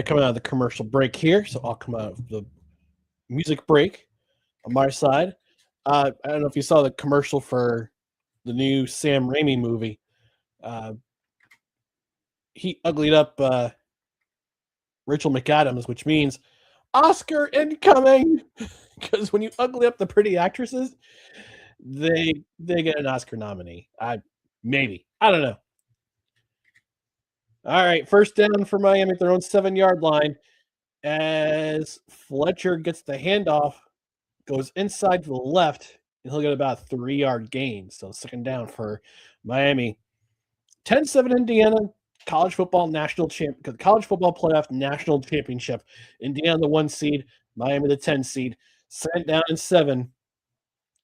they're coming out of the commercial break here, so I'll come out of the music break on my side. I don't know if you saw the commercial for the new Sam Raimi movie. He uglied up Rachel McAdams, which means Oscar incoming. Because when you ugly up the pretty actresses, they get an Oscar nominee. I don't know. All right, first down for Miami at their own 7-yard line as Fletcher gets the handoff, goes inside to the left, and he'll get about a 3-yard gain. So second down for Miami. 10-7 Indiana, college football playoff national championship. Indiana the 1 seed, Miami the 10 seed. Second down and 7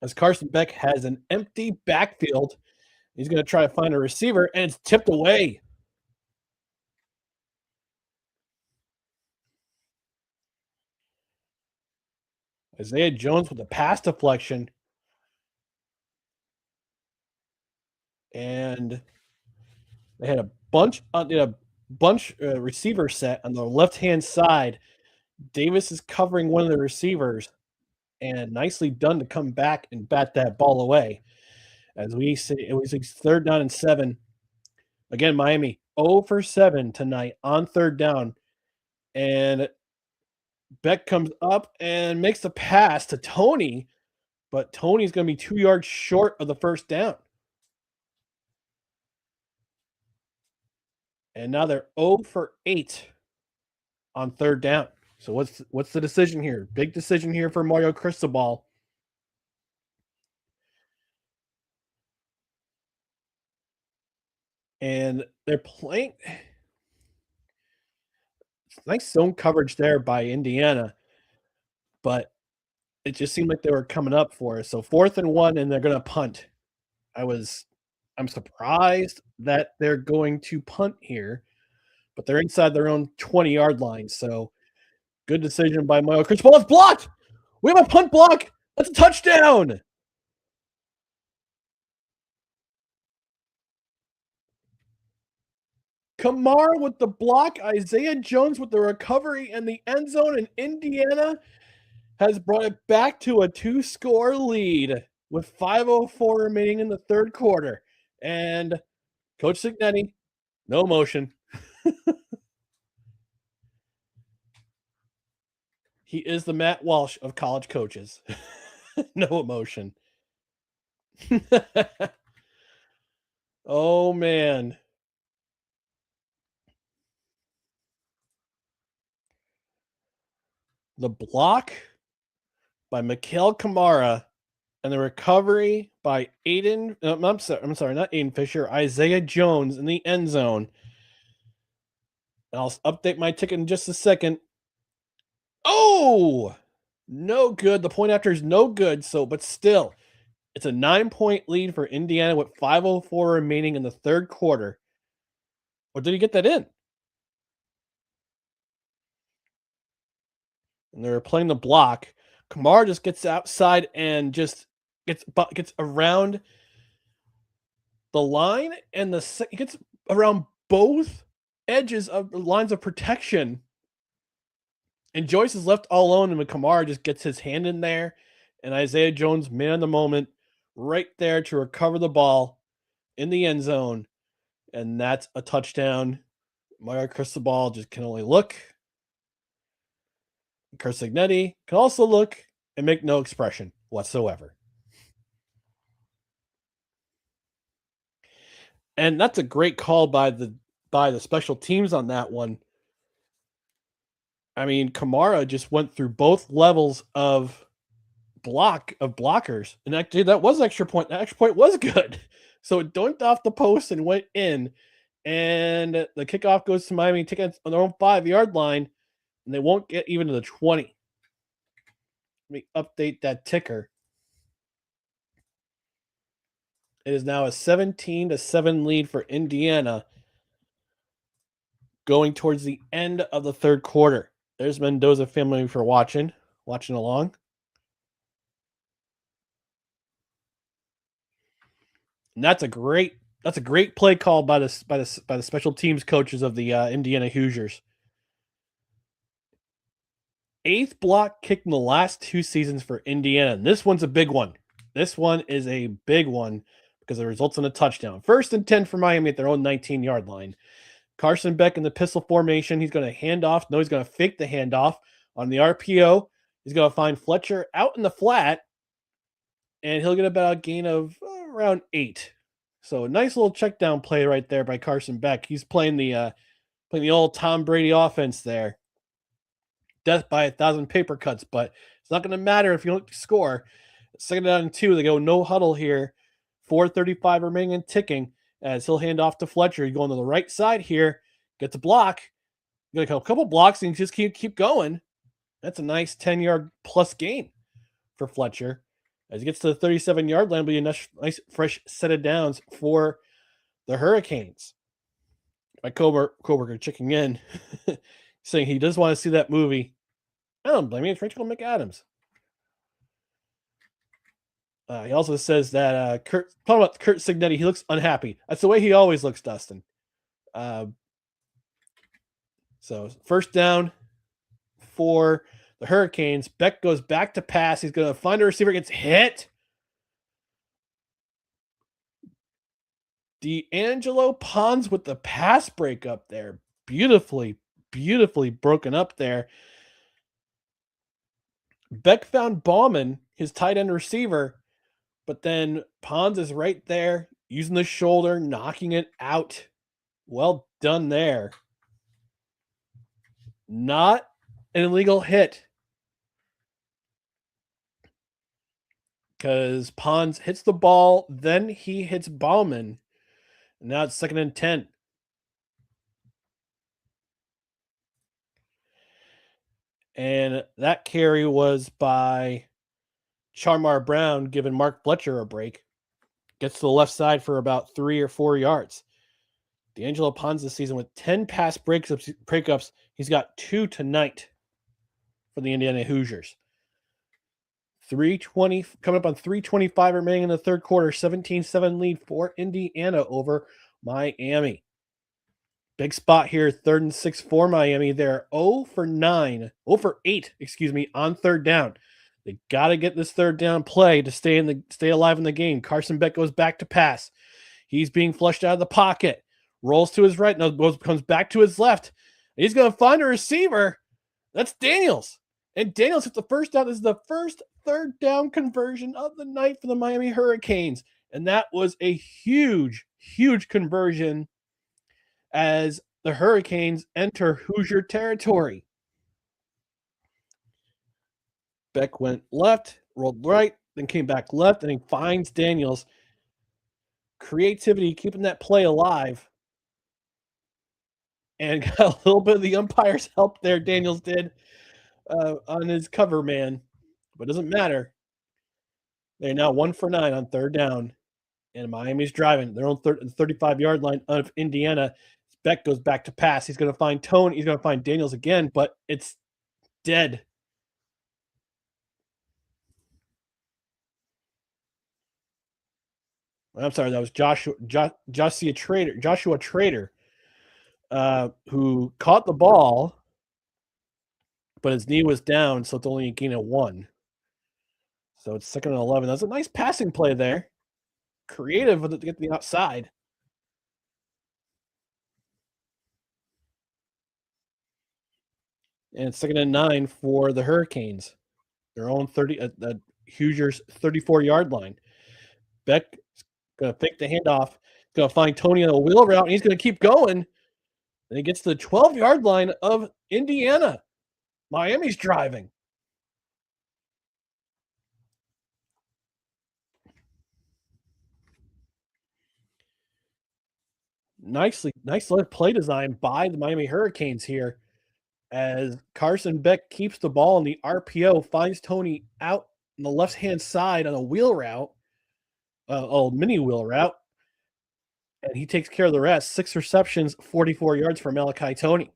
as Carson Beck has an empty backfield. He's going to try to find a receiver, and it's tipped away. Isaiah Jones with a pass deflection. And they had a bunch receiver set on the left-hand side. Davis is covering one of the receivers, and nicely done to come back and bat that ball away. As we see, it was third down and 7. Again, Miami 0 for 7 tonight on third down. And Beck comes up and makes the pass to Tony, but Tony's going to be 2 yards short of the first down. And now they're 0 for 8 on third down. So what's the decision here? Big decision here for Mario Cristobal. And they're playing nice zone coverage there by Indiana, but it just seemed like they were coming up for us. So 4th and 1, and they're going to punt. I'm surprised that they're going to punt here, but they're inside their own 20-yard line. So good decision by Mario Cristobal. It's blocked. We have a punt block. That's a touchdown. Kamara with the block, Isaiah Jones with the recovery in the end zone, and Indiana has brought it back to a 2-score lead with 5:04 remaining in the third quarter. And Coach Cignetti, no emotion. He is the Matt Walsh of college coaches. No emotion. Oh, man. The block by Mikhail Kamara and the recovery by Aiden. I'm sorry, not Aiden Fisher. Isaiah Jones in the end zone. And I'll update my ticket in just a second. Oh, no good. The point after is no good. But still, it's a 9-point lead for Indiana with 5:04 remaining in the third quarter. Or did he get that in? And they're playing the block. Kamara just gets outside and just gets around the line, and he gets around both edges of the lines of protection. And Joyce is left all alone, and Kamara just gets his hand in there, and Isaiah Jones, man of the moment, right there to recover the ball in the end zone, and that's a touchdown. Mario Cristobal just can only look. Coach Cignetti can also look and make no expression whatsoever. And that's a great call by the special teams on that one. I mean, Kamara just went through both levels of blockers. And actually, that was an extra point. The extra point was good. So it dunked off the post and went in. And the kickoff goes to Miami, taking on their own 5-yard line. And they won't get even to the 20. Let me update that ticker. It is now a 17-7 lead for Indiana going towards the end of the third quarter. There's Mendoza family for watching along. And that's a great play call by the special teams coaches of the Indiana Hoosiers. 8th block kick in the last 2 seasons for Indiana. And this one's a big one. This one is a big one because it results in a touchdown. 1st and 10 for Miami at their own 19-yard line. Carson Beck in the pistol formation. He's going to hand off. No, he's going to fake the handoff on the RPO. He's going to find Fletcher out in the flat, and he'll get about a gain of around 8. So a nice little check down play right there by Carson Beck. He's playing the old Tom Brady offense there. Death by 1,000 paper cuts, but it's not going to matter if you don't score. 2nd down and 2. They go no huddle here. 4:35 remaining and ticking as he'll hand off to Fletcher. He's going to the right side here. Gets a block. Got a couple blocks and just keep going. That's a nice 10-yard plus gain for Fletcher. As he gets to the 37-yard line, it'll be a nice fresh set of downs for the Hurricanes. My coworker checking in, saying he does want to see that movie. I don't blame you. It's Rachel McAdams. He also says that talking about Kurt Signetti, he looks unhappy. That's the way he always looks, Dustin. So 1st down for the Hurricanes. Beck goes back to pass. He's going to find a receiver, gets hit. D'Angelo Pons with the pass break up there. Beautifully broken up there. Beck found Bauman, his tight end receiver, but then Pons is right there using the shoulder, knocking it out. Well done there. Not an illegal hit because Pons hits the ball, then he hits Bauman. And now it's 2nd and 10. And that carry was by Charmar Brown, giving Mark Fletcher a break. Gets to the left side for about 3 or 4 yards. D'Angelo Pons this season with 10 pass breakups. He's got 2 tonight for the Indiana Hoosiers. 3:20 coming up on 3:25 remaining in the 3rd quarter. 17-7 lead for Indiana over Miami. Big spot here, 3rd and 6 for Miami. They're 0 for 8, on 3rd down. They got to get this 3rd down play to stay alive in the game. Carson Beck goes back to pass. He's being flushed out of the pocket. Rolls to his right, comes back to his left. He's going to find a receiver. That's Daniels. And Daniels hit the 1st down. This is the first 3rd down conversion of the night for the Miami Hurricanes. And that was a huge conversion as the Hurricanes enter Hoosier territory. Beck went left, rolled right, then came back left, and he finds Daniels. Creativity, keeping that play alive. And got a little bit of the umpire's help there, Daniels did, on his cover man. But it doesn't matter. They're now 1 for 9 on 3rd down. And Miami's driving their own 35-yard line of Indiana. Beck goes back to pass. He's going to find Tone. He's going to find Daniels again, but it's dead. I'm sorry, that was Joshua Trader, who caught the ball, but his knee was down, so it's only a gain of 1. So it's 2nd and 11. That's a nice passing play there. Creative to get the outside. And it's 2nd and 9 for the Hurricanes. Their own the Hoosiers 34-yard line. Beck going to fake the handoff. Going to find Tony on a wheel route, and he's going to keep going. And he gets to the 12-yard line of Indiana. Miami's driving. Nice play design by the Miami Hurricanes here as Carson Beck keeps the ball in the RPO, finds Tony out on the left-hand side on a wheel route, mini wheel route, and he takes care of the rest. 6 receptions, 44 yards for Malachi Tony.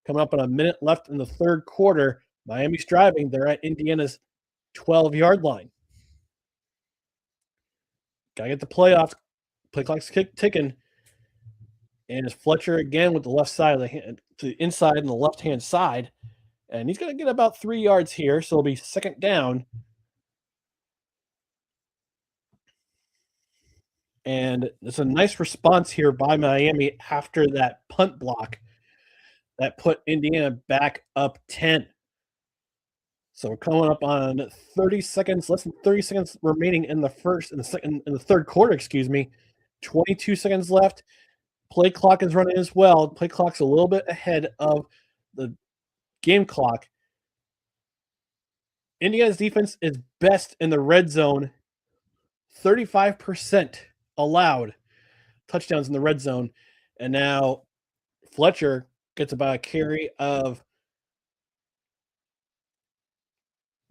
Coming up on a minute left in the 3rd quarter, Miami's driving. They're at Indiana's 12-yard line. Got to get the playoffs. Play clock's ticking. And it's Fletcher again with the left side of the hand, to the inside and the left-hand side. And he's going to get about 3 yards here, so it'll be second down. And it's a nice response here by Miami after that punt block that put Indiana back up 10. So we're coming up on 30 seconds, less than 30 seconds remaining in the third quarter, 22 seconds left. Play clock is running as well. Play clock's a little bit ahead of the game clock. Indiana's defense is best in the red zone. 35% allowed touchdowns in the red zone. And now Fletcher gets about a carry of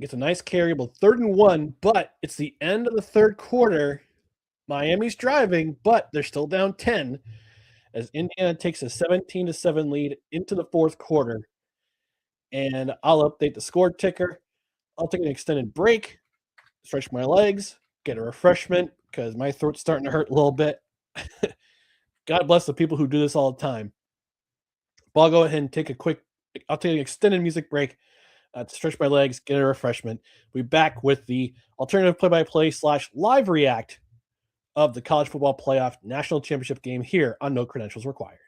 gets a nice carry, but 3rd and 1, but it's the end of the third quarter. Miami's driving, but they're still down 10 as Indiana takes a 17-7 lead into the fourth quarter. And I'll update the score ticker. I'll take an extended break, stretch my legs, get a refreshment because my throat's starting to hurt a little bit. God bless the people who do this all the time. But I'll go ahead and take an extended music break to stretch my legs, get a refreshment. We'll be back with the alternative play-by-play / live react of the college football playoff national championship game here on No Credentials Required.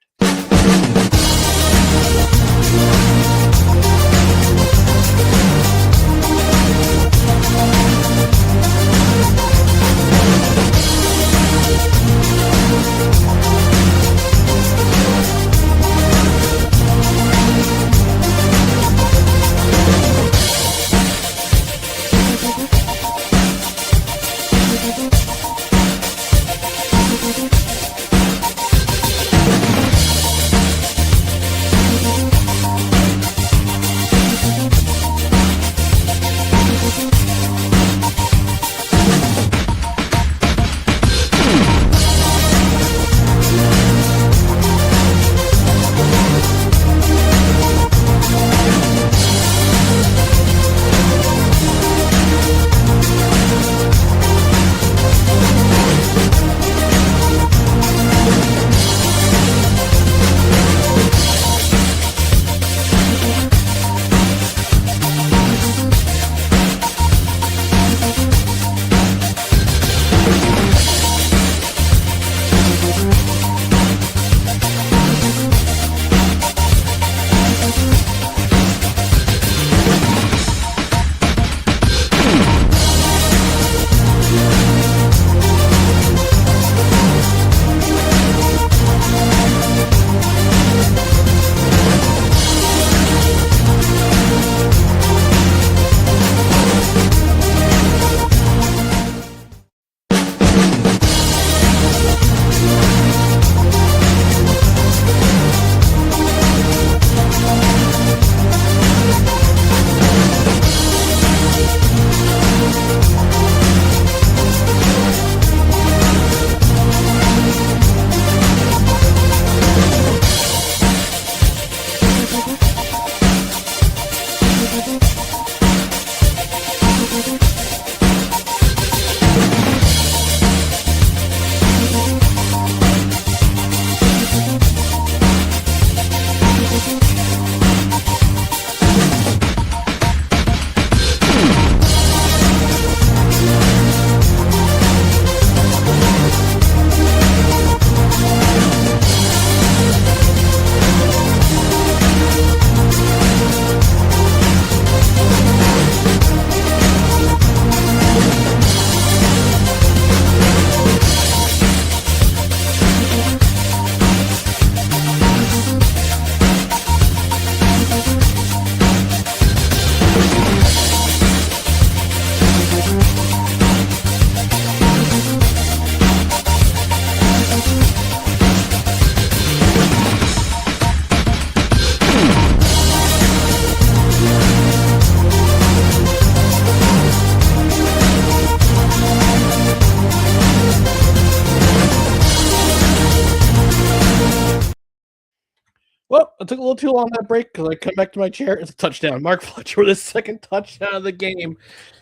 Well, I took a little too long that break because I come back to my chair. It's a touchdown. Mark Fletcher with his second touchdown of the game.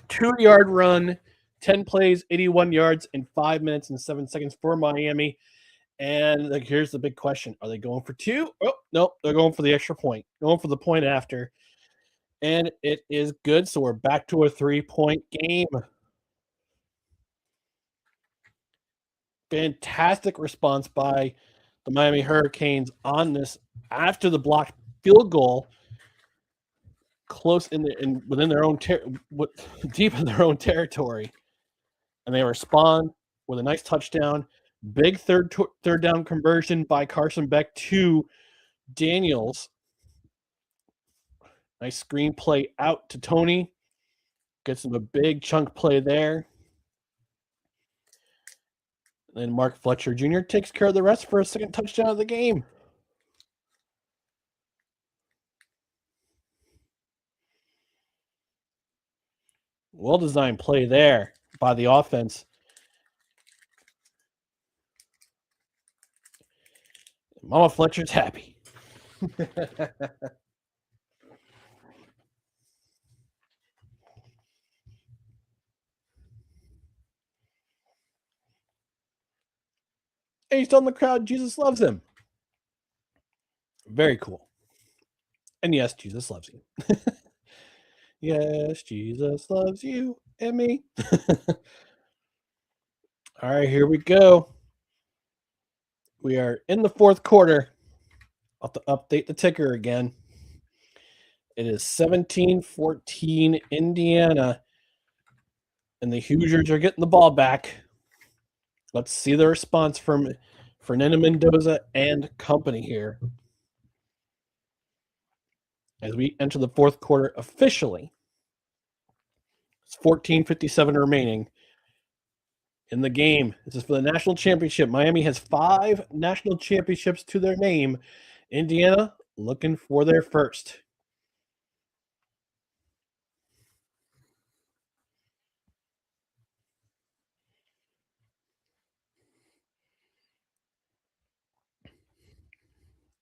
2-yard run, 10 plays, 81 yards in 5 minutes and 7 seconds for Miami. And here's the big question. Are they going for 2? Oh, no, they're going for the extra point. Going for the point after. And it is good. So we're back to a 3-point game. Fantastic response by the Miami Hurricanes on this after the blocked field goal, close within their own deep in their own territory, and they respond with a nice touchdown. Big third down conversion by Carson Beck to Daniels. Nice screen play out to Tony. Gets him a big chunk play there. And then Mark Fletcher Jr. takes care of the rest for a second touchdown of the game. Well-designed play there by the offense. Mama Fletcher's happy. And he's telling the crowd Jesus loves him. Very cool. And yes, Jesus loves you. Yes, Jesus loves you and me. All right, here we go. We are in the fourth quarter. I'll have to update the ticker again. It is 17-14 Indiana. And the Hoosiers are getting the ball back. Let's see the response from Fernando Mendoza and company here as we enter the fourth quarter officially. It's 14:57 remaining in the game. This is for the national championship. Miami has 5 national championships to their name. Indiana looking for their first.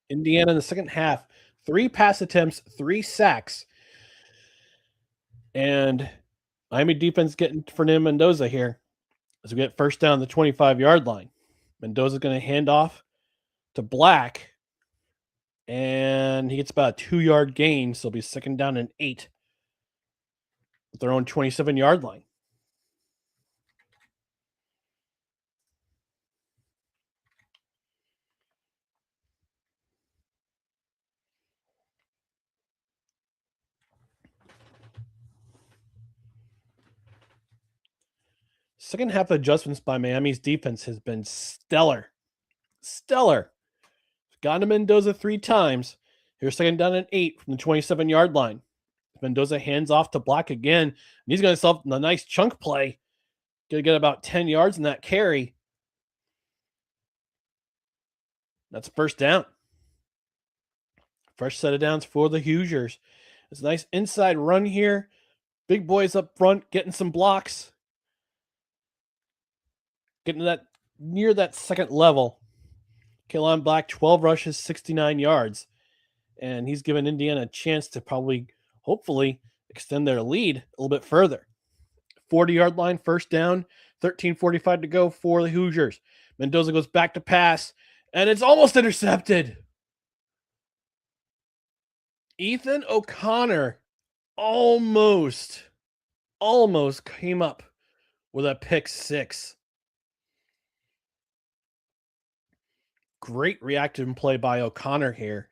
Indiana in the second half, 3 pass attempts, 3 sacks. And Miami defense getting Fernando Mendoza here as we get first down the 25-yard line. Mendoza's going to hand off to Black. And he gets about a 2-yard gain, so it'll be second down and 8 at their own 27-yard line. Second half adjustments by Miami's defense has been stellar. Gotten to Mendoza 3 times. Here's second down and 8 from the 27-yard line. Mendoza hands off to Black again. And he's going to self a nice chunk play. Going to get about 10 yards in that carry. That's first down. Fresh set of downs for the Hoosiers. It's a nice inside run here. Big boys up front getting some blocks. Getting to that near that second level. Kalon Black, 12 rushes, 69 yards. And he's given Indiana a chance to hopefully, extend their lead a little bit further. 40-yard line, first down, 13:45 to go for the Hoosiers. Mendoza goes back to pass, and it's almost intercepted. Ethan O'Connor almost came up with a pick 6. Great reactive play by O'Connor here.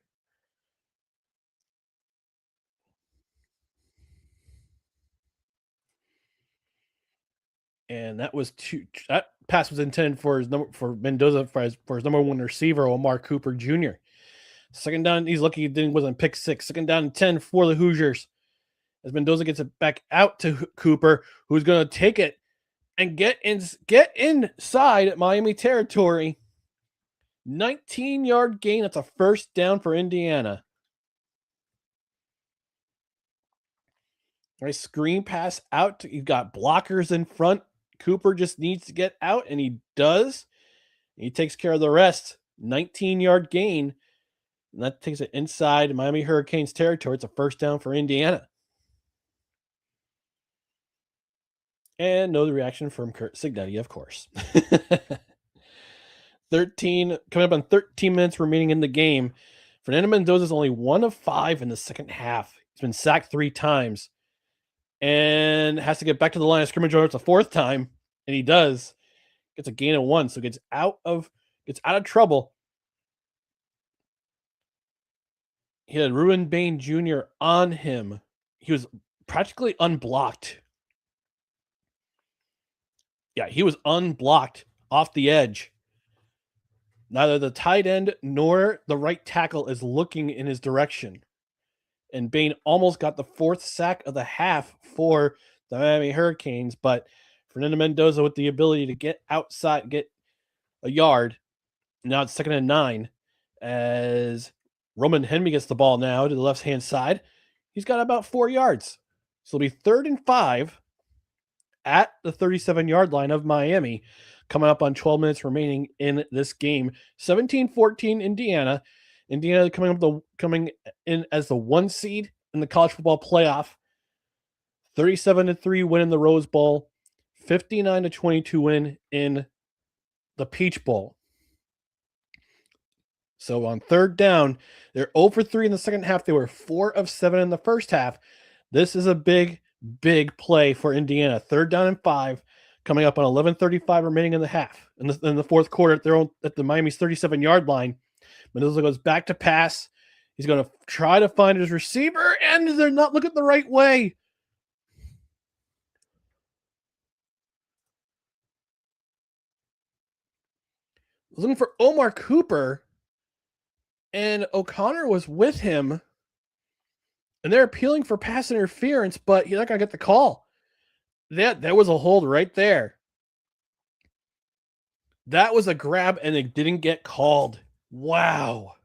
And that pass was intended for Mendoza for his number 1 receiver, Omar Cooper Jr. Second down, he's lucky it wasn't pick 6. Second down and 10 for the Hoosiers. As Mendoza gets it back out to Cooper, who's going to take it and get inside at Miami territory. 19-yard gain. That's a first down for Indiana. Nice screen pass out. You've got blockers in front. Cooper just needs to get out, and he does. He takes care of the rest. 19-yard gain. And that takes it inside Miami Hurricanes territory. It's a first down for Indiana. And no reaction from Kurt Signetti, of course. 13, coming up on 13 minutes remaining in the game. Fernando Mendoza is only 1 of 5 in the second half. He's been sacked 3 times and has to get back to the line of scrimmage over. It's the 4th time, and he does. Gets a gain of 1, so gets out of trouble. He had Ruben Bain Jr. on him. He was practically unblocked. Yeah, he was unblocked off the edge. Neither the tight end nor the right tackle is looking in his direction. And Bain almost got the 4th sack of the half for the Miami Hurricanes, but Fernando Mendoza with the ability to get outside, get a yard. Now it's 2nd and 9 as Roman Henry gets the ball now to the left-hand side. He's got about 4 yards. So it'll be 3rd and 5 at the 37-yard line of Miami, coming up on 12 minutes remaining in this game. 17-14 Indiana. Indiana coming in as the 1 seed in the college football playoff. 37-3 win in the Rose Bowl. 59-22 win in the Peach Bowl. So on 3rd down, they're 0 for 3 in the second half. They were 4 of 7 in the first half. This is a big play for Indiana. 3rd down and 5, coming up on 11:35 remaining in the half. In the 4th quarter, at the Miami's 37-yard line. Mendoza goes back to pass. He's going to try to find his receiver, and they're not looking the right way. Looking for Omar Cooper, and O'Connor was with him, and they're appealing for pass interference, but he's not going to get the call. There was a hold right there. That was a grab, and it didn't get called. Wow.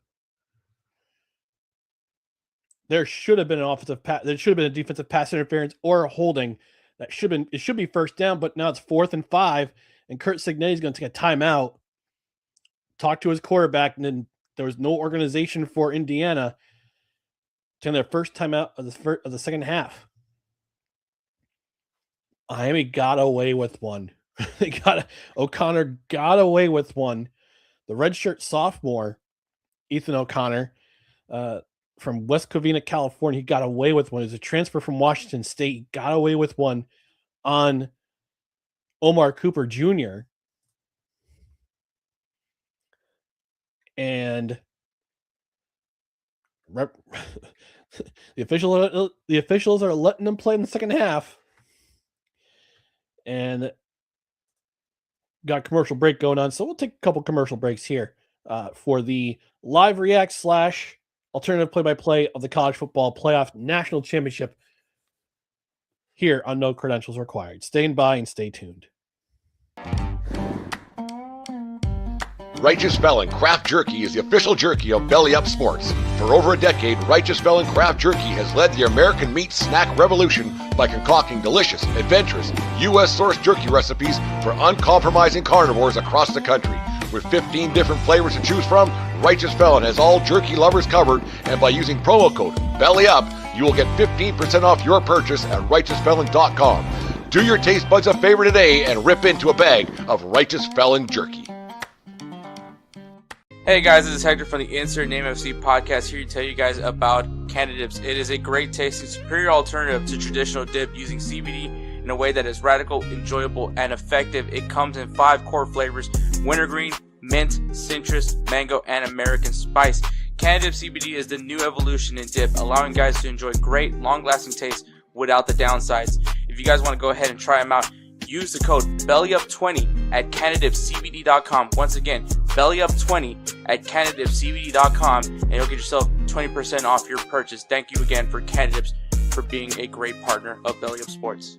There should have been there should have been a defensive pass interference or a holding. It should be 1st down, but now it's 4th and 5, and Kurt Signetti is going to take a timeout, talk to his quarterback, and then there was no organization for Indiana. Taking their first timeout of the second half. Miami got away with one. O'Connor got away with one. The redshirt sophomore, Ethan O'Connor, from West Covina, California, he got away with one. He's a transfer from Washington State. He got away with one on Omar Cooper Jr. And the officials are letting them play in the second half. And got a commercial break going on. So we'll take a couple commercial breaks here for the live react / alternative play-by-play of the college football playoff national championship here on No Credentials Required. Stay by and stay tuned. Righteous Felon Craft Jerky is the official jerky of Belly Up Sports. For over a decade, Righteous Felon Craft Jerky has led the American meat snack revolution by concocting delicious, adventurous, U.S.-sourced jerky recipes for uncompromising carnivores across the country. With 15 different flavors to choose from, Righteous Felon has all jerky lovers covered, and by using promo code BELLYUP, you will get 15% off your purchase at righteousfelon.com. Do your taste buds a favor today and rip into a bag of Righteous Felon jerky. Hey guys, this is Hector from the Insert Name FC podcast, here to tell you guys about Canadips. It is a great tasting, superior alternative to traditional dip using CBD in a way that is radical, enjoyable, and effective. It comes in 5 core flavors: wintergreen, mint, citrus, mango, and American spice. Canadips CBD is the new evolution in dip, allowing guys to enjoy great, long-lasting taste without the downsides. If you guys want to go ahead and try them out, use the code BELLYUP20 at CanadipsCBD.com. Once again, BELLYUP20 at CanadipsCBD.com, and you'll get yourself 20% off your purchase. Thank you again for Canadips for being a great partner of Belly Up Sports.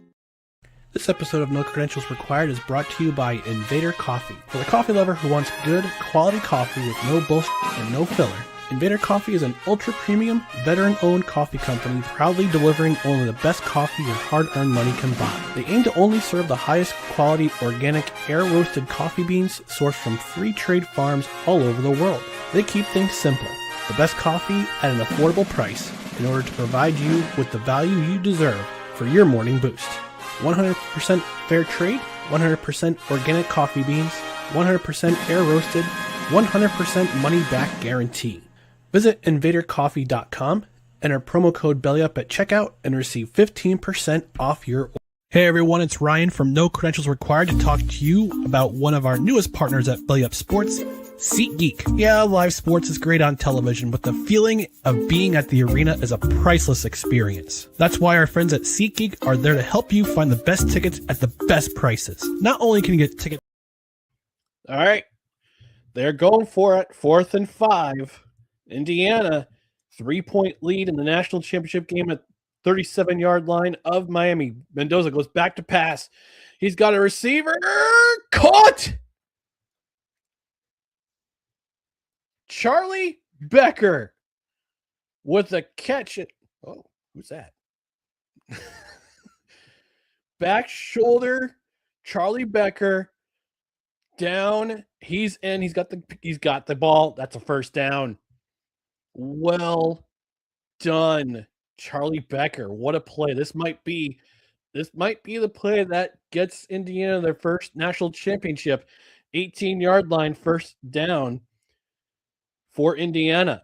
This episode of No Credentials Required is brought to you by Invader Coffee. For the coffee lover who wants good, quality coffee with no bullshit and no filler, Invader Coffee is an ultra-premium, veteran-owned coffee company proudly delivering only the best coffee your hard-earned money can buy. They aim to only serve the highest quality, organic, air-roasted coffee beans sourced from free trade farms all over the world. They keep things simple. The best coffee at an affordable price in order to provide you with the value you deserve for your morning boost. 100% fair trade, 100% organic coffee beans, 100% air-roasted, 100% money-back guarantee. Visit InvaderCoffee.com, Enter promo code BELLYUP at checkout and receive 15% off your order. Hey everyone, it's Ryan from No Credentials Required to talk to you about one of our newest partners at Belly Up Sports, SeatGeek. Yeah, live sports is great on television, but the feeling of being at the arena is a priceless experience. That's why our friends at SeatGeek are there to help you find the best tickets at the best prices. Not only can you get tickets... All right. They're going for it. 4th and 5. Indiana, 3-point lead in the national championship game at 37-yard line of Miami. Mendoza goes back to pass. He's got a receiver. Caught! Charlie Becker with a catch. Oh, who's that? Back shoulder. Charlie Becker down. He's in. He's got the ball. That's a first down. Well done, Charlie Becker. What a play. This might be the play that gets Indiana their first national championship. 18-yard line, first down for Indiana.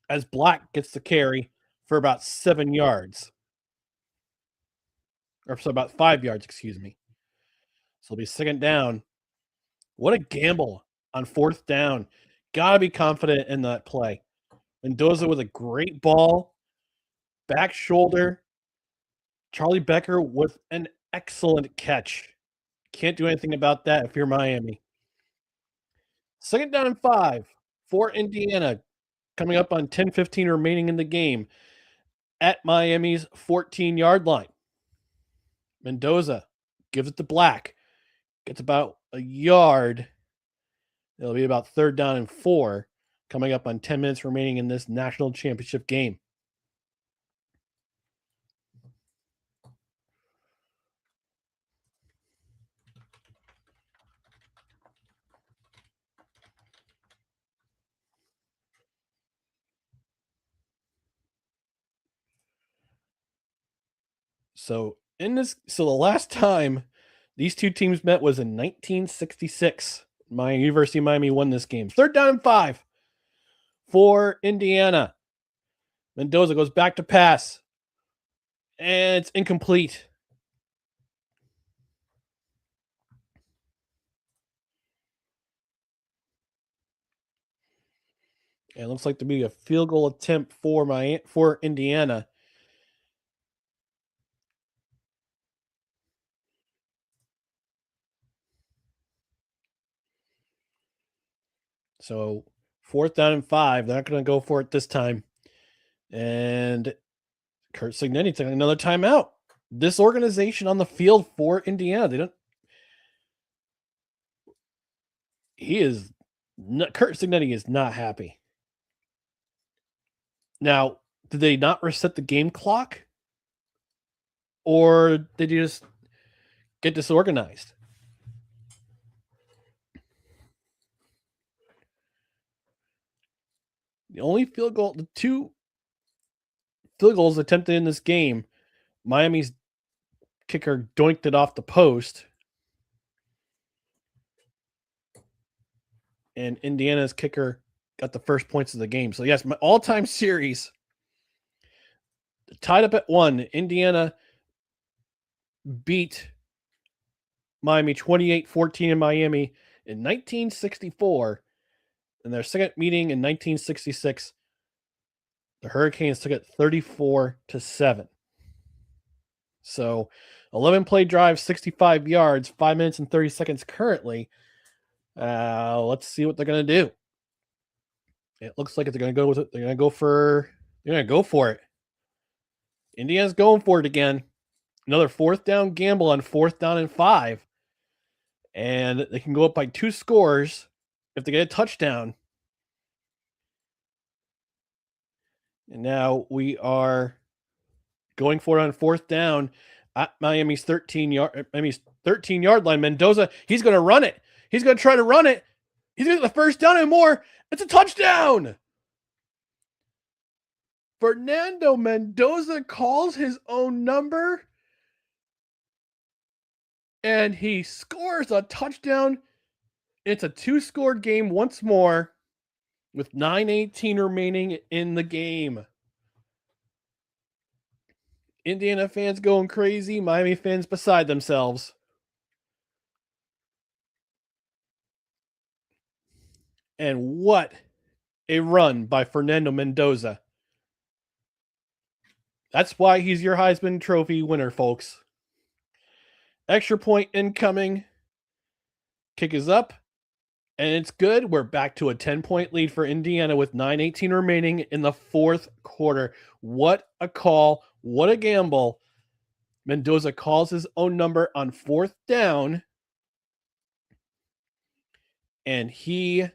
As Black gets the carry for about 7 yards. Or so about 5 yards, excuse me. So it'll be second down. What a gamble on 4th down. Gotta be confident in that play. Mendoza with a great ball. Back shoulder. Charlie Becker with an excellent catch. Can't do anything about that if you're Miami. Second down and 5 for Indiana. Coming up on 10:15 remaining in the game at Miami's 14-yard line. Mendoza gives it to Black. Gets about a yard. It'll be about 3rd down and 4 coming up on 10 minutes remaining in this national championship game. So the last time these two teams met was in 1966. University of Miami won this game. 3rd down and 5 for Indiana. Mendoza goes back to pass. And it's incomplete. And it looks like to be a field goal attempt for Indiana. So 4th down and 5. They're not going to go for it this time. And Kurt Cignetti took another timeout. This organization on the field for Indiana, Kurt Cignetti is not happy. Now, did they not reset the game clock? Or did you just get disorganized? The 2 field goals attempted in this game, Miami's kicker doinked it off the post. And Indiana's kicker got the first points of the game. So, yes, my all-time series tied up at 1. Indiana beat Miami 28-14 in Miami in 1964. In their second meeting in 1966, the Hurricanes took it 34-7. So 11-play drive, 65 yards, 5 minutes and 30 seconds currently. Let's see what they're going to do. It looks like they're going to go with it. They're going to go for it. Indiana's going for it again. Another 4th down gamble on 4th down and 5. And they can go up by 2 scores if they get a touchdown. And now we are going for it on 4th down at Miami's 13-yard line. Mendoza, he's going to run it. He's going to try to run it. He's going to get the first down and more. It's a touchdown. Fernando Mendoza calls his own number. And he scores a touchdown. It's a 2-score game once more with 9:18 remaining in the game. Indiana fans going crazy, Miami fans beside themselves. And what a run by Fernando Mendoza. That's why he's your Heisman Trophy winner, folks. Extra point incoming. Kick is up. And it's good. We're back to a 10-point lead for Indiana with 9:18 remaining in the fourth quarter. What a call. What a gamble. Mendoza calls his own number on fourth down. And he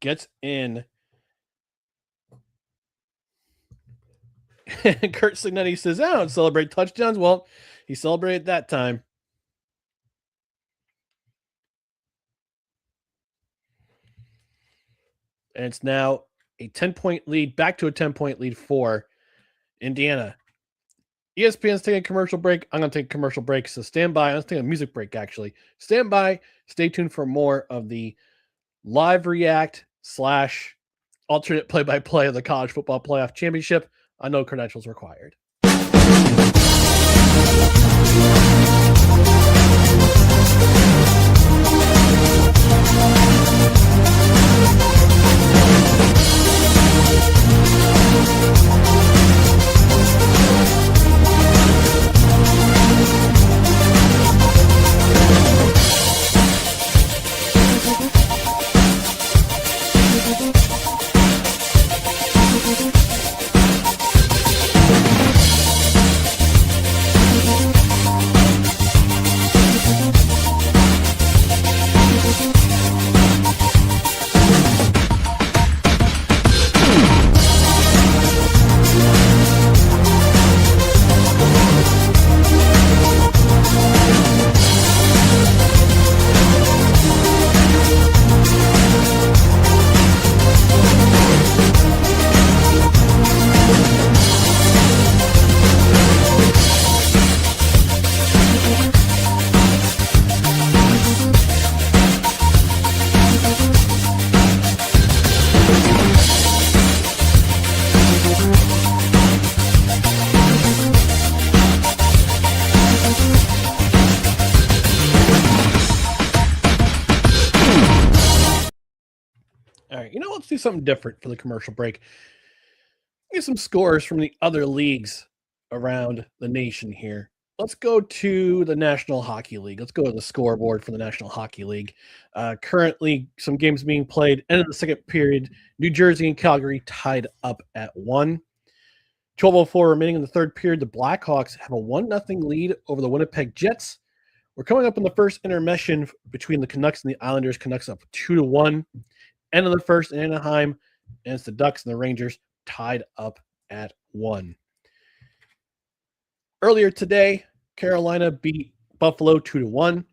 gets in. Kurt Signetti says, I don't celebrate touchdowns. Well, he celebrated that time. And it's now a 10-point lead, back to a 10-point lead for Indiana. ESPN's taking a commercial break. I'm going to take a commercial break, so stand by. I'm going to take a music break, actually. Stand by. Stay tuned for more of the live react / alternate play-by-play of the College Football Playoff Championship. I know credentials required. All right, let's do something different for the commercial break. Get some scores from the other leagues around the nation here. Let's go to the National Hockey League. Let's go to the scoreboard for the National Hockey League. Currently, some games being played. End of the second period, New Jersey and Calgary tied up at 1. 12:04 remaining in the third period. The Blackhawks have a 1-0 lead over the Winnipeg Jets. We're coming up in the first intermission between the Canucks and the Islanders. Canucks up 2-1. End of the first in Anaheim, and it's the Ducks and the Rangers tied up at 1. Earlier today, Carolina beat Buffalo 2-1.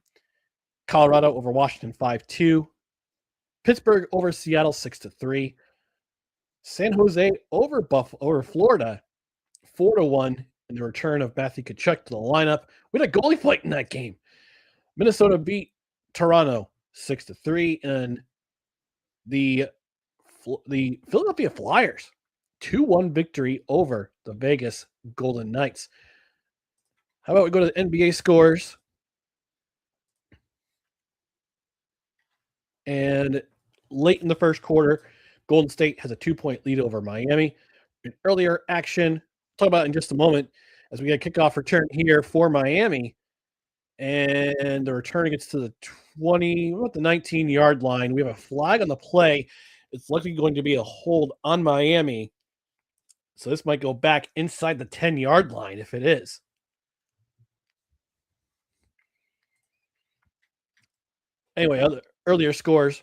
Colorado over Washington 5-2. Pittsburgh over Seattle 6-3. San Jose over Florida 4-1 in the return of Matthew Tkachuk to the lineup. We had a goalie fight in that game. Minnesota beat Toronto 6-3, and the Philadelphia Flyers 2-1 victory over the Vegas Golden Knights. How about we go to the NBA scores? And late in the first quarter, Golden State has a 2-point lead over Miami. An earlier action, talk about it in just a moment, as we get a kickoff return here for Miami. And the return gets to the 19-yard line. We have a flag on the play. It's likely going to be a hold on Miami. So this might go back inside the 10-yard line if it is. Anyway, earlier scores.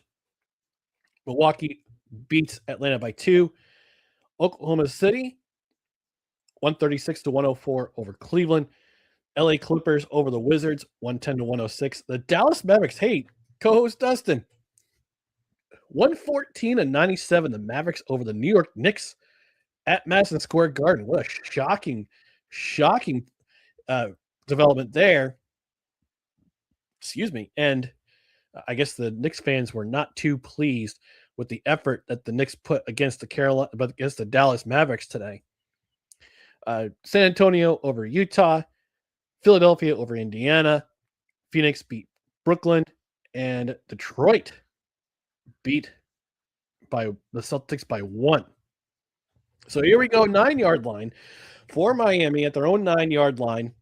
Milwaukee beats Atlanta by 2. Oklahoma City, 136-104 over Cleveland. LA Clippers over the Wizards, 110-106. The Dallas Mavericks, hey, co-host Dustin, 114-97. The Mavericks over the New York Knicks at Madison Square Garden. What a shocking development there. Excuse me. And I guess the Knicks fans were not too pleased with the effort that the Knicks put against the Dallas Mavericks today. San Antonio over Utah, Philadelphia over Indiana, Phoenix beat Brooklyn, and Detroit beat by the Celtics by 1. So here we go, 9-yard line for Miami at their own 9-yard line.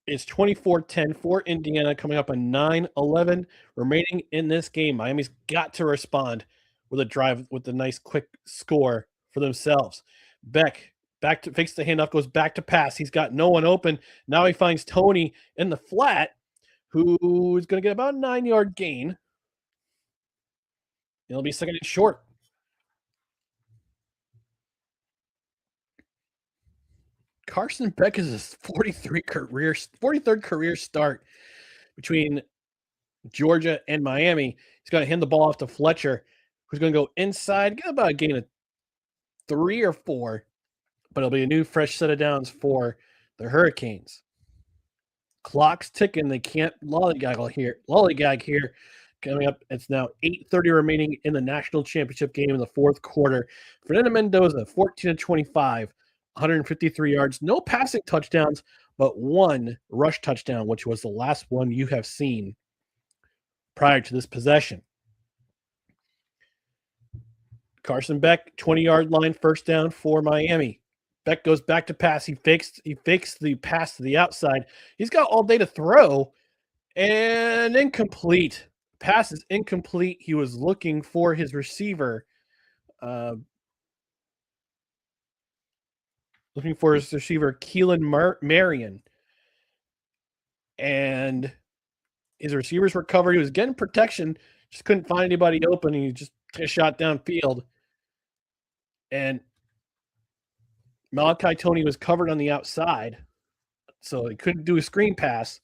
It's 24-10 for Indiana, coming up on 9-11 remaining in this game. Miami's got to respond with a drive with a nice quick score for themselves. Beck back to fakes the handoff, goes back to pass. He's got no one open. Now he finds Tony in the flat, who's going to get about a 9-yard gain. It'll be second and short. Carson Beck is his 43rd career start between Georgia and Miami. He's going to hand the ball off to Fletcher, who's going to go inside, get about a gain of 3 or 4, but it'll be a new fresh set of downs for the Hurricanes. Clock's ticking. They can't lollygag here. Coming up, it's now 8:30 remaining in the national championship game in the fourth quarter. Fernando Mendoza, 14-25, 153 yards, no passing touchdowns, but 1 rush touchdown, which was the last one you have seen prior to this possession. Carson Beck, 20-yard line, first down for Miami. Beck goes back to pass. He fakes the pass to the outside. He's got all day to throw, and incomplete. Pass is incomplete. He was looking for his receiver. Keelan Marion. And his receivers were covered. He was getting protection. Just couldn't find anybody open. He just took a shot downfield. And Malachi Tony was covered on the outside. So he couldn't do a screen pass.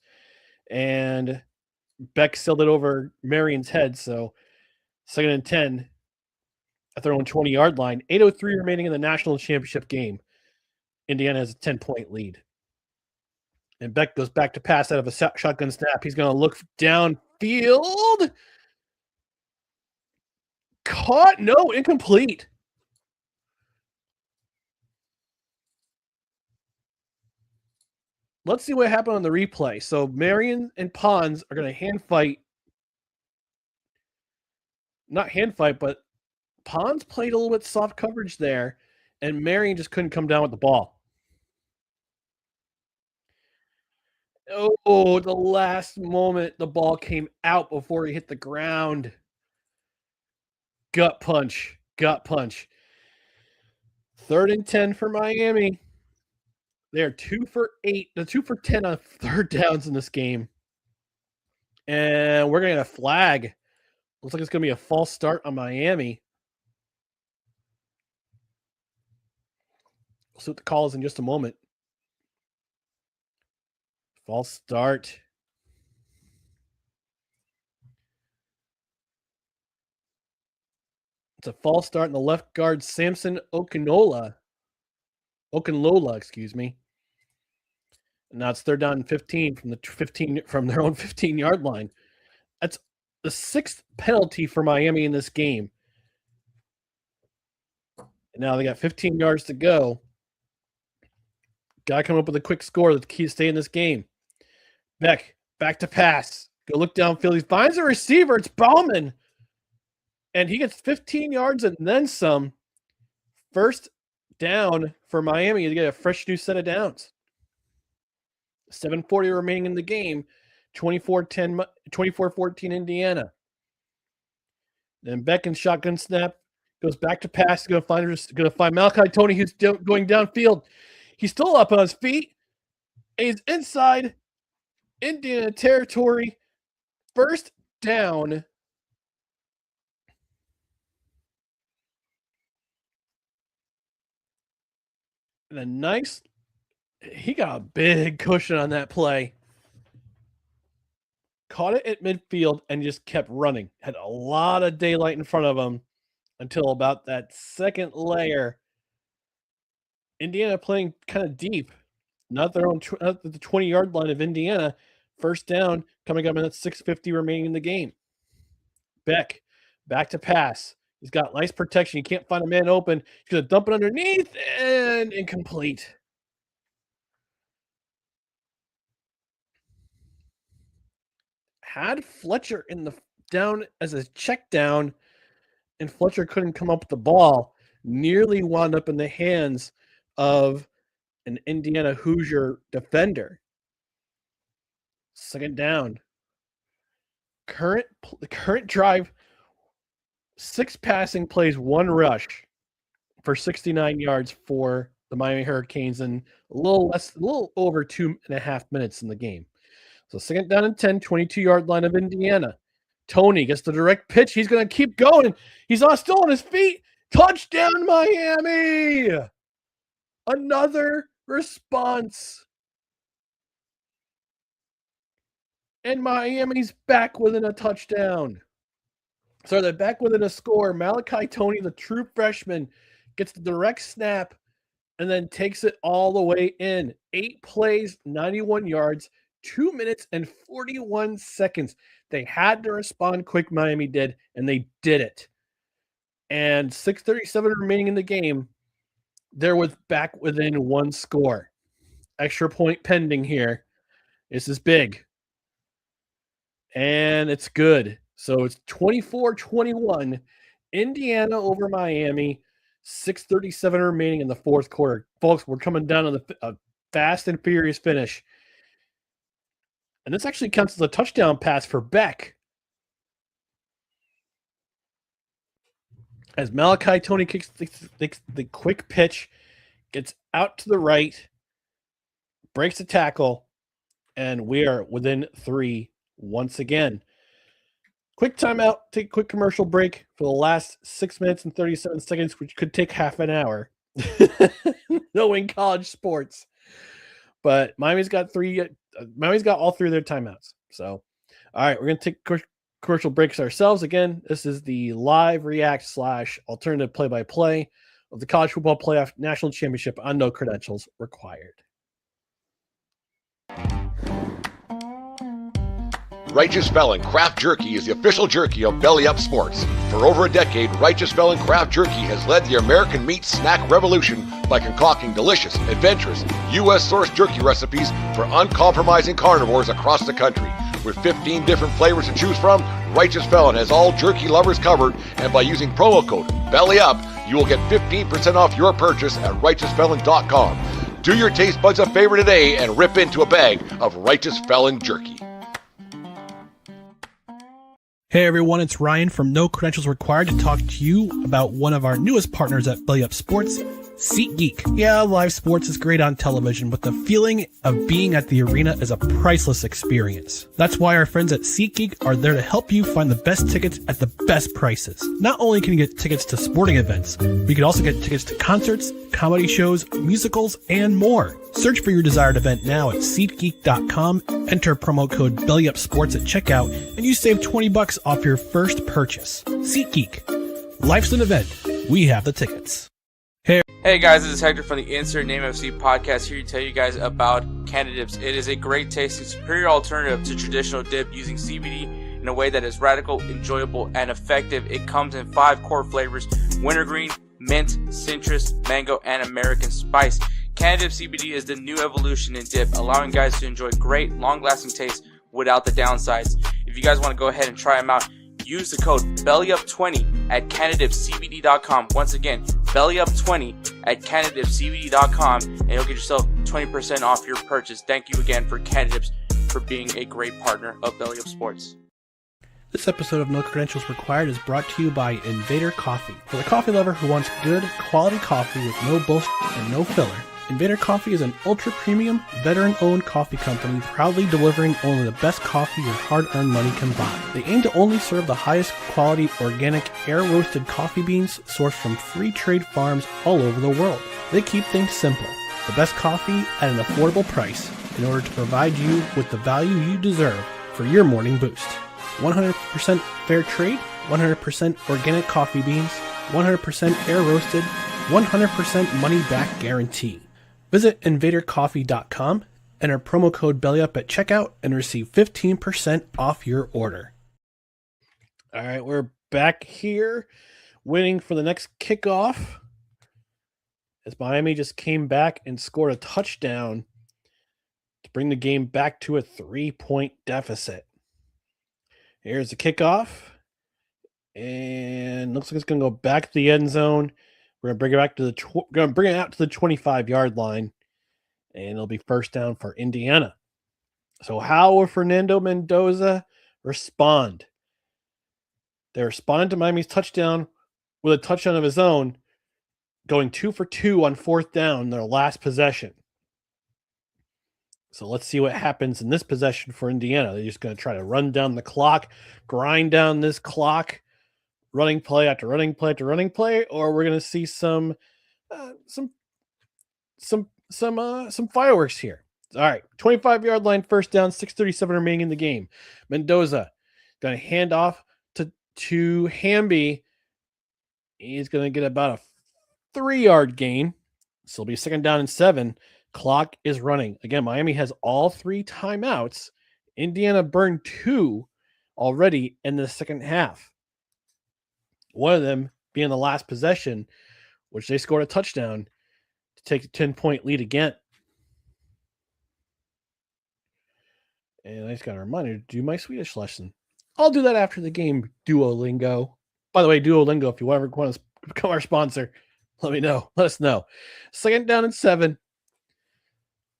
And Beck sailed it over Marion's head. So 2nd and 10 at their own 20-yard line. 8:03 remaining in the national championship game. Indiana has a 10-point lead. And Beck goes back to pass out of a shotgun snap. He's going to look downfield. Caught. No, incomplete. Let's see what happened on the replay. So Marion and Pons are going to hand fight. Not hand fight, but Pons played a little bit soft coverage there, and Marion just couldn't come down with the ball. Oh, the last moment, the ball came out before he hit the ground. Gut punch. 3rd and 10 for Miami. They're 2 for 8. The 2 for 10 on third downs in this game. And we're going to get a flag. Looks like it's going to be a false start on Miami. We'll see what the call is in just a moment. False start. It's a false start in the left guard, Samson Okunlola, excuse me. And now it's 3rd down and 15 from their own 15-yard line. That's the 6th penalty for Miami in this game. And now they got 15 yards to go. Got to come up with a quick score. That's the key to stay in this game. Beck, back to pass. Go look downfield. He finds a receiver. It's Bauman. And he gets 15 yards and then some. First down for Miami to get a fresh new set of downs. 7:40 remaining in the game. 24-14 Indiana. Then Beck and shotgun snap. Goes back to pass. Going to find Malachi Tony, who's going downfield. He's still up on his feet. And he's inside Indiana territory. First down. And he got a big cushion on that play. Caught it at midfield and just kept running. Had a lot of daylight in front of him until about that second layer. Indiana playing kind of deep. Not the 20-yard line of Indiana. First down coming up in that 6:50 remaining in the game. Beck, back to pass. He's got nice protection. You can't find a man open. He's going to dump it underneath and incomplete. Had Fletcher in the down as a check down, and Fletcher couldn't come up with the ball. Nearly wound up in the hands of an Indiana Hoosier defender. Second down. Current drive, 6 passing plays, 1 rush for 69 yards for the Miami Hurricanes in a little over 2.5 minutes in the game. So second down and 10, 22-yard line of Indiana. Tony gets the direct pitch. He's going to keep going. He's still on his feet. Touchdown, Miami! Another response. And Miami's back within a touchdown. So they're back within a score. Malachi Tony, the true freshman, gets the direct snap and then takes it all the way in. 8 plays, 91 yards, 2 minutes and 41 seconds. They had to respond quick, Miami did, and they did it. And 6:37 remaining in the game, they're back within 1 score. Extra point pending here. This is big. And it's good. So it's 24-21. Indiana over Miami. 6:37 remaining in the fourth quarter. Folks, we're coming down on a fast and furious finish. And this actually counts as a touchdown pass for Beck. As Malachi Tony kicks the quick pitch, gets out to the right, breaks the tackle, and we are within 3 once again. Quick timeout, take a quick commercial break for the last 6 minutes and 37 seconds, which could take half an hour. Knowing college sports. But Miami's got all 3 of their timeouts. So, all right, we're going to take commercial breaks ourselves. Again, this is the live react / alternative play-by-play of the College Football Playoff National Championship on No Credentials Required. Righteous Felon Craft Jerky is the official jerky of Belly Up Sports. For over a decade, Righteous Felon Craft Jerky has led the American meat snack revolution by concocting delicious, adventurous, U.S.-sourced jerky recipes for uncompromising carnivores across the country. With 15 different flavors to choose from, Righteous Felon has all jerky lovers covered, and by using promo code BELLYUP, you will get 15% off your purchase at righteousfelon.com. Do your taste buds a favor today and rip into a bag of Righteous Felon jerky. Hey everyone, it's Ryan from No Credentials Required to talk to you about one of our newest partners at Belly Up Sports, SeatGeek. Yeah, live sports is great on television, but the feeling of being at the arena is a priceless experience. That's why our friends at SeatGeek are there to help you find the best tickets at the best prices. Not only can you get tickets to sporting events, but you can also get tickets to concerts, comedy shows, musicals, and more. Search for your desired event now at SeatGeek.com, enter promo code BellyUpSports at checkout, and you save $20 off your first purchase. SeatGeek. Life's an event. We have the tickets. Hey guys, this is Hector from the Insert Name FC podcast here to tell you guys about Candidips. It is a great tasting, superior alternative to traditional dip using CBD in a way that is radical, enjoyable, and effective. It comes in 5 core flavors: wintergreen, mint, citrus, mango, and American spice. Candidips CBD is the new evolution in dip, allowing guys to enjoy great, long-lasting taste without the downsides. If you guys want to go ahead and try them out, use the code BELLYUP20 at CannadipsCBD.com. Once again, BELLYUP20 at CannadipsCBD.com, and you'll get yourself 20% off your purchase. Thank you again for Canadips for being a great partner of Belly Up Sports. This episode of No Credentials Required is brought to you by Invader Coffee. For the coffee lover who wants good, quality coffee with no bullshit and no filler, Invader Coffee is an ultra-premium, veteran-owned coffee company proudly delivering only the best coffee your hard-earned money can buy. They aim to only serve the highest quality, organic, air-roasted coffee beans sourced from free trade farms all over the world. They keep things simple. The best coffee at an affordable price in order to provide you with the value you deserve for your morning boost. 100% fair trade, 100% organic coffee beans, 100% air-roasted, 100% money-back guarantee. Visit invadercoffee.com, enter promo code BELLYUP at checkout, and receive 15% off your order. All right, we're back here winning for the next kickoff as Miami just came back and scored a touchdown to bring the game back to a 3-point deficit. Here's the kickoff. And looks like it's going to go back to the end zone. We're going to bring it back to going to bring it out to the 25-yard line. And it'll be first down for Indiana. So how will Fernando Mendoza respond? They responded to Miami's touchdown with a touchdown of his own, going 2 for 2 on fourth down, their last possession. So let's see what happens in this possession for Indiana. They're just going to try to run down the clock, grind down this clock, running play after running play after running play, or we're going to see some fireworks here. All right, 25-yard line, first down, 6:37 remaining in the game. Mendoza going to hand off to Hamby. He's going to get about a 3-yard gain. So it'll be second down and 7. Clock is running. Again, Miami has all 3 timeouts. Indiana burned 2 already in the second half. One of them being the last possession, which they scored a touchdown to take a 10-point lead again. And I just got a reminder to do my Swedish lesson. I'll do that after the game, Duolingo. By the way, Duolingo, if you ever want to become our sponsor, let me know. Let us know. Second down and 7.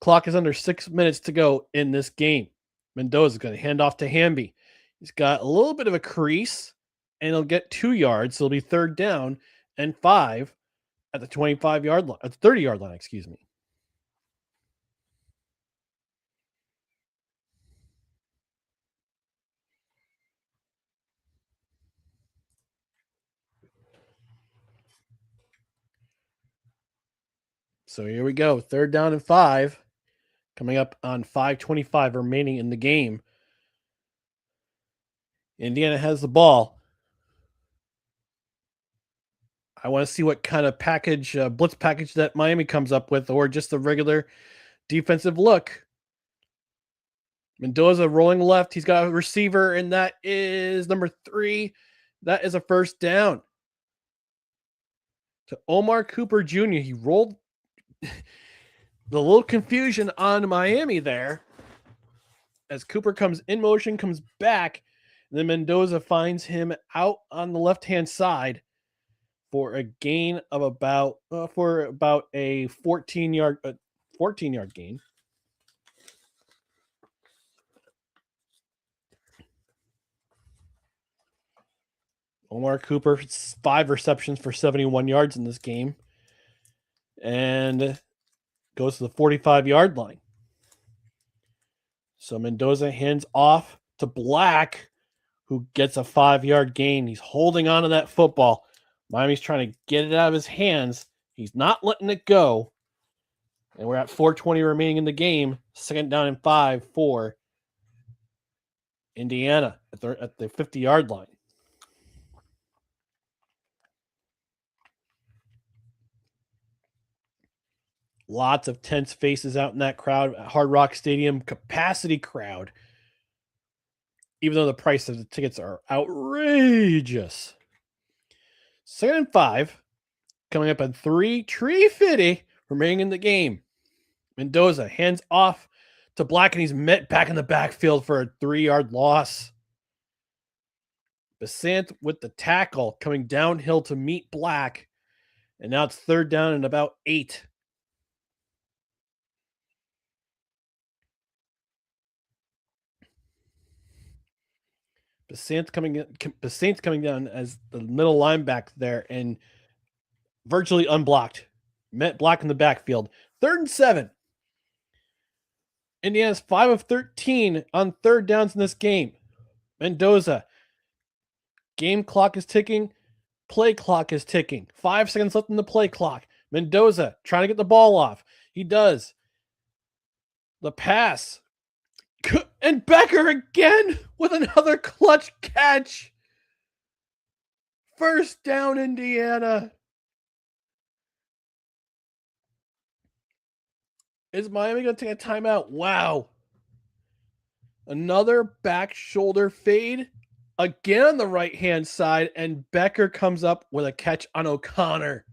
Clock is under 6 minutes to go in this game. Mendoza is going to hand off to Hamby. He's got a little bit of a crease, and he'll get 2 yards. So it'll be third down and 5 at the 25-yard line, at the 30-yard line, excuse me. So here we go. Third down and 5. Coming up on 5:25 remaining in the game. Indiana has the ball. I want to see what kind of package, blitz package that Miami comes up with, or just a regular defensive look. Mendoza rolling left. He's got a receiver, and that is number 3. That is a first down to Omar Cooper Jr. He rolled the little confusion on Miami there as Cooper comes in motion, comes back, and then Mendoza finds him out on the left-hand side for a gain of about a 14-yard gain. Omar Cooper, 5 receptions for 71 yards in this game, and goes to the 45-yard line. So Mendoza hands off to Black, who gets a 5-yard gain. He's holding on to that football. Miami's trying to get it out of his hands. He's not letting it go. And we're at 4:20 remaining in the game. Second down and 5 for Indiana at the 50-yard line. Lots of tense faces out in that crowd at Hard Rock Stadium. Capacity crowd. Even though the price of the tickets are outrageous. Second and 5. Coming up at 3:50 remaining in the game. Mendoza hands off to Black, and he's met back in the backfield for a 3-yard loss. Besant with the tackle coming downhill to meet Black. And now it's third down and about 8. Besant's coming down as the middle linebacker there and virtually unblocked. Met Black in the backfield. Third and 7. Indiana's 5 of 13 on third downs in this game. Mendoza. Game clock is ticking. Play clock is ticking. 5 seconds left in the play clock. Mendoza trying to get the ball off. He does. The pass. And Becker again with another clutch catch. First down, Indiana. Is Miami going to take a timeout? Wow. Another back shoulder fade again on the right-hand side, and Becker comes up with a catch on O'Connor.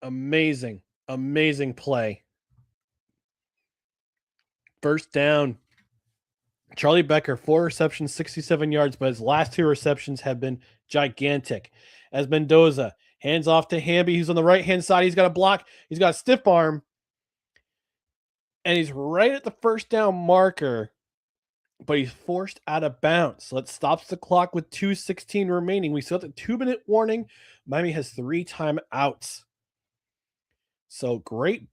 Amazing, amazing play. First down. Charlie Becker, 4 receptions, 67 yards, but his last 2 receptions have been gigantic. As Mendoza hands off to Hamby, who's on the right-hand side. He's got a block. He's got a stiff arm. And he's right at the first down marker, but he's forced out of bounds. So it stops the clock with 2:16 remaining. We still have the 2-minute warning. Miami has 3 timeouts. So great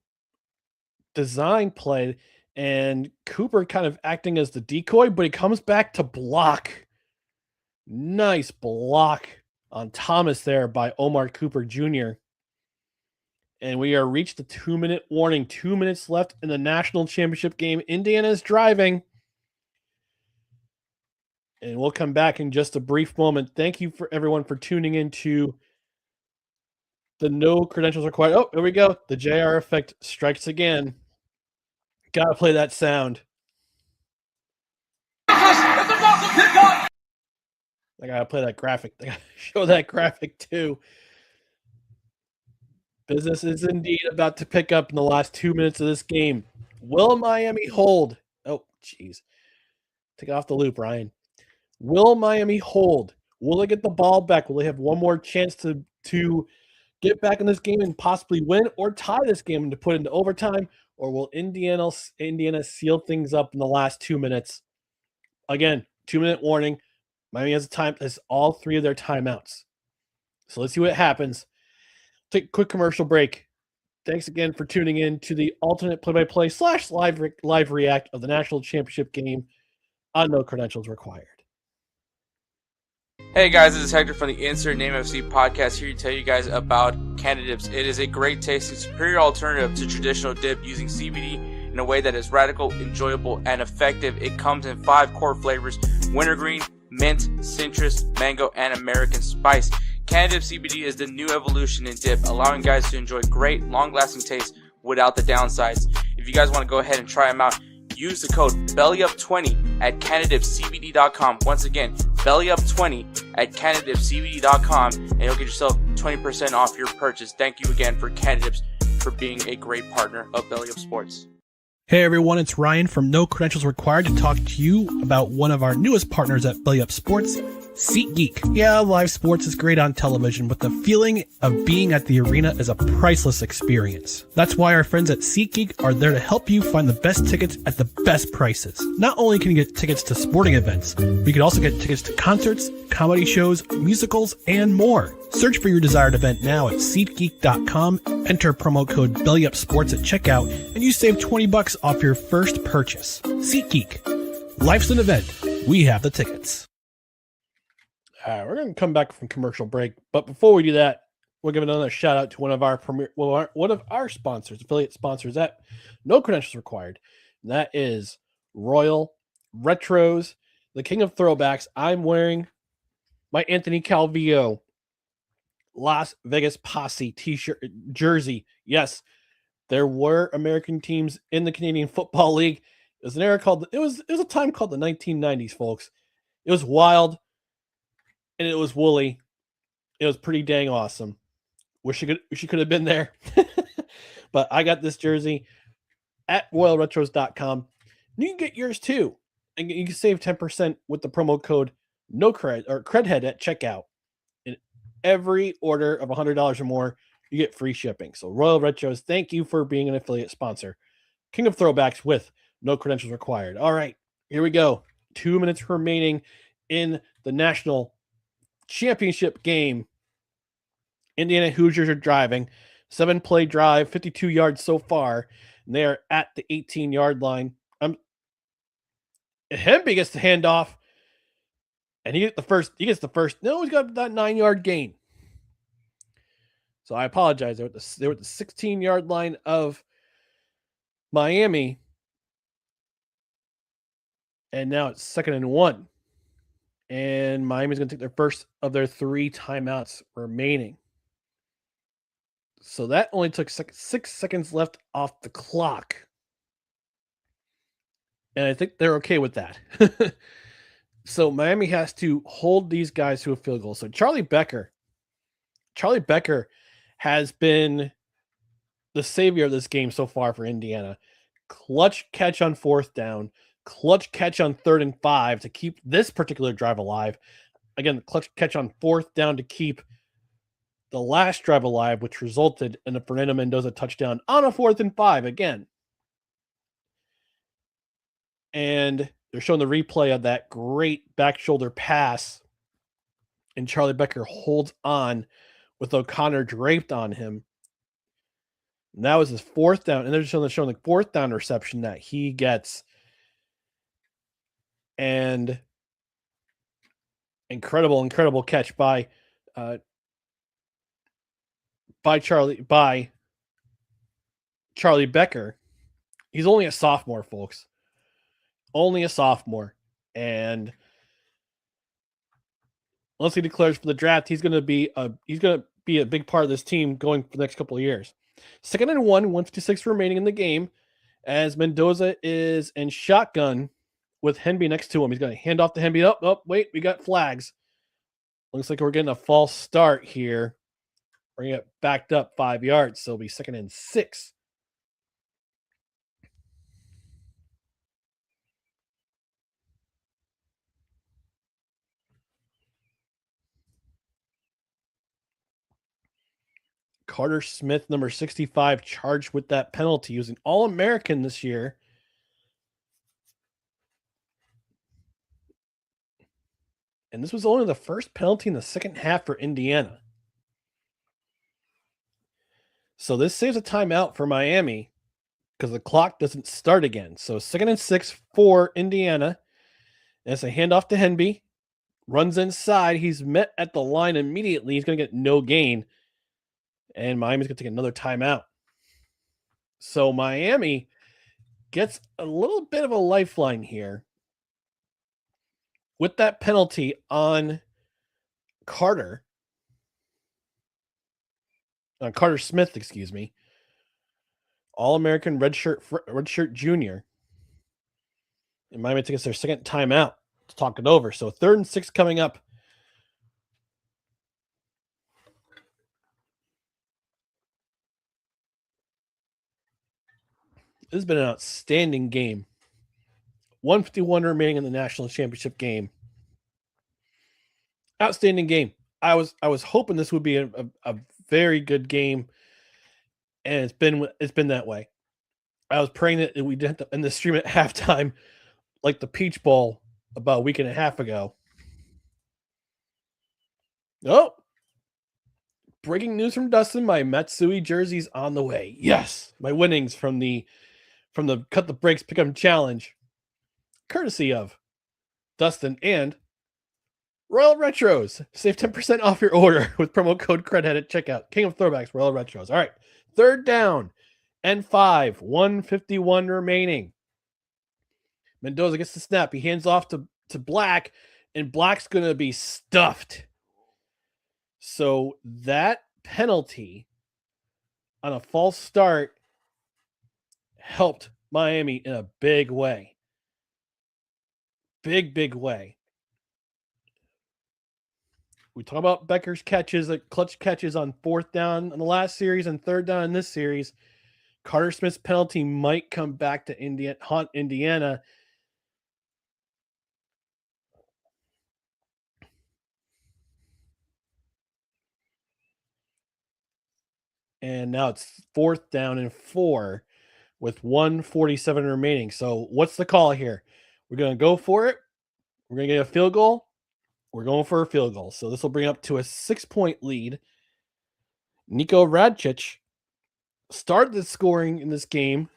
design play. And Cooper kind of acting as the decoy, but he comes back to block. Nice block on Thomas there by Omar Cooper Jr. And we are reached the 2-minute warning. 2 minutes left in the national championship game. Indiana is driving. And we'll come back in just a brief moment. Thank you for everyone for tuning in to the No Credentials Required. Oh, here we go. The JR effect strikes again. Gotta play that sound. I gotta play that graphic. I gotta show that graphic too. Business is indeed about to pick up in the last 2 minutes of this game. Will Miami hold? Oh, jeez. Take it off the loop, Ryan. Will Miami hold? Will they get the ball back? Will they have one more chance to get back in this game and possibly win or tie this game and to put into overtime? Or will Indiana seal things up in the last 2 minutes? Again, 2-minute warning. Miami has all 3 of their timeouts. So let's see what happens. Take a quick commercial break. Thanks again for tuning in to the alternate play-by-play / live react of the national championship game on No Credentials Required. Hey guys, this is Hector from the Insert Name FC podcast here to tell you guys about Candidips. It is a great tasting, superior alternative to traditional dip using CBD in a way that is radical, enjoyable, and effective. It comes in 5 core flavors: wintergreen, mint, citrus, mango, and American spice. Candidips CBD is the new evolution in dip, allowing guys to enjoy great, long-lasting taste without the downsides. If you guys want to go ahead and try them out, use the code BELLYUP20 at CannadipsCBD.com. Once again, BELLYUP20 at CannadipsCBD.com, and you'll get yourself 20% off your purchase. Thank you again for Canadips for being a great partner of Belly Up Sports. Hey everyone, it's Ryan from No Credentials Required to talk to you about one of our newest partners at Belly Up Sports, SeatGeek. Yeah, live sports is great on television, but the feeling of being at the arena is a priceless experience. That's why our friends at SeatGeek are there to help you find the best tickets at the best prices. Not only can you get tickets to sporting events, but you can also get tickets to concerts, comedy shows, musicals, and more. Search for your desired event now at SeatGeek.com, enter promo code BellyUpSports at checkout, and you save $20 off your first purchase. SeatGeek. Life's an event. We have the tickets. We're going to come back from commercial break, but before we do that, we'll give another shout out to one of our sponsors, affiliate sponsors at No Credentials Required. And that is Royal Retros, the king of throwbacks. I'm wearing my Anthony Calvillo Las Vegas Posse t-shirt jersey. Yes, there were American teams in the Canadian Football League. It was an era called it was a time called the 1990s, folks. It was wild. And it was woolly. It was pretty dang awesome. Wish she could have been there. But I got this jersey at royalretros.com. And you can get yours too. And you can save 10% with the promo code CREDHEAD at checkout. In every order of $100 or more, you get free shipping. So Royal Retros, thank you for being an affiliate sponsor. King of Throwbacks with No Credentials Required. All right, here we go. 2 minutes remaining in the national championship game. Indiana Hoosiers are driving. 7-play drive, 52 yards so far. And they are at the 18-yard line. Hemby gets the handoff. And he gets the first. No, he's got that 9-yard gain. So I apologize. They were at the 16-yard line of Miami. And now it's 2nd and 1. And Miami's going to take their first of their 3 timeouts remaining. So that only took 6 seconds left off the clock. And I think they're okay with that. So Miami has to hold these guys to a field goal. So Charlie Becker has been the savior of this game so far for Indiana. Clutch catch on 4th down, clutch catch on 3rd and 5 to keep this particular drive alive. Again, the clutch catch on 4th down to keep the last drive alive, which resulted in a Fernando Mendoza touchdown on a 4th and 5 again. And they're showing the replay of that great back shoulder pass. And Charlie Becker holds on with O'Connor draped on him. And that was his 4th down. And they're showing the 4th down reception that he gets. And incredible catch by Charlie Becker. He's only a sophomore, folks. Only a sophomore. And once he declares for the draft, he's going to be a big part of this team going for the next couple of years. 2nd and 1, 156 remaining in the game, as Mendoza is in shotgun with Henby next to him. He's going to hand off to Henby. Oh, wait, we got flags. Looks like we're getting a false start here. We're going to get backed up 5 yards, so it'll be 2nd and 6. Carter Smith, number 65, charged with that penalty. He was an All-American this year. And this was only the first penalty in the second half for Indiana. So this saves a timeout for Miami because the clock doesn't start again. So 2nd and 6 for Indiana. And it's a handoff to Henby. Runs inside. He's met at the line immediately. He's going to get no gain. And Miami's going to take another timeout. So Miami gets a little bit of a lifeline here with that penalty on Carter Smith, excuse me. All-American redshirt junior. And Miami takes their second timeout to talk it over. So 3rd and 6 coming up. This has been an outstanding game. 151 remaining in the national championship game. Outstanding game. I was hoping this would be a very good game, and it's been that way. I was praying that we didn't have to end the stream at halftime like the Peach Bowl about a week and a half ago. Oh, breaking news from Dustin: my Matsui jersey's on the way. Yes, my winnings from the Cut the Breaks Pick'em Challenge, courtesy of Dustin and Royal Retros. Save 10% off your order with promo code CREDHEAD at checkout. King of Throwbacks, Royal Retros. All right, 3rd down and 5, 151 remaining. Mendoza gets the snap. He hands off to Black, and Black's going to be stuffed. So that penalty on a false start helped Miami in a big way. Big way. We talk about Becker's catches, like clutch catches on 4th down in the last series and 3rd down in this series. Carter Smith's penalty might come back to haunt Indiana. And now it's 4th down and 4 with 147 remaining. So what's the call here? We're going to go for it. We're going to get a field goal. We're going for a field goal. So this will bring up to a 6-point lead. Nico Radcic started the scoring in this game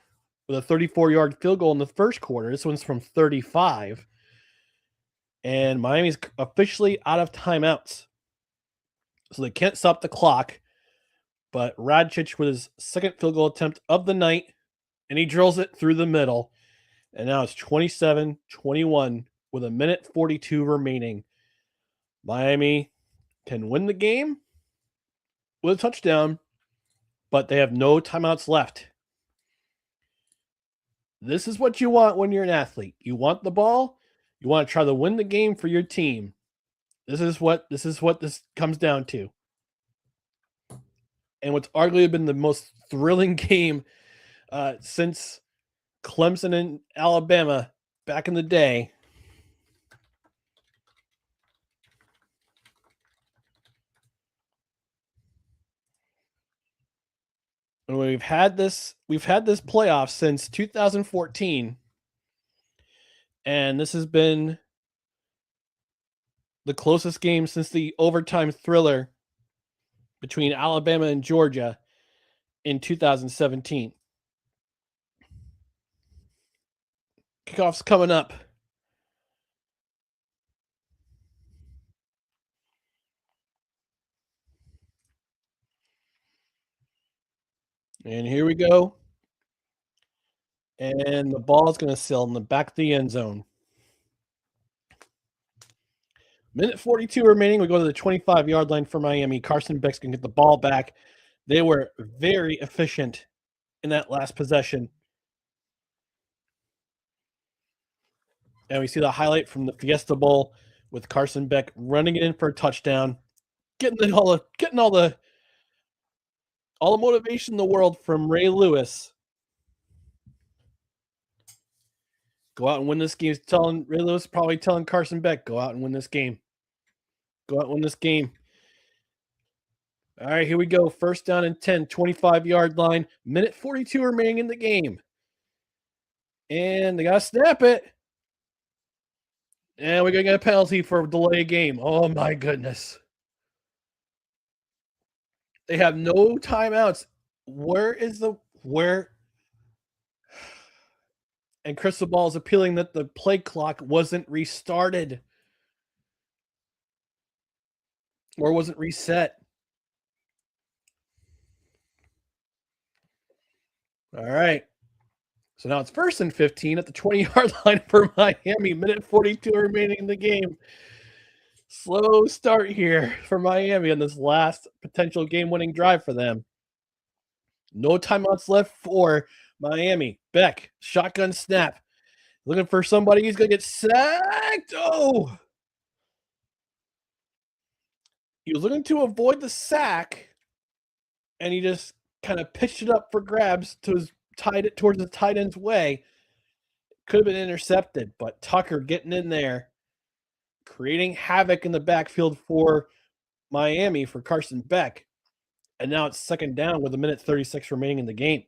with a 34-yard field goal in the first quarter. This one's from 35. And Miami's officially out of timeouts. So they can't stop the clock. But Radcic with his second field goal attempt of the night, and he drills it through the middle. And now it's 27-21 with 1:42 remaining. Miami can win the game with a touchdown, but they have no timeouts left. This is what you want when you're an athlete. You want the ball. You want to try to win the game for your team. This is what this comes down to. And what's arguably been the most thrilling game since Clemson and Alabama back in the day. And we've had this playoff since 2014, and this has been the closest game since the overtime thriller between Alabama and Georgia in 2017. Kickoff's coming up. And here we go. And the ball is going to sail in the back of the end zone. Minute 42 remaining. We go to the 25-yard line for Miami. Carson Beck's going to get the ball back. They were very efficient in that last possession. And we see the highlight from the Fiesta Bowl with Carson Beck running it in for a touchdown, getting all the motivation in the world from Ray Lewis. Go out and win this game. Ray Lewis probably telling Carson Beck, go out and win this game. Go out and win this game. All right, here we go. First down and 10, 25-yard line. Minute 42 remaining in the game. And they got to snap it. And we're going to get a penalty for delay a game. Oh, my goodness. They have no timeouts. Where? And Cristobal is appealing that the play clock wasn't restarted or wasn't reset. All right. So now it's 1st and 15 at the 20-yard line for Miami. Minute 42 remaining in the game. Slow start here for Miami on this last potential game-winning drive for them. No timeouts left for Miami. Beck, shotgun snap. Looking for somebody. He's going to get sacked. Oh! He was looking to avoid the sack, and he just kind of pitched it up for grabs towards the tight end's way. Could have been intercepted, but Tucker getting in there, creating havoc in the backfield for Miami for Carson Beck. And now it's second down with a minute 36 remaining in the game.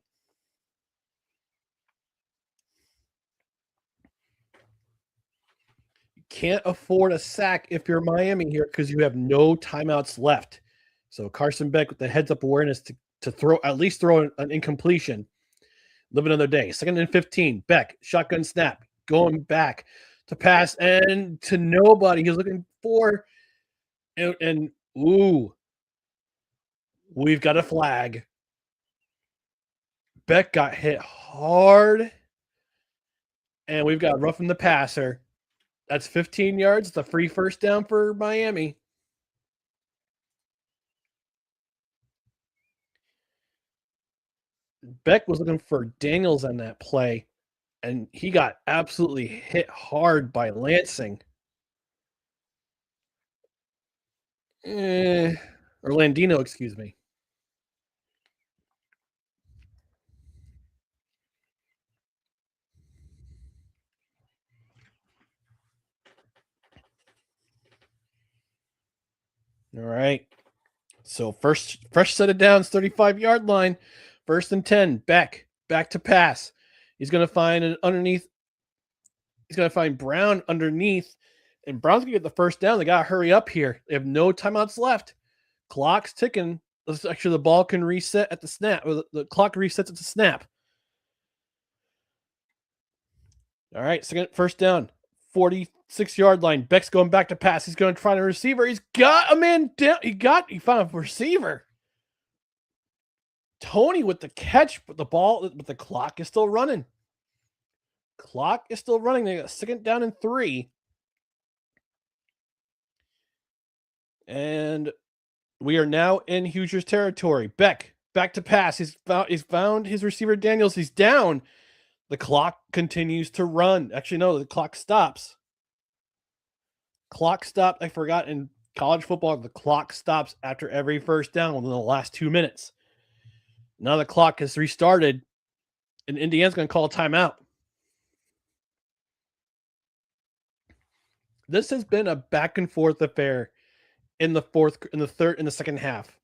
You can't afford a sack if you're Miami here because you have no timeouts left. So Carson Beck with the heads-up awareness to at least throw an incompletion. Live another day. 2nd and 15. Beck, shotgun snap. Going back to pass and to nobody. He's looking for and ooh. We've got a flag. Beck got hit hard. And we've got roughing the passer. That's 15 yards. It's a free first down for Miami. Beck was looking for Daniels on that play, and he got absolutely hit hard by Lansing. Or Landino, excuse me. All right. So fresh set of downs, 35-yard line. 1st and 10. Beck back to pass. He's going to find underneath. He's going to find Brown underneath, and Brown's going to get the first down. They got to hurry up here. They have no timeouts left. Clock's ticking. Actually, the ball can reset at the snap. Or the clock resets at the snap. All right, first down. 46-yard line. Beck's going back to pass. He's going to find a receiver. He's got a man down. He found a receiver. Tony with the catch, but the clock is still running. Clock is still running. They got 2nd down and 3. And we are now in Hoosiers territory. Beck back to pass. He's found his receiver Daniels. He's down. The clock continues to run. Actually, no, the clock stops. Clock stopped. I forgot in college football, the clock stops after every first down within the last 2 minutes. Now the clock has restarted, and Indiana's going to call a timeout. This has been a back and forth affair in the second half.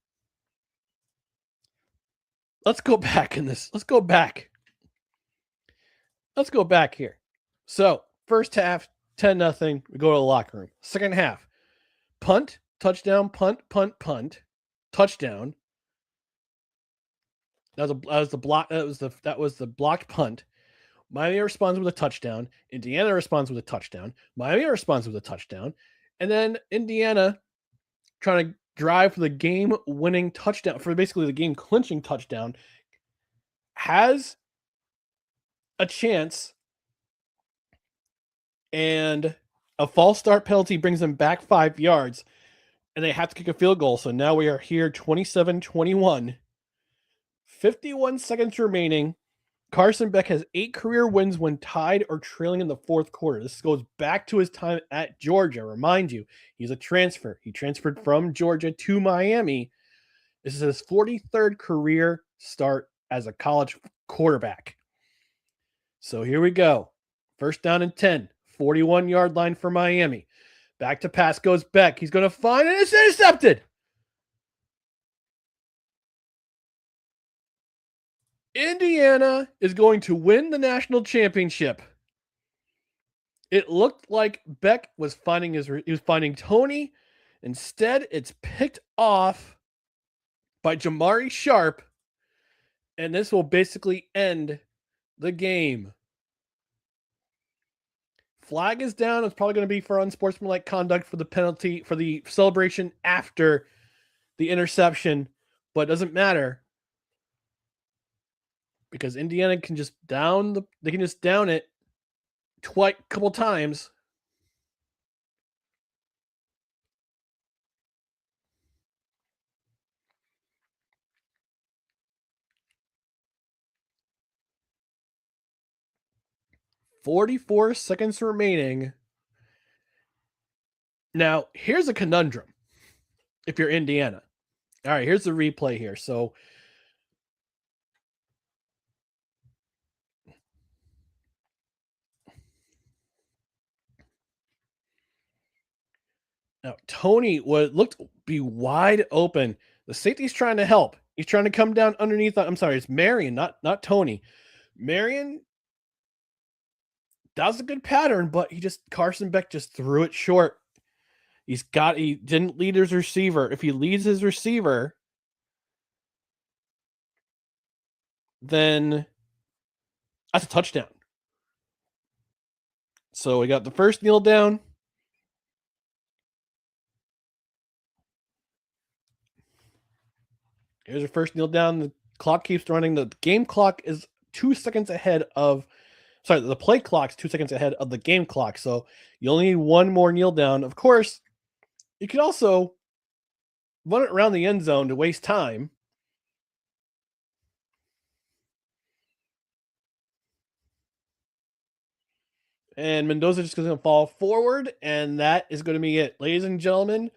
Let's go back in this. Let's go back. Let's go back here. So, first half, 10-0. We go to the locker room. Second half, punt, touchdown, punt, punt, punt, touchdown. That was the blocked punt. Miami responds with a touchdown. Indiana responds with a touchdown. Miami responds with a touchdown. And then Indiana trying to drive for the game-winning touchdown, for basically the game-clinching touchdown, has a chance, and a false start penalty brings them back 5 yards, and they have to kick a field goal. So now we are here 27-21. 51 seconds remaining. Carson Beck has 8 career wins when tied or trailing in the fourth quarter. This goes back to his time at Georgia. Remind you, he's a transfer. He transferred from Georgia to Miami. This is his 43rd career start as a college quarterback. So here we go. First down and 10. 41-yard line for Miami. Back to pass goes Beck. He's going to find it. It's intercepted. Indiana is going to win the national championship. It looked like Beck was finding Tony. Instead, it's picked off by Jamari Sharp, and this will basically end the game. Flag is down. It's probably going to be for unsportsmanlike conduct for the penalty for the celebration after the interception, but it doesn't matter because Indiana can just down it a couple times. "44 seconds remaining." Now, here's a conundrum if you're Indiana. All right, here's the replay here. So now Tony looked to be wide open. The safety's trying to help. He's trying to come down underneath. I'm sorry, it's Marion, not Tony. Marion, that was a good pattern, but Carson Beck just threw it short. He didn't lead his receiver. If he leads his receiver, then that's a touchdown. So we got the first kneel down. Here's your first kneel down. The clock keeps running. The game clock is 2 seconds ahead of, the play clock's 2 seconds ahead of the game clock. So you only need one more kneel down. Of course, you could also run it around the end zone to waste time. And Mendoza just going to fall forward, and that is going to be it. Ladies and gentlemen,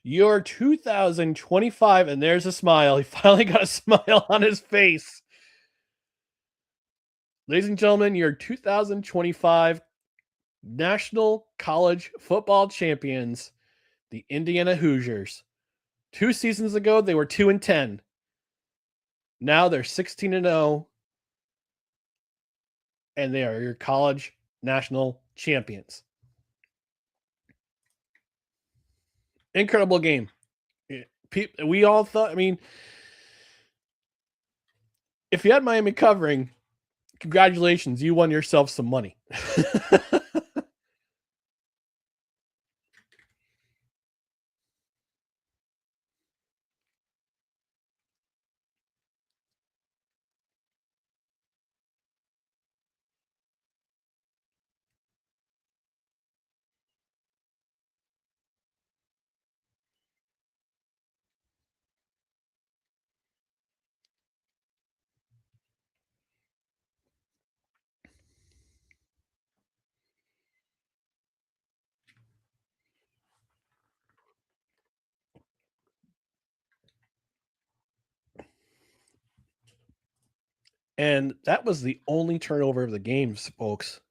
your 2025, and there's a smile. He finally got a smile on his face. Ladies and gentlemen, your 2025 National College Football Champions, the Indiana Hoosiers. 2 seasons ago, they were 2-10. Now they're 16-0, and they are your college national champions. Incredible game. We all thought, if you had Miami covering, congratulations, you won yourself some money. And that was the only turnover of the games, folks.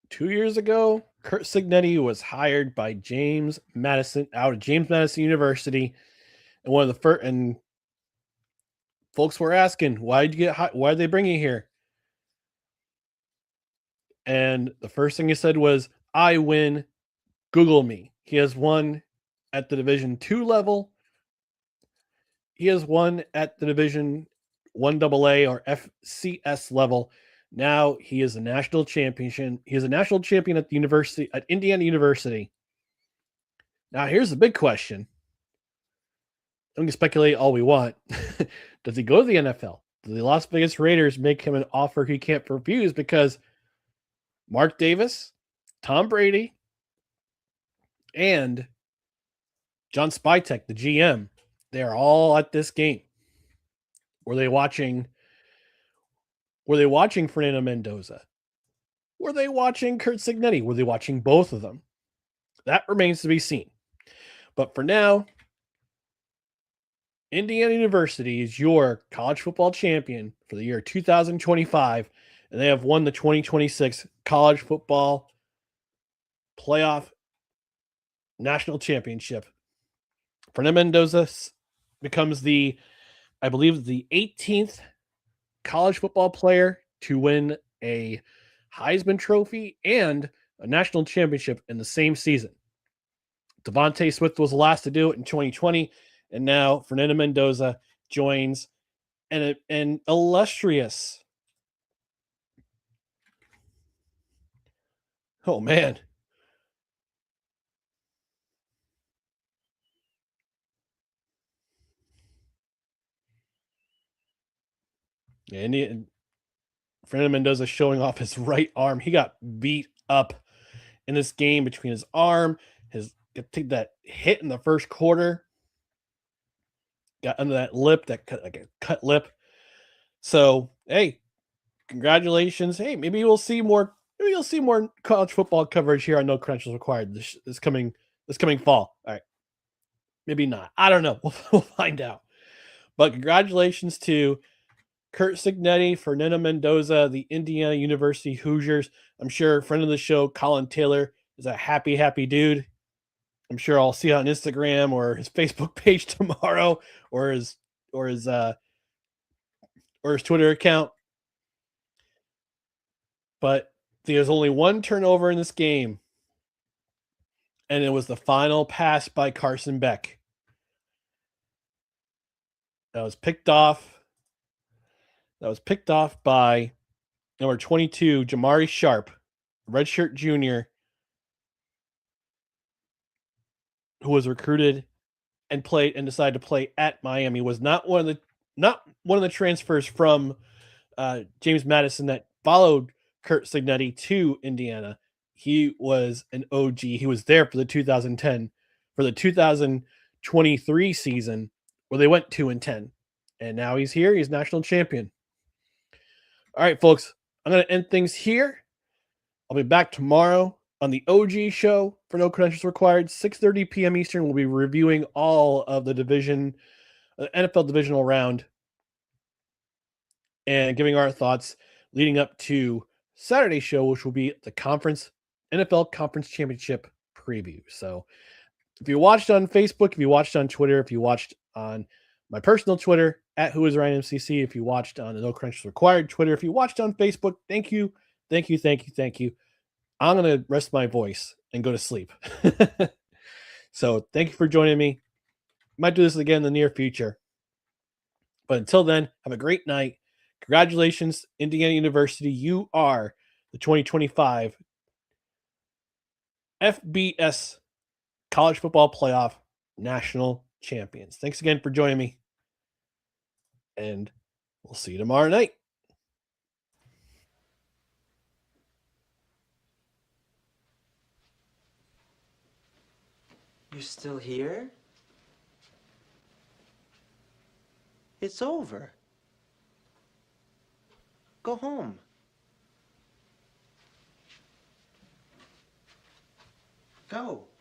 Two years ago, Kurt Signetti was hired by James Madison out of James Madison University, and one of the first. And folks were asking, "Why did you get? Why did they bring you here?" And the first thing he said was, "I win. Google me." He has won at the Division II level. He has won at the Division 1AA or FCS level. Now he is a national champion. He is a national champion at the university at Indiana University. Now here's the big question. We can speculate all we want. Does he go to the NFL? Do the Las Vegas Raiders make him an offer he can't refuse? Because Mark Davis, Tom Brady, and John Spytek, the GM, they're all at this game. Were they watching Fernando Mendoza? Were they watching Kurt Signetti? Were they watching both of them? That remains to be seen. But for now, Indiana University is your college football champion for the year 2025, and they have won the 2026 college football playoff national championship. Fernando Mendoza becomes I believe, the 18th college football player to win a Heisman Trophy and a national championship in the same season. Devontae Smith was the last to do it in 2020, and now Fernando Mendoza joins an illustrious. Oh man. And Fernando Mendoza showing off his right arm. He got beat up in this game between his arm, take that hit in the first quarter, got under that lip, that cut lip. So, hey, congratulations. Hey, maybe you'll see more. Maybe you'll see more college football coverage here on No Credentials Required this coming fall. All right, maybe not. I don't know. We'll find out. But congratulations to Kurt Signetti, Fernando Mendoza, the Indiana University Hoosiers. I'm sure a friend of the show, Colin Taylor, is a happy dude. I'm sure I'll see it on Instagram or his Facebook page tomorrow, or his Twitter account. But there's only one turnover in this game, and it was the final pass by Carson Beck. That was picked off by number 22, Jamari Sharp, redshirt junior, who was recruited and decided to play at Miami. Was not one of the transfers from James Madison that followed Kurt Signetti to Indiana. He was an OG. He was there for the 2023 season where they went 2-10, and now he's here. He's national champion. All right, folks, I'm going to end things here. I'll be back tomorrow on the OG show for No Credentials Required, 6:30 p.m. Eastern. We'll be reviewing all of the NFL divisional round and giving our thoughts leading up to Saturday's show, which will be the NFL Conference Championship preview. So if you watched on Facebook, if you watched on Twitter, if you watched on my personal Twitter at WhoIsRyanMCC, if you watched on the No Credentials Required Twitter, if you watched on Facebook, thank you. I'm going to rest my voice and go to sleep. So thank you for joining me. Might do this again in the near future. But until then, have a great night. Congratulations, Indiana University. You are the 2025 FBS College Football Playoff National Champions. Thanks again for joining me. And we'll see you tomorrow night. You're still here? It's over. Go home. Go.